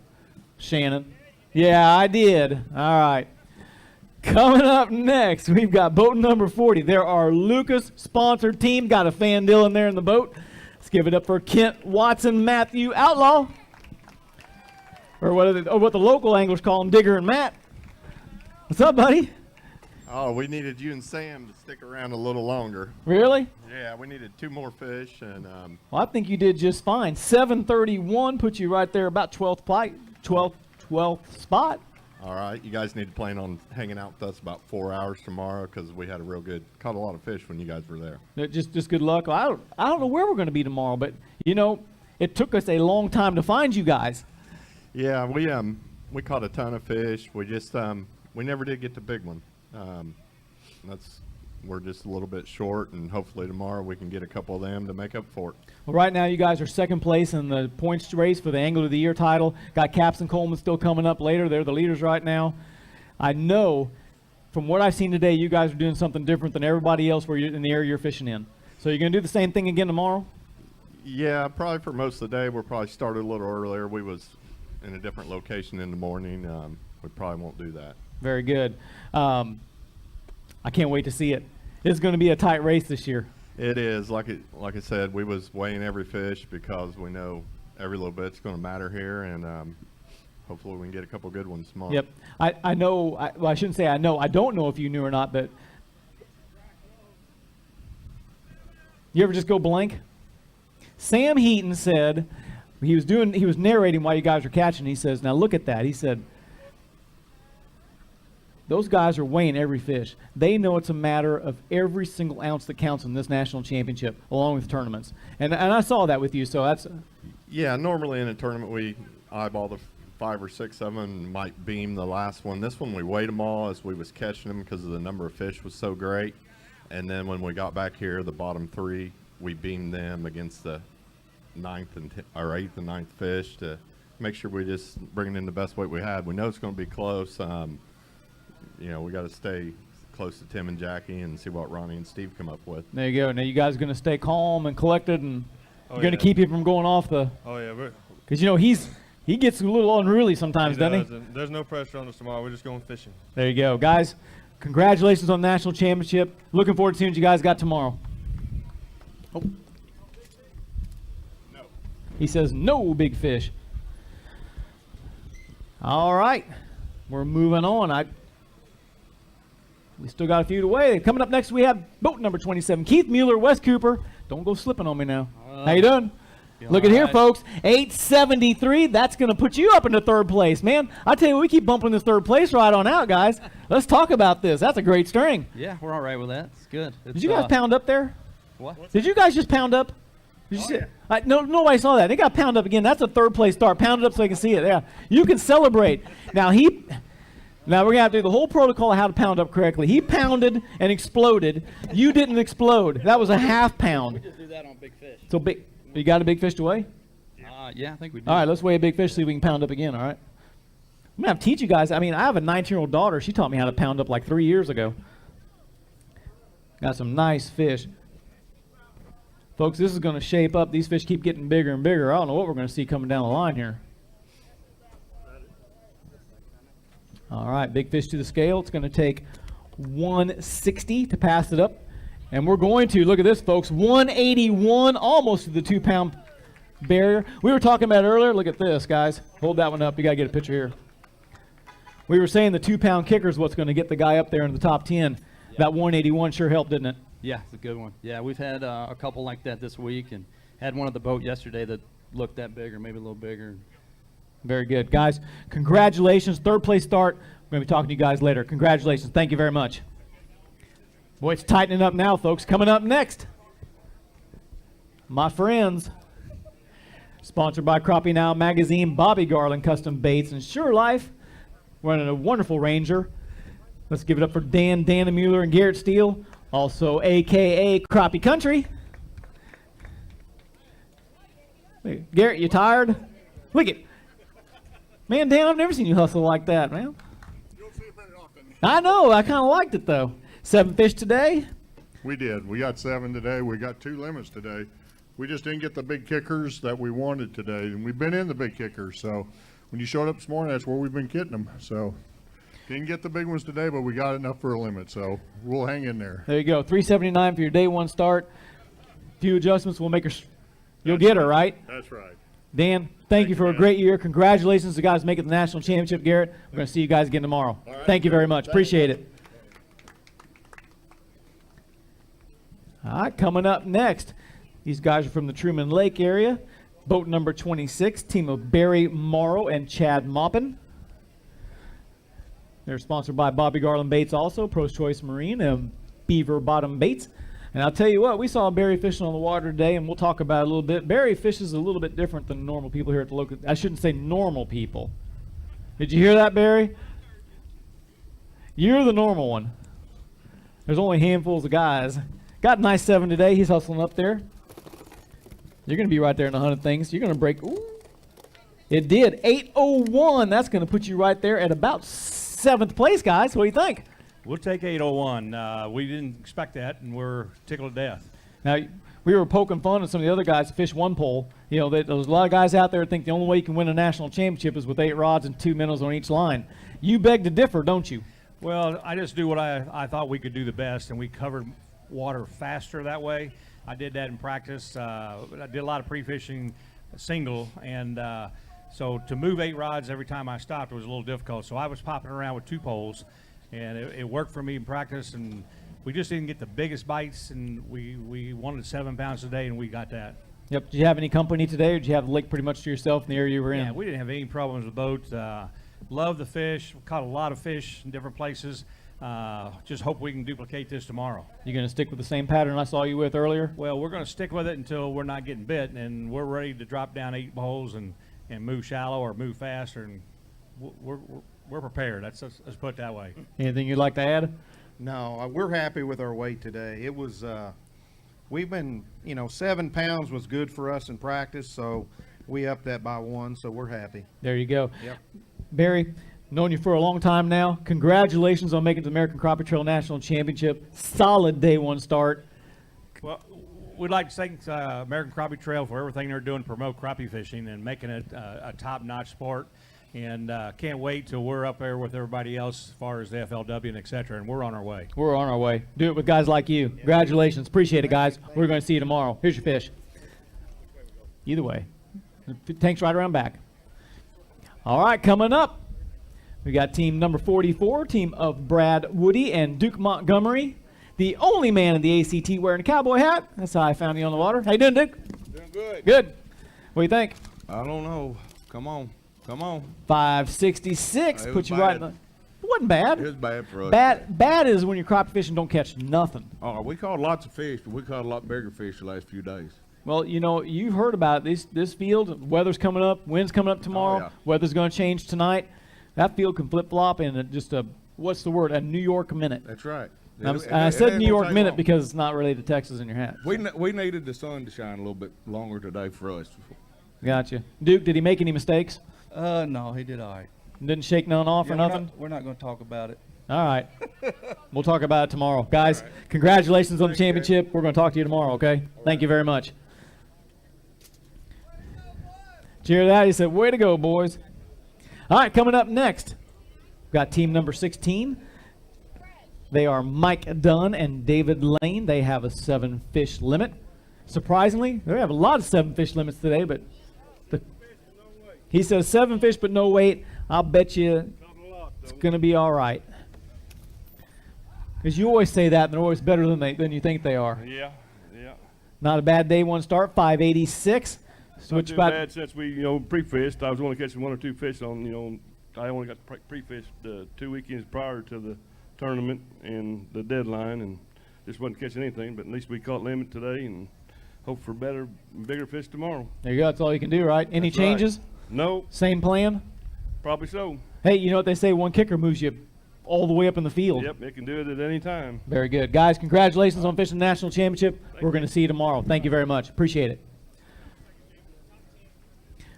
Speaker 13: Shannon. Yeah, I did. All right. Coming up next, we've got boat number 40. There are Lucas-sponsored team. Got a fan deal in there in the boat. Let's give it up for Kent Watson, Matthew Outlaw. Or what the local anglers call them, Digger and Matt. What's up, buddy?
Speaker 17: Oh, we needed you and Sam to stick around a little longer.
Speaker 13: Really?
Speaker 17: Yeah, we needed 2 more fish, and
Speaker 13: well, I think you did just fine. 7:31 puts you right there about 12th spot.
Speaker 17: all right, you guys need to plan on hanging out with us about 4 hours tomorrow because we had caught a lot of fish when you guys were there.
Speaker 13: Just good luck. I don't know where we're going to be tomorrow, but you know, it took us a long time to find you guys.
Speaker 17: Yeah, we caught a ton of fish. We just we never did get the big one. We're just a little bit short, and hopefully tomorrow we can get a couple of them to make up for it.
Speaker 13: Well, right now you guys are second place in the points race for the Angler of the Year title. Got Caps and Coleman still coming up later. They're the leaders right now. I know from what I've seen today, you guys are doing something different than everybody else where you're in the area you're fishing in. So you're going to do the same thing again tomorrow?
Speaker 17: Yeah, probably for most of the day. We'll probably start a little earlier. We was in a different location in the morning. We probably won't do that.
Speaker 13: Very good. I can't wait to see it. It's going to be a tight race this year.
Speaker 17: It is. Like I said, we was weighing every fish because we know every little bit's going to matter here, and hopefully we can get a couple good ones tomorrow.
Speaker 13: Yep. I know. Well, I shouldn't say I know. I don't know if you knew or not, but you ever just go blank? Sam Heaton said he was narrating while you guys were catching. He says, now look at that. He said, those guys are weighing every fish. They know it's a matter of every single ounce that counts in this national championship, along with tournaments. And I saw that with you, so that's...
Speaker 17: Yeah, normally in a tournament we eyeball the 5 or 6 of them and might beam the last one. This one we weighed them all as we was catching them because of the number of fish was so great. And then when we got back here, the bottom 3, we beamed them against the 8th and 9th fish to make sure we just bringing in the best weight we had. We know it's going to be close. You know, we got to stay close to Tim and Jackie and see what Ronnie and Steve come up with.
Speaker 13: There you go. Now you guys are going to stay calm and collected, and
Speaker 8: Oh,
Speaker 13: going to
Speaker 8: yeah.
Speaker 13: keep him from going off the...
Speaker 8: Oh, yeah.
Speaker 13: Because, you know, he gets a little unruly sometimes, doesn't he?
Speaker 8: There's no pressure on us tomorrow. We're just going fishing.
Speaker 13: There you go. Guys, congratulations on the national championship. Looking forward to seeing what you guys got tomorrow. Oh. No. He says no big fish. All right. We're moving on. We still got a few to weigh. Coming up next, we have boat number 27, Keith Mueller, Wes Cooper. Don't go slipping on me now. How you doing? Look at here, folks. 873. That's going to put you up into 3rd place, man. I tell you, we keep bumping this 3rd place right on out, guys. Let's talk about this. That's a great string.
Speaker 14: Yeah, we're all right with that. It's good.
Speaker 13: Did you guys pound up there?
Speaker 14: What?
Speaker 13: Did you guys just pound up? Did you see it? No, nobody saw that. They got pound up again. That's a 3rd place start. Pound it up so they can see it. Yeah, you can celebrate. Now we're gonna have to do the whole protocol of how to pound up correctly. He pounded and exploded. You didn't explode. That was a half pound.
Speaker 14: We just do that on big fish.
Speaker 13: So big. You got a big fish to weigh?
Speaker 14: Yeah, I think we do.
Speaker 13: All right, let's weigh a big fish, see if we can pound up again, all right? I'm going to have to teach you guys. I mean, I have a 19-year-old daughter. She taught me how to pound up like 3 years ago. Got some nice fish. Folks, this is going to shape up. These fish keep getting bigger and bigger. I don't know what we're going to see coming down the line here. All right, big fish to the scale. It's going to take 160 to pass it up. And we're going to, look at this, folks, 181, almost to the 2-pound barrier. We were talking about earlier, look at this, guys. Hold that one up. You got to get a picture here. We were saying the 2-pound kicker is what's going to get the guy up there in the top 10. Yep. That 181 sure helped, didn't it?
Speaker 14: Yeah, it's a good one. Yeah, we've had a couple like that this week, and had one at the boat yesterday that looked that big or maybe a little bigger.
Speaker 13: Very good. Guys, congratulations. 3rd place start. We're going to be talking to you guys later. Congratulations. Thank you very much. Boy, it's tightening up now, folks. Coming up next, my friends, sponsored by Crappie Now Magazine, Bobby Garland Custom Baits, and Sure Life, running a wonderful Ranger. Let's give it up for Dan Mueller, and Garrett Steele, also a.k.a. Crappie Country. Hey, Garrett, you tired? Look at, man, Dan, I've never seen you hustle like that, man.
Speaker 18: You don't see it very often.
Speaker 13: I know. I kind of liked it, though. 7 fish today?
Speaker 18: We did. We got 7 today. We got 2 limits today. We just didn't get the big kickers that we wanted today, and we've been in the big kickers. So when you showed up this morning, that's where we've been getting them. So didn't get the big ones today, but we got enough for a limit. So we'll hang in there.
Speaker 13: There you go. 379 for your day 1 start. Few adjustments will make her. You'll get her, right?
Speaker 18: That's right.
Speaker 13: Dan, thank you for a great year. Congratulations to guys making the national championship, Garrett. We're going to see you guys again tomorrow.
Speaker 18: All right.
Speaker 13: Thank you very much. Appreciate it. All right, coming up next, these guys are from the Truman Lake area. Boat number 26, team of Barry Morrow and Chad Maupin. They're sponsored by Bobby Garland Baits also, Pro's Choice Marine, and Beaver Bottom Baits. And I'll tell you what, we saw Barry fishing on the water today, and we'll talk about it a little bit. Barry fishes a little bit different than normal people here at the local. I shouldn't say normal people. Did you hear that, Barry? You're the normal one. There's only handfuls of guys. Got a nice 7 today. He's hustling up there. You're going to be right there in the 100 things. You're going to break. Ooh. It did. 801. That's going to put you right there at about 7th place, guys. What do you think?
Speaker 20: We'll take 801. We didn't expect that, and we're tickled to death.
Speaker 13: Now, we were poking fun at some of the other guys that fish 1 pole. You know, there's a lot of guys out there that think the only way you can win a national championship is with 8 rods and 2 minnows on each line. You beg to differ, don't you?
Speaker 20: Well, I just do what I thought we could do the best, and we covered water faster that way. I did that in practice. I did a lot of pre-fishing single, and so to move 8 rods every time I stopped was a little difficult. So I was popping around with 2 poles, and it worked for me in practice, and we just didn't get the biggest bites, and we wanted 7 pounds a day, and we got that.
Speaker 13: Yep. Did you have any company today, or did you have the lake pretty much to yourself in the area you were in?
Speaker 20: Yeah, we didn't have any problems with boats. Love the fish. Caught a lot of fish in different places. Just hope we can duplicate this tomorrow.
Speaker 13: You going to stick with the same pattern I saw you with earlier?
Speaker 20: Well, we're going to stick with it until we're not getting bit, and we're ready to drop down 8 holes and move shallow or move faster, and we're prepared. Let's put it that way.
Speaker 13: Anything you'd like to add?
Speaker 2: No, we're happy with our weight today. It was, we've been, 7 pounds was good for us in practice, so we upped that by 1, so we're happy.
Speaker 13: There you go.
Speaker 2: Yep.
Speaker 13: Barry, known you for a long time now. Congratulations on making the American Crappie Trail National Championship. Solid day 1 start.
Speaker 20: Well, we'd like to thank American Crappie Trail for everything they're doing to promote crappie fishing and making it a top-notch sport. And can't wait till we're up there with everybody else as far as the FLW and et cetera, and we're on our way.
Speaker 13: We're on our way. Do it with guys like you. Congratulations. Appreciate it, guys. We're going to see you tomorrow. Here's your fish. Either way. Tank's right around back. All right, coming up, we got team number 44, team of Brad Woody and Duke Montgomery, the only man in the ACT wearing a cowboy hat. That's how I found you on the water. How you doing, Duke?
Speaker 12: Doing good.
Speaker 13: Good. What do you think?
Speaker 12: I don't know. Come on.
Speaker 13: 566
Speaker 12: It
Speaker 13: put
Speaker 12: was
Speaker 13: you right in
Speaker 12: bad.
Speaker 13: the. It wasn't bad.
Speaker 12: It was bad for us.
Speaker 13: Bad is when you're crappie fishing, don't catch nothing.
Speaker 12: Oh, we caught lots of fish, but we caught a lot bigger fish the last few days.
Speaker 13: Well, you've heard about this field. Weather's coming up. Wind's coming up tomorrow.
Speaker 12: yeah.
Speaker 13: Weather's going to change tonight. That field can flip flop in just a what's the word? A New York minute.
Speaker 12: That's right.
Speaker 13: I said New York minute because it's not related to Texas in your hat.
Speaker 12: We needed the sun to shine a little bit longer today for us.
Speaker 13: Gotcha. Duke, did he make any mistakes?
Speaker 21: No, he did all right.
Speaker 13: Didn't shake none off or nothing?
Speaker 21: We're not going to talk about it.
Speaker 13: All right. We'll talk about it tomorrow. Guys, congratulations on the championship. We're going to talk to you tomorrow, okay? Thank you very much. Did you hear that? He said, way to go, boys. All right, coming up next, we've got team number 16. They are Mike Dunn and David Lane. They have a 7-fish limit. Surprisingly, they have a lot of 7-fish limits today, but he says 7 fish but no weight. I'll bet you it's going to be all right. Because you always say that, and they're always better than you think they are.
Speaker 8: Yeah.
Speaker 13: Not a bad day 1 start, 586.
Speaker 8: Not too bad since we, pre-fished. I was only catching 1 or 2 fish on, I only got pre-fished 2 weekends prior to the tournament and the deadline, and just wasn't catching anything. But at least we caught limit today, and hope for better, bigger fish tomorrow.
Speaker 13: There you go. That's all you can do, right? Any
Speaker 8: That's
Speaker 13: changes?
Speaker 8: Right. No.
Speaker 13: Same plan?
Speaker 8: Probably so.
Speaker 13: Hey, you know what they say? 1 kicker moves you all the way up in the field.
Speaker 8: Yep, it can do it at any time.
Speaker 13: Very good. Guys, congratulations on fishing the national championship. We're going to see you tomorrow. Thank you very much. Appreciate it.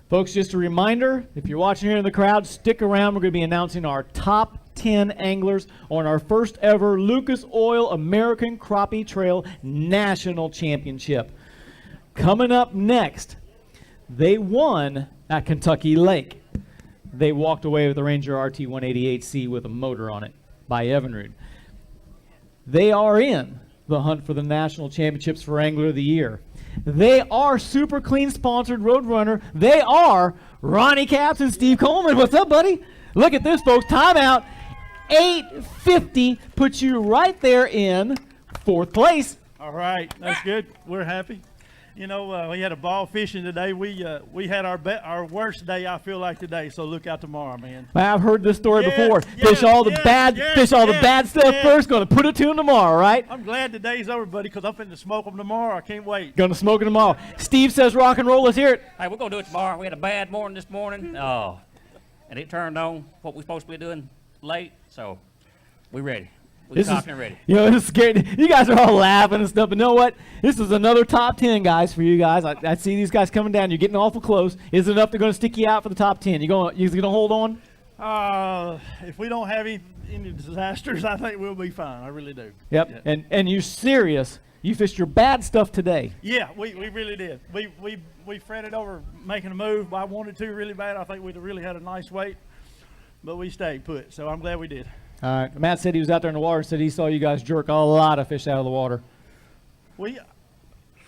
Speaker 13: Folks, just a reminder, if you're watching here in the crowd, stick around. We're going to be announcing our top 10 anglers on our first ever Lucas Oil American Crappie Trail National Championship. Coming up next, they won at Kentucky Lake. They walked away with the Ranger RT 188C with a motor on it by Evinrude. They are in the hunt for the national championships for Angler of the Year. They are Super Clean sponsored Roadrunner. They are Ronnie Capps and Steve Coleman. What's up, buddy? Look at this, folks. Timeout. 850 puts you right there in 4th place.
Speaker 22: All right, that's good. We're happy. We had a ball fishing today. We had our worst day, I feel like, today. So look out tomorrow, man.
Speaker 13: I've heard this story before. Fish all the bad stuff first. Going to put it to them tomorrow, right?
Speaker 22: I'm glad the day's over, buddy, because I'm finna smoke them tomorrow. I can't wait.
Speaker 13: Going to smoke it tomorrow. Steve says rock and roll. Let's hear it.
Speaker 23: Hey, we're going to do it tomorrow. We had a bad morning this morning. And it turned on what we're supposed to be doing late. So we're ready. We're talking ready.
Speaker 13: This is scary. You guys are all laughing and stuff, but you know what? This is another top 10, guys, for you guys. I see these guys coming down. You're getting awful close. Is it enough they're going to stick you out for the top 10? You going to hold on?
Speaker 22: If we don't have any disasters, I think we'll be fine. I really do.
Speaker 13: Yep.
Speaker 22: Yeah.
Speaker 13: And you're serious. You fished your bad stuff today.
Speaker 22: Yeah, we really did. We fretted over making a move, but I wanted to really bad. I think we'd have really had a nice weight, but we stayed put. So I'm glad we did.
Speaker 13: All right. Matt said he was out there in the water and said he saw you guys jerk a lot of fish out of the water.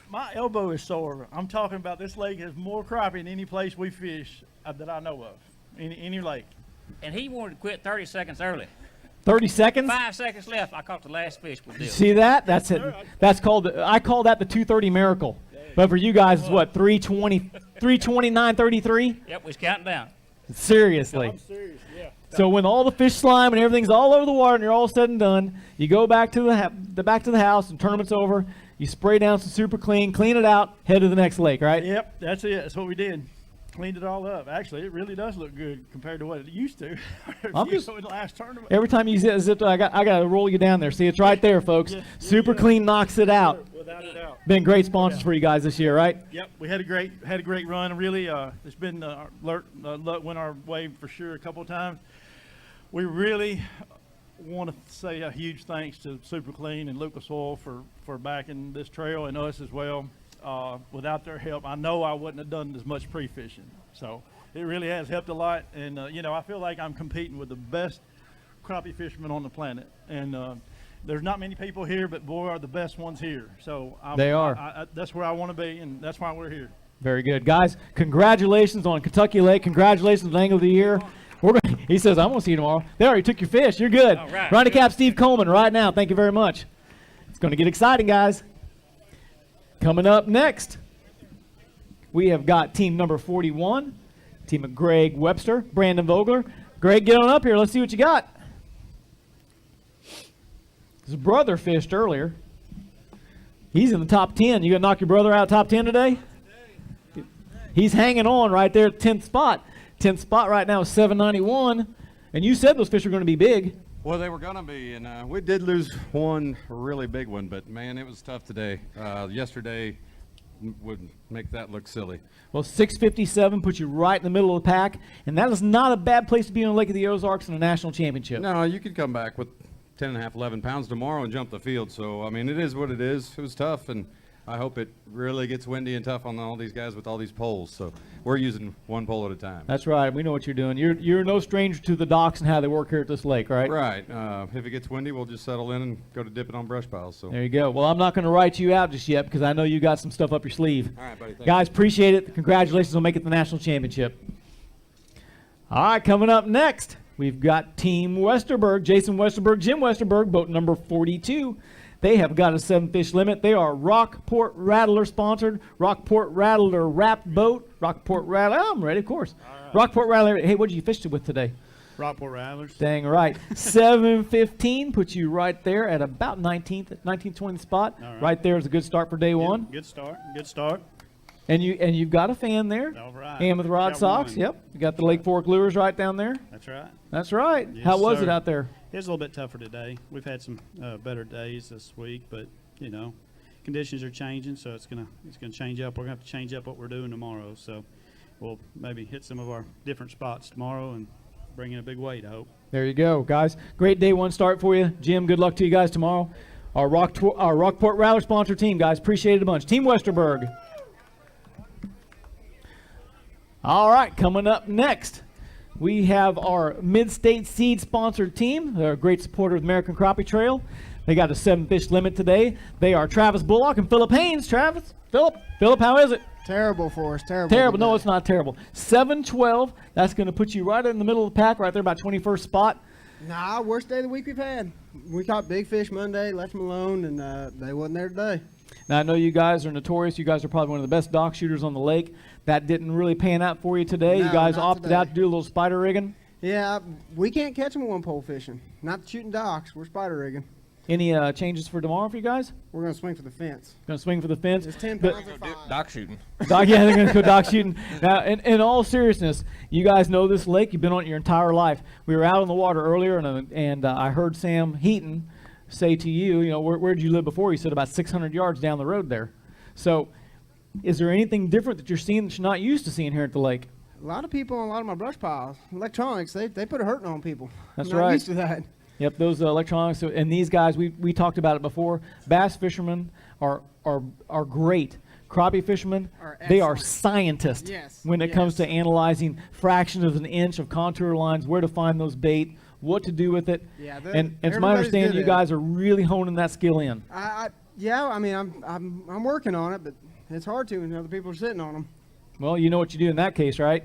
Speaker 22: My elbow is sore. I'm talking about this lake has more crappie than any place we fish that I know of, any lake.
Speaker 23: And he wanted to quit 30 seconds early.
Speaker 13: 30 seconds?
Speaker 23: 5 seconds left. I caught the last fish with this.
Speaker 13: See that? That's it. That's called. I call that the 2:30 miracle. But for you guys, it's what, 320, 329.33?
Speaker 23: Yep, we was counting down.
Speaker 13: Seriously.
Speaker 22: I'm serious, yeah.
Speaker 13: So when all the fish slime and everything's all over the water and you're all said and done, you go back to the house and tournament's over. You spray down some super clean, clean it out, head to the next lake, right?
Speaker 10: Yep, that's it. That's what we did. Cleaned it all up. Actually, it really does look good compared to what it used to.
Speaker 13: I'm just-
Speaker 10: in the last tournament.
Speaker 13: Every time you zip, I got to roll you down there. See, it's right there, folks. Super clean knocks it out.
Speaker 10: Without a doubt.
Speaker 13: Been great sponsors for you guys this year, right?
Speaker 10: Yep, we had a great run. Really, it's been luck went our way for sure a couple of times. We really want to say a huge thanks to Super Clean and Lucas Oil for backing this trail and us as well. Without their help, I know I wouldn't have done as much pre-fishing. So it really has helped a lot. And, I feel like I'm competing with the best crappie fishermen on the planet. And there's not many people here, but boy, are the best ones here. So
Speaker 13: They are.
Speaker 10: that's where I want to be, and that's why we're here.
Speaker 13: Very good. Guys, congratulations on Kentucky Lake. Congratulations on Angle of the Year. He says, I'm going to see you tomorrow. They already took your fish. You're good.
Speaker 23: All right.
Speaker 13: Ronnie Cap, Steve Coleman right now. Thank you very much. It's going to get exciting, guys. Coming up next, we have got team number 41, team of Greg Webster, Brandon Vogler. Greg, get on up here. Let's see what you got. His brother fished earlier. He's in the top 10. You going to knock your brother out top 10 today? He's hanging on right there at 10th spot. 10th spot right now is 791. And you said those fish were going to be big.
Speaker 4: Well, they were going to be, and we did lose one really big one, but man, it was tough today. Yesterday would make that look silly.
Speaker 13: Well, 657 puts you right in the middle of the pack, and that is not a bad place to be on Lake of the Ozarks in a national championship.
Speaker 4: No, you could come back with 10 and a half, 11 pounds tomorrow and jump the field. So, I mean, it is what it is. It was tough, and I hope it really gets windy and tough on all these guys with all these poles. So we're using one pole at a time.
Speaker 13: That's right. We know what you're doing. You're no stranger to the docks and how they work here at this lake, right?
Speaker 4: Right. If it gets windy, we'll just settle in and go to dipping on brush piles. So
Speaker 13: There you go. Well, I'm not going to write you out just yet because I know you got some stuff up your sleeve.
Speaker 4: All right, buddy. Thank
Speaker 13: Guys,
Speaker 4: you.
Speaker 13: appreciate it. Congratulations on making the national championship. All right, coming up next, we've got Team Westerberg, Jason Westerberg, Jim Westerberg, boat number 42. They have got a 7-fish limit. They are Rockport Rattler sponsored. Rockport Rattler wrapped boat. Rockport Rattler. Oh, I'm ready, of course. Rockport Rattler. Hey, what did you fish it with today?
Speaker 16: Rockport Rattlers.
Speaker 13: Dang right. 715 puts you right there at about 19th, 20th spot. Right there is a good start for day one.
Speaker 16: Good start. Good start.
Speaker 13: And you've got a fan there.
Speaker 16: All right.
Speaker 13: And with Rod
Speaker 16: Got
Speaker 13: Sox.
Speaker 16: one.
Speaker 13: Yep. You got the Lake Fork Lures right down there.
Speaker 16: That's right.
Speaker 13: That's right.
Speaker 16: Yes,
Speaker 13: How was
Speaker 16: sir.
Speaker 13: it out there?
Speaker 16: It was a little bit tougher today. We've had some better days this week, but conditions are changing, so it's gonna change up. We're gonna have to change up what we're doing tomorrow. So we'll maybe hit some of our different spots tomorrow and bring in a big weight, I hope.
Speaker 13: There you go, guys. Great day one start for you. Jim, good luck to you guys tomorrow. Our Rockport Rattler sponsor team, guys. Appreciate it a bunch. Team Westerberg. All right, coming up next, we have our Mid-State Seed sponsored team. They're a great supporter of the American Crappie Trail. They got a 7-fish limit today. They are Travis Bullock and Philip Haynes. Travis, Philip, how is it?
Speaker 19: Terrible for us. Terrible.
Speaker 13: Terrible. No, it's not terrible. 712. That's going to put you right in the middle of the pack, right there, about 21st spot.
Speaker 19: Nah, worst day of the week we've had. We caught big fish Monday, left them alone, and they wasn't there today.
Speaker 13: Now, I know you guys are notorious. You guys are probably one of the best dock shooters on the lake. That didn't really pan out for you today.
Speaker 19: No,
Speaker 13: you guys
Speaker 19: not
Speaker 13: opted
Speaker 19: today.
Speaker 13: out to do a little spider rigging.
Speaker 19: Yeah, we can't catch them one pole fishing. Not shooting docks. We're spider rigging.
Speaker 13: Any changes for tomorrow for you guys?
Speaker 19: We're going to swing for the fence.
Speaker 13: Going to swing for the fence?
Speaker 19: It's 10
Speaker 13: But-
Speaker 19: pounds or 5.
Speaker 15: Dock shooting.
Speaker 13: Yeah, they're going to go dock shooting. Now, in all seriousness, you guys know this lake. You've been on it your entire life. We were out on the water earlier, and I heard Sam Heaton say to you, where did you live before? He said about 600 yards down the road there. So is there anything different that you're seeing that you're not used to seeing here at the lake?
Speaker 19: A lot of people on a lot of my brush piles, electronics, they put a hurting on people.
Speaker 13: That's
Speaker 19: I'm not
Speaker 13: right.
Speaker 19: used to that.
Speaker 13: Yep, those electronics and these guys, we talked about it before. Bass fishermen are great. Crappie fishermen, they are scientists
Speaker 19: Yes,
Speaker 13: when it comes to analyzing fractions of an inch of contour lines, where to find those bait, what to do with it.
Speaker 19: Yeah,
Speaker 13: and it's my
Speaker 19: everybody's
Speaker 13: understanding
Speaker 19: good
Speaker 13: you
Speaker 19: at
Speaker 13: guys are really honing that skill in.
Speaker 19: Yeah, I mean, I'm working on it, but it's hard to when other people are sitting on them.
Speaker 13: Well, you know what you do in that case, right?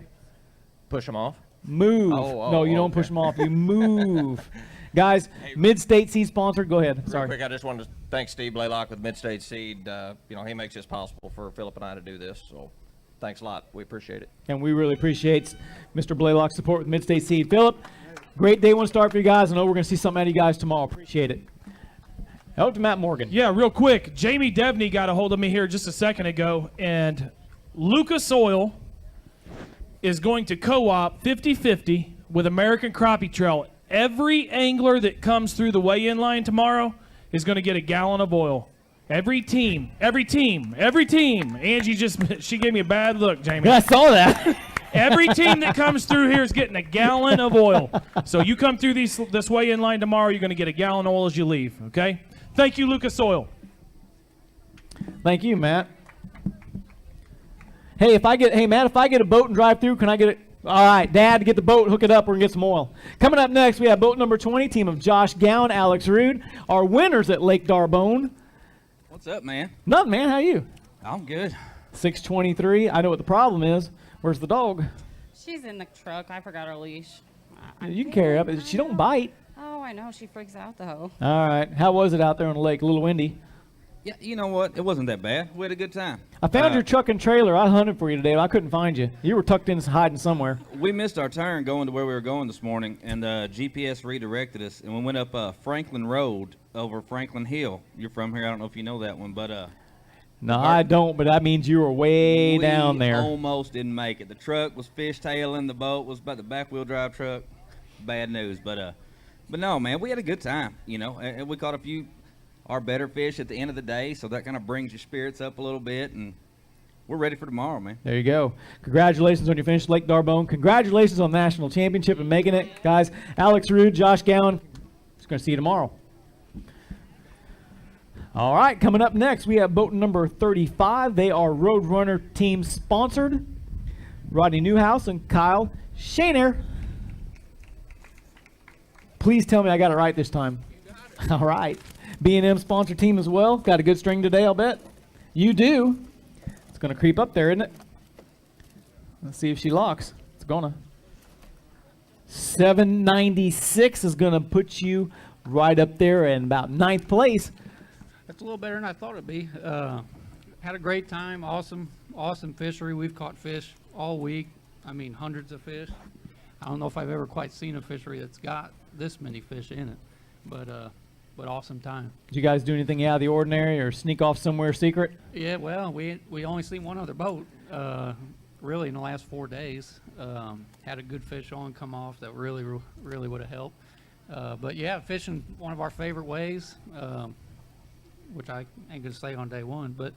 Speaker 15: Push them off?
Speaker 13: Move.
Speaker 15: Oh,
Speaker 13: No, you don't
Speaker 15: okay.
Speaker 13: push them off. You move. Guys, Mid-State Seed sponsored. Go ahead.
Speaker 1: Real
Speaker 13: Sorry.
Speaker 1: quick, I just wanted to thank Steve Blaylock with Mid-State Seed. He makes this possible for Philip and I to do this. So thanks a lot. We appreciate it.
Speaker 13: And we really appreciate Mr. Blaylock's support with Mid-State Seed. Philip, great day one start for you guys. I know we're going to see something out of you guys tomorrow. Appreciate it. Help to Matt Morgan.
Speaker 3: Yeah, real quick. Jamie Devney got a hold of me here just a second ago, and Lucas Oil is going to co-op 50-50 with American Crappie Trail. Every angler that comes through the weigh-in line tomorrow is going to get a gallon of oil. Every team. Angie she gave me a bad look, Jamie.
Speaker 13: I saw that.
Speaker 3: Every team that comes through here is getting a gallon of oil. So you come through this weigh-in line tomorrow, you're going to get a gallon of oil as you leave, okay? Thank you, Lucas Oil.
Speaker 13: Thank you, Matt. Hey, Matt, if I get a boat and drive through, can I get it? All right, Dad, get the boat, hook it up, we're going to get some oil. Coming up next, we have boat number 20, team of Josh Gowan, Alex Rude, our winners at Lake Darbone.
Speaker 7: What's up, man?
Speaker 13: Nothing, man. How are you?
Speaker 7: I'm good.
Speaker 13: 623. I know what the problem is. Where's the dog?
Speaker 9: She's in the truck. I forgot her leash.
Speaker 13: You can carry her up. She don't bite.
Speaker 9: Oh, I know. She freaks out, though.
Speaker 13: All right. How was it out there on the lake? A little windy?
Speaker 7: Yeah, you know what? It wasn't that bad. We had a good time.
Speaker 13: I found your truck and trailer. I hunted for you today, but I couldn't find you. You were tucked in hiding somewhere.
Speaker 7: We missed our turn going to where we were going this morning, and GPS redirected us, and we went up Franklin Road over Franklin Hill. You're from here. I don't know if you know that one, but
Speaker 13: no, I don't, but that means you were way down there.
Speaker 7: We almost didn't make it. The truck was fishtailing. The boat was about the back-wheel drive truck. Bad news, but no, man, we had a good time, and we caught a few our better fish at the end of the day, so that kind of brings your spirits up a little bit, and we're ready for tomorrow, man.
Speaker 13: There you go. Congratulations on your finish, Lake Darbone. Congratulations on the national championship and making it, guys. Alex Rude, Josh Gowan. Just going to see you tomorrow. All right, coming up next, we have boat number 35. They are Roadrunner team sponsored. Rodney Newhouse and Kyle Shaner. Please tell me I got it right this time. All right. B&M sponsor team as well. Got a good string today, I'll bet. You do. It's going to creep up there, isn't it? Let's see if she locks. It's going to. 796 is going to put you right up there in about 9th place.
Speaker 24: That's a little better than I thought it'd be. Had a great time. Awesome fishery. We've caught fish all week. I mean, hundreds of fish. I don't know if I've ever quite seen a fishery that's got this many fish in it, but awesome time.
Speaker 13: Did you guys do anything out of the ordinary or sneak off somewhere secret?
Speaker 24: Yeah, well, we only seen one other boat really in the last 4 days. Had a good fish on come off that really would have helped. But yeah, fishing one of our favorite ways, which I ain't gonna say on day one, but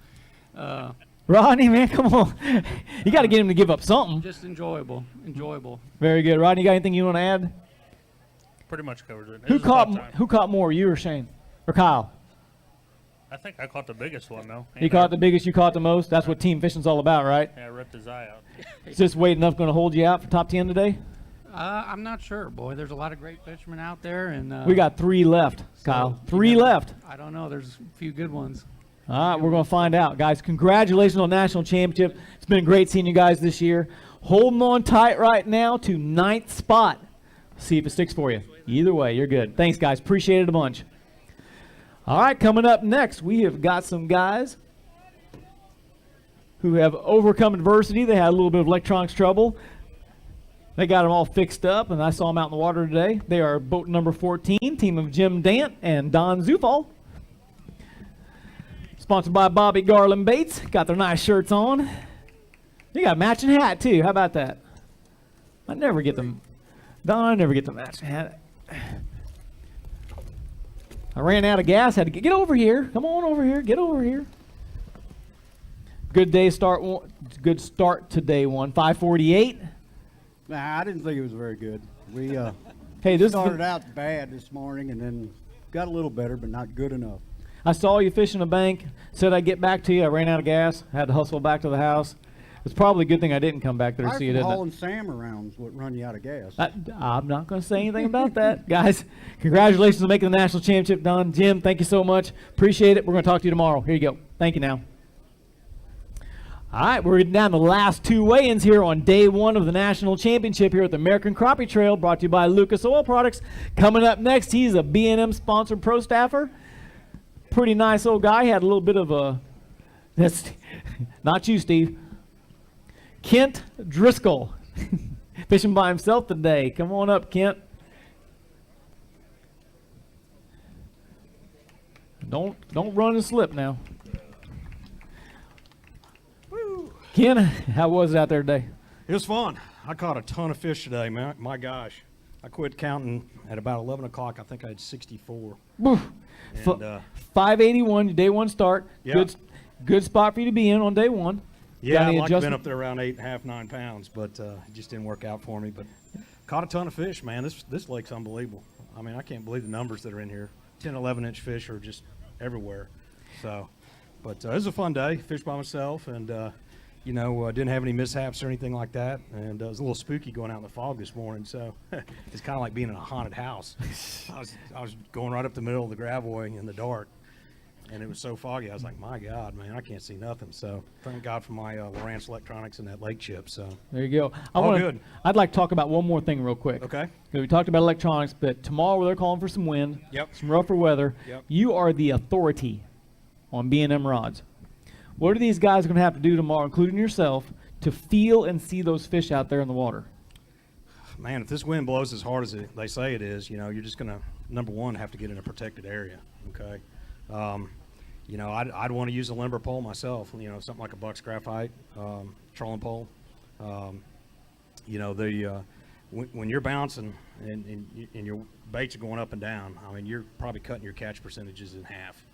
Speaker 13: Rodney, man, come on. You got to get him to give up something.
Speaker 24: just enjoyable.
Speaker 13: Very good. Rodney, you got anything you want to add?
Speaker 25: Pretty much covered it.
Speaker 13: Who caught more, you or Shane? Or Kyle?
Speaker 25: I think I caught the biggest one, though.
Speaker 13: You caught the biggest, you caught the most? That's what team fishing's all about, right?
Speaker 25: Yeah, I ripped his eye out.
Speaker 13: Is this weight enough going to hold you out for top 10 today?
Speaker 24: I'm not sure, boy. There's a lot of great fishermen out there, and
Speaker 13: we got 3 left, Kyle. 3 left.
Speaker 24: I don't know. There's a few good ones.
Speaker 13: All right, we're going to find out. Guys, congratulations on national championship. It's been great seeing you guys this year. Holding on tight right now to 9th spot. See if it sticks for you. Either way, you're good. Thanks, guys. Appreciate it a bunch. All right, coming up next, we have got some guys who have overcome adversity. They had a little bit of electronics trouble. They got them all fixed up, and I saw them out in the water today. They are boat number 14, team of Jim Dant and Don Zufall. Sponsored by Bobby Garland Baits. Got their nice shirts on. You got a matching hat, too. How about that? I never get them. Don, I never get the matching hat. I ran out of gas. Had to get over here. Come on over here. Get over here. Good day start. Good start to day one. 5:48.
Speaker 26: Nah, I didn't think it was very good. We
Speaker 13: hey, this
Speaker 26: started out bad this morning and then got a little better, but not good enough.
Speaker 13: I saw you fishing a bank. Said I'd get back to you. I ran out of gas. Had to hustle back to the house. It's probably a good thing I didn't come back there to see you, didn't it?
Speaker 26: Hauling Sam around is what run you out of gas.
Speaker 13: I'm not going to say anything about that. Guys, congratulations on making the national championship, Don. Jim, thank you so much. Appreciate it. We're going to talk to you tomorrow. Here you go. Thank you now. All right, we're getting down the last two weigh-ins here on day one of the national championship here at the American Crappie Trail, brought to you by Lucas Oil Products. Coming up next, he's a B&M sponsored pro staffer. Pretty nice old guy. Had a little bit of a, that's not you, Steve. Kent Driscoll, fishing by himself today. Come on up, Kent. Don't run and slip now. Ken, how was it out there today?
Speaker 5: It was fun. I caught a ton of fish today, man. My gosh. I quit counting at about 11 o'clock. I think I had 64.
Speaker 13: Woof.
Speaker 5: And,
Speaker 13: 581, your day one start.
Speaker 5: Yeah.
Speaker 13: Good spot for you to be in on day one.
Speaker 5: Yeah, I'd like to have been up there around 8.5, 9 pounds, but it just didn't work out for me. But caught a ton of fish, man. This lake's unbelievable. I mean, I can't believe the numbers that are in here. 10, 11-inch fish are just everywhere. So, but it was a fun day. Fished by myself, and you know, didn't have any mishaps or anything like that. And it was a little spooky going out in the fog this morning. So it's kind of like being in a haunted house. I was going right up the middle of the gravelway in the dark, and it was so foggy. I was like, my God, man, I can't see nothing. So thank God for my Lowrance Electronics and that lake chip. So
Speaker 13: there you go.
Speaker 5: Good.
Speaker 13: I'd like to talk about one more thing real quick.
Speaker 5: Okay.
Speaker 13: We talked about electronics, but tomorrow they're calling for some wind, some rougher weather.
Speaker 5: Yep.
Speaker 13: You are the authority on B&M rods. What are these guys going to have to do tomorrow, including yourself, to feel and see those fish out there in the water?
Speaker 5: Man, if this wind blows as hard as they say it is, you know, you're just going to, number one, have to get in a protected area, okay? You know, I'd want to use a limber pole myself, you know, something like a Bucks Graphite trolling pole. You know, when you're bouncing and your baits are going up and down, I mean, you're probably cutting your catch percentages in half.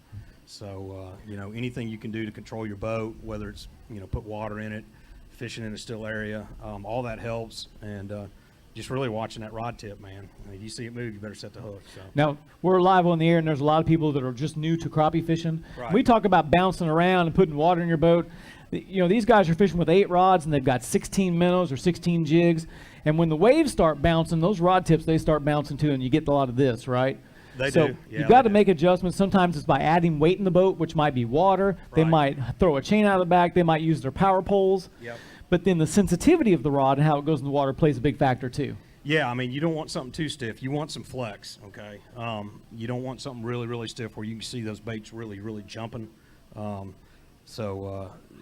Speaker 5: So, you know, anything you can do to control your boat, whether it's, you know, put water in it, fishing in a still area, all that helps. And just really watching that rod tip, man. I mean, you see it move, you better set the hook. So.
Speaker 13: Now, we're live on the air, and there's a lot of people that are just new to crappie fishing.
Speaker 5: Right.
Speaker 13: We talk about bouncing around and putting water in your boat. You know, these guys are fishing with 8 rods, and they've got 16 minnows or 16 jigs. And when the waves start bouncing, those rod tips, they start bouncing too, and you get a lot of this, right?
Speaker 5: They
Speaker 13: so
Speaker 5: do. Yeah,
Speaker 13: you've got to make adjustments. Sometimes it's by adding weight in the boat, which might be water. They might throw a chain out of the back. They might use their power poles.
Speaker 5: Yep.
Speaker 13: But then the sensitivity of the rod and how it goes in the water plays a big factor too.
Speaker 5: Yeah, I mean, you don't want something too stiff. You want some flex, okay? You don't want something really, really stiff where you can see those baits really, really jumping.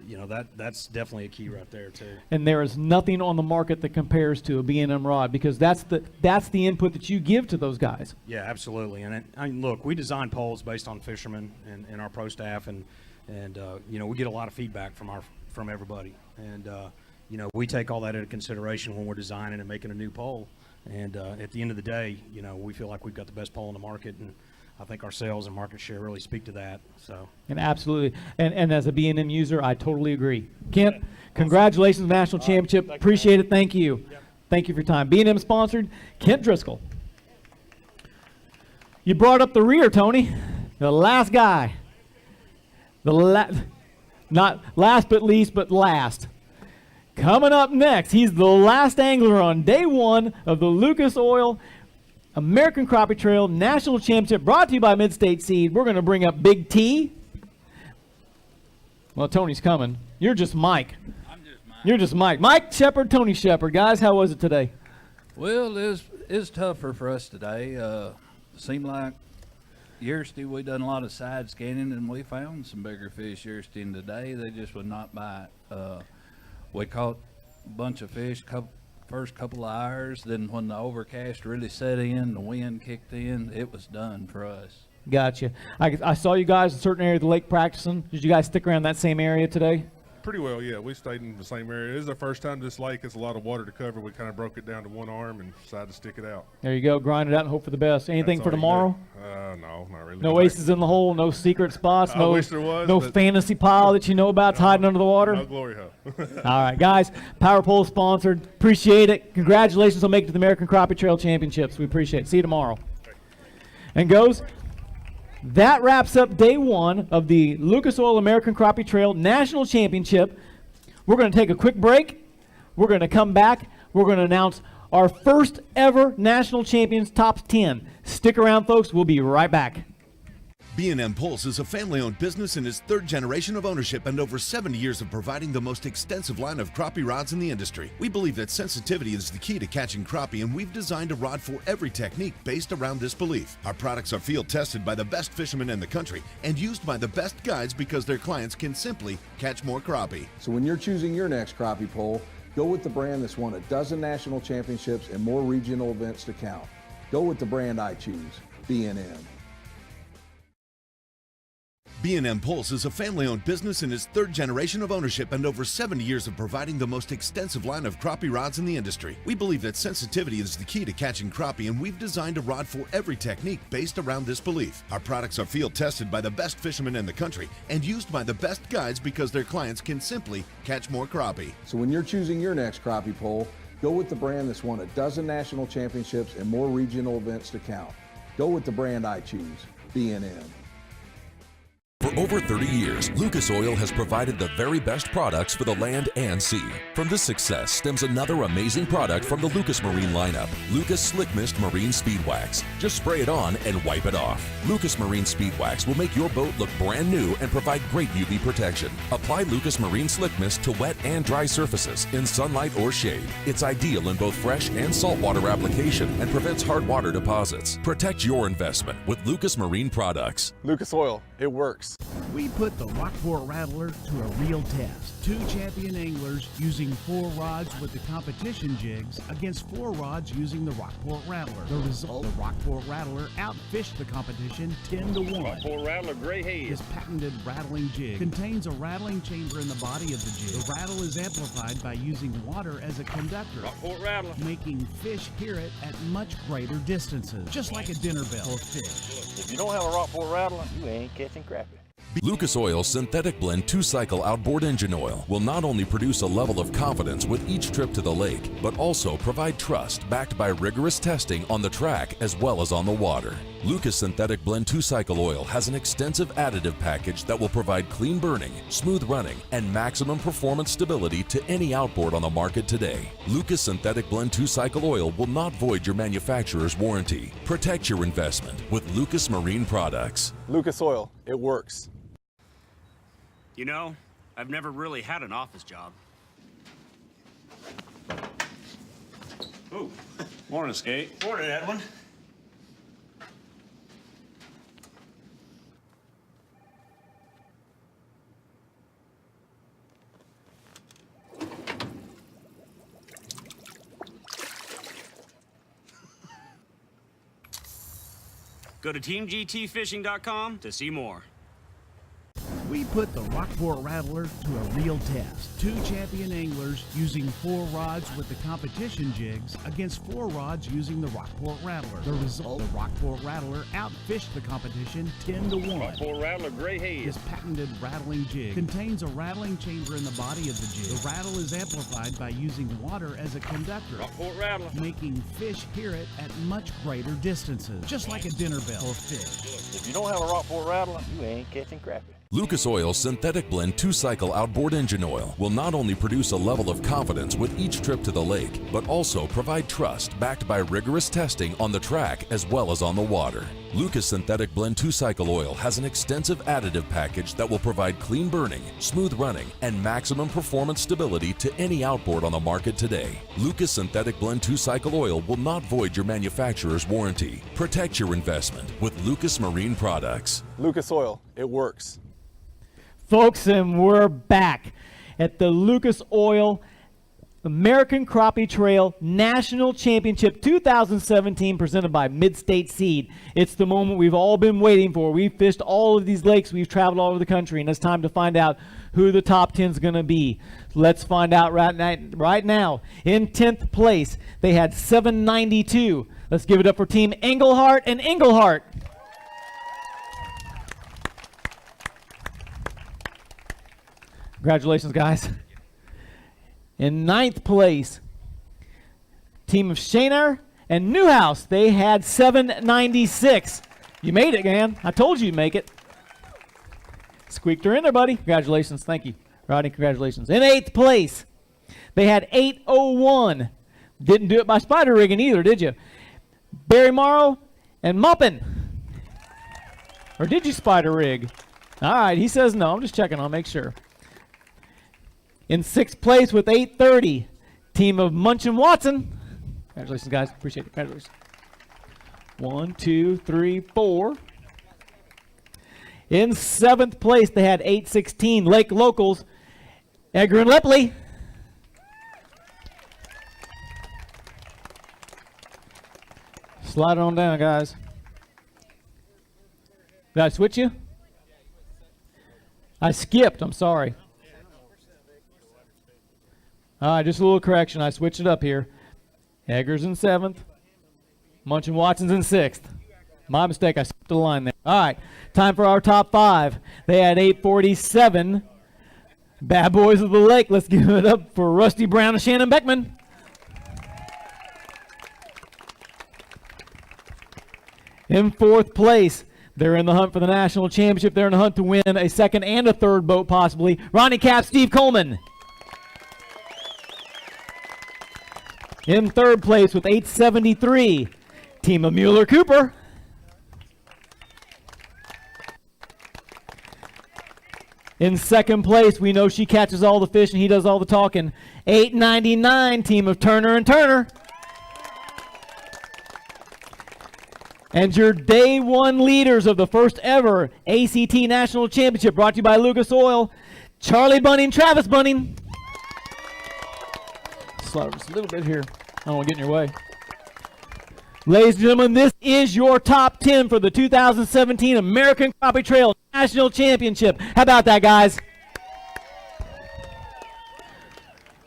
Speaker 5: You know, that's definitely a key right there too.
Speaker 13: And there is nothing on the market that compares to a B&M rod, because that's the input that you give to those guys.
Speaker 5: Yeah, absolutely. And I mean, look, we design poles based on fishermen and our pro staff, and you know, we get a lot of feedback from everybody, and you know, we take all that into consideration when we're designing and making a new pole. And at the end of the day, you know, we feel like we've got the best pole in the market, and I think our sales and market share really speak to that. So.
Speaker 13: And absolutely, and as a B&M user, I totally agree. Kent, congratulations on the national championship. Appreciate it. Thank you. Yep. Thank you for your time. B&M sponsored, Kent Driscoll. You brought up the rear, Tony. The last guy. Not last but least, but last. Coming up next, he's the last angler on day one of the Lucas Oil American Crappie Trail National Championship, brought to you by Mid-State Seed. We're going to bring up Big T. Well, Tony's coming. You're just Mike.
Speaker 6: I'm just Mike.
Speaker 13: You're just Mike. Mike Shepard, Tony Shepard. Guys, how was it today?
Speaker 21: Well, it's tougher for us today. Seemed like yesterday we done a lot of side scanning, and we found some bigger fish yesterday, and today they just would not bite. We caught a bunch of fish first couple of hours, then when the overcast really set in, the wind kicked in, it was done for us.
Speaker 13: Gotcha. I saw you guys in a certain area of the lake practicing. Did you guys stick around that same area today?
Speaker 11: Pretty well, yeah. We stayed in the same area. It is our first time this lake. It's a lot of water to cover. We kind of broke it down to one arm and decided to stick it out.
Speaker 13: There you go. Grind it out and hope for the best. Anything
Speaker 11: That's
Speaker 13: for tomorrow?
Speaker 11: No, not really.
Speaker 13: No aces in the hole, no secret spots,
Speaker 11: I wish there was,
Speaker 13: no
Speaker 11: but
Speaker 13: fantasy pile that you know about hiding under the water?
Speaker 11: No glory hole.
Speaker 13: All right, guys. Power Pole sponsored. Appreciate it. Congratulations on making it to the American Crappie Trail Championships. We appreciate it. See you tomorrow. And goes. That wraps up day one of the Lucas Oil American Crappie Trail National Championship. We're going to take a quick break. We're going to come back. We're going to announce our first ever national champions top 10. Stick around, folks. We'll be right back.
Speaker 2: B&M Pulse is a family-owned business in its third generation of ownership and over 70 years of providing the most extensive line of crappie rods in the industry. We believe that sensitivity is the key to catching crappie, and we've designed a rod for every technique based around this belief. Our products are field tested by the best fishermen in the country and used by the best guides because their clients can simply catch more crappie.
Speaker 6: So when you're choosing your next crappie pole, go with the brand that's won a dozen national championships and more regional events to count. Go with the brand I choose, B&M.
Speaker 2: B&M Pulse is a family-owned business in its third generation of ownership and over 70 years of providing the most extensive line of crappie rods in the industry. We believe that sensitivity is the key to catching crappie, and we've designed a rod for every technique based around this belief. Our products are field tested by the best fishermen in the country and used by the best guides because their clients can simply catch more crappie.
Speaker 6: So when you're choosing your next crappie pole, go with the brand that's won a dozen national championships and more regional events to count. Go with the brand I choose, B&M.
Speaker 14: For over 30 years, Lucas Oil has provided the very best products for the land and sea. From this success stems another amazing product from the Lucas Marine lineup, Lucas Slick Mist Marine Speed Wax. Just spray it on and wipe it off. Lucas Marine Speed Wax will make your boat look brand new and provide great UV protection. Apply Lucas Marine Slick Mist to wet and dry surfaces in sunlight or shade. It's ideal in both fresh and saltwater application and prevents hard water deposits. Protect your investment with Lucas Marine products.
Speaker 17: Lucas Oil, it works.
Speaker 18: We put the Rockport Rattler to a real test. 2 champion anglers using 4 rods with the competition jigs against 4 rods using the Rockport Rattler. The result, the Rockport Rattler outfished the competition 10-1.
Speaker 17: Rockport Rattler Gray Haze.
Speaker 18: This patented rattling jig contains a rattling chamber in the body of the jig. The rattle is amplified by using water as a conductor,
Speaker 17: Rockport Rattler,
Speaker 18: making fish hear it at much greater distances, just like a dinner bell for fish.
Speaker 17: If you don't have a Rockport Rattler, you ain't catching crappie.
Speaker 14: Lucas Oil Synthetic Blend 2-Cycle Outboard Engine Oil will not only produce a level of confidence with each trip to the lake, but also provide trust backed by rigorous testing on the track as well as on the water. Lucas Synthetic Blend 2-Cycle Oil has an extensive additive package that will provide clean burning, smooth running, and maximum performance stability to any outboard on the market today. Lucas Synthetic Blend 2-Cycle Oil will not void your manufacturer's warranty. Protect your investment with Lucas Marine products.
Speaker 17: Lucas Oil, it works.
Speaker 20: You know, I've never really had an office job.
Speaker 17: Ooh, morning, Skate.
Speaker 20: Morning, Edwin. Go to teamgtfishing.com to see more.
Speaker 18: We put the Rockport Rattler to a real test. 2 champion anglers using 4 rods with the competition jigs against 4 rods using the Rockport Rattler. The result, the Rockport Rattler outfished the competition 10-1.
Speaker 17: Rockport Rattler Gray Haze.
Speaker 18: This patented rattling jig contains a rattling chamber in the body of the jig. The rattle is amplified by using water as a conductor,
Speaker 17: Rockport Rattler,
Speaker 18: making fish hear it at much greater distances, just like a dinner bell for fish.
Speaker 17: If you don't have a Rockport Rattler, you ain't catching crappie.
Speaker 14: Lucas Oil Synthetic Blend 2-Cycle Outboard Engine Oil will not only produce a level of confidence with each trip to the lake, but also provide trust backed by rigorous testing on the track as well as on the water. Lucas Synthetic Blend 2-Cycle Oil has an extensive additive package that will provide clean burning, smooth running, and maximum performance stability to any outboard on the market today. Lucas Synthetic Blend 2-Cycle Oil will not void your manufacturer's warranty. Protect your investment with Lucas Marine products.
Speaker 17: Lucas Oil, it works.
Speaker 13: Folks, and we're back at the Lucas Oil American Crappie Trail National Championship 2017 presented by Mid-State Seed. It's the moment we've all been waiting for. We've fished all of these lakes. We've traveled all over the country, and it's time to find out who the top 10 is going to be. Let's find out right now. In 10th place, they had 792. Let's give it up for Team Englehart and Englehart. Congratulations, guys. In 9th place, team of Shaner and Newhouse. They had 796. You made it, man. I told you you'd make it. Squeaked her in there, buddy. Congratulations. Thank you. Rodney, congratulations. In 8th place, they had 801. Didn't do it by spider rigging either, did you? Barry Morrow and Moppin. 9th place, they had 801. Didn't do it by spider rigging either, did you? Barry Morrow and Moppin. 10th place, they had 801. Didn't do it by spider rigging either, did you? Barry Morrow and Moppin. 9th place, they had 801. Didn't do it by spider rigging either, did you? Barry Morrow and Moppin. Or did you spider rig? All right, he says no. I'm just checking. I'll make sure. In 6th place with 830, team of Munch and Watson. Congratulations, guys. Appreciate it. Congratulations. 1, 2, 3, 4. In 7th place, they had 816 Lake Locals, Edgar and Lepley. Slide it on down, guys. Did I switch you? I skipped. I'm sorry. All right, just a little correction. I switched it up here. Edgar's in 7th. Munch and Watson's in 6th. My mistake. I skipped the line there. All right, time for our top 5. They had 847. Bad Boys of the Lake. Let's give it up for Rusty Brown and Shannon Beckman. In 4th place, they're in the hunt for the national championship. They're in the hunt to win a 2nd and a 3rd boat, possibly. Ronnie Cap, Steve Coleman. In 3rd place with 873, team of Mueller Cooper. In 2nd place, we know she catches all the fish and he does all the talking. 899, team of Turner and Turner. And your day 1 leaders of the first ever ACT National Championship, brought to you by Lucas Oil, Charlie Bunning, Travis Bunning. Slide just a little bit here. I don't want to get in your way. Ladies and gentlemen, this is your top 10 for the 2017 American Crappie Trail National Championship. How about that, guys?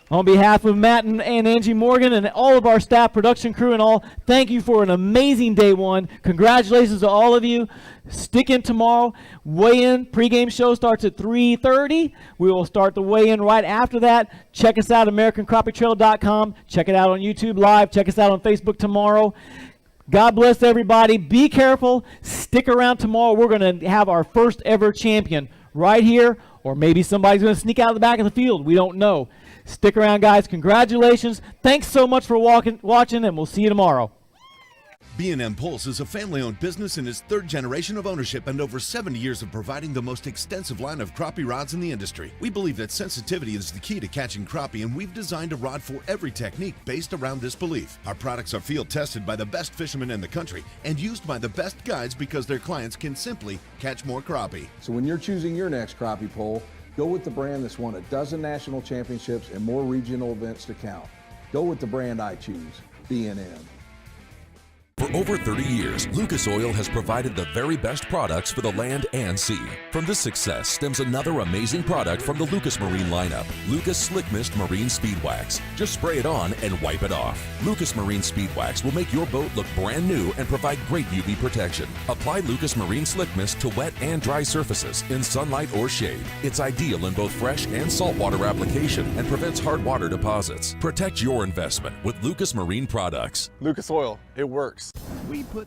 Speaker 13: On behalf of Matt and Angie Morgan and all of our staff, production crew and all, thank you for an amazing day 1. Congratulations to all of you. Stick in tomorrow. Weigh-in, pregame show starts at 3:30. We will start the weigh-in right after that. Check us out at AmericanCrappieTrail.com. Check it out on YouTube Live. Check us out on Facebook tomorrow. God bless everybody. Be careful. Stick around tomorrow. We're going to have our first ever champion right here, or maybe somebody's going to sneak out of the back of the field. We don't know. Stick around, guys. Congratulations. Thanks so much for watching, and we'll see you tomorrow.
Speaker 2: B&M Pulse is a family-owned business in its 3rd generation of ownership and over 70 years of providing the most extensive line of crappie rods in the industry. We believe that sensitivity is the key to catching crappie, and we've designed a rod for every technique based around this belief. Our products are field tested by the best fishermen in the country and used by the best guides because their clients can simply catch more crappie.
Speaker 6: So when you're choosing your next crappie pole, go with the brand that's won a dozen national championships and more regional events to count. Go with the brand I choose, B&M.
Speaker 14: For over 30 years, Lucas Oil has provided the very best products for the land and sea. From this success stems another amazing product from the Lucas Marine lineup, Lucas Slick Mist Marine Speed Wax. Just spray it on and wipe it off. Lucas Marine Speed Wax will make your boat look brand new and provide great UV protection. Apply Lucas Marine Slick Mist to wet and dry surfaces in sunlight or shade. It's ideal in both fresh and saltwater application and prevents hard water deposits. Protect your investment with Lucas Marine products.
Speaker 17: Lucas Oil, it works.
Speaker 18: We put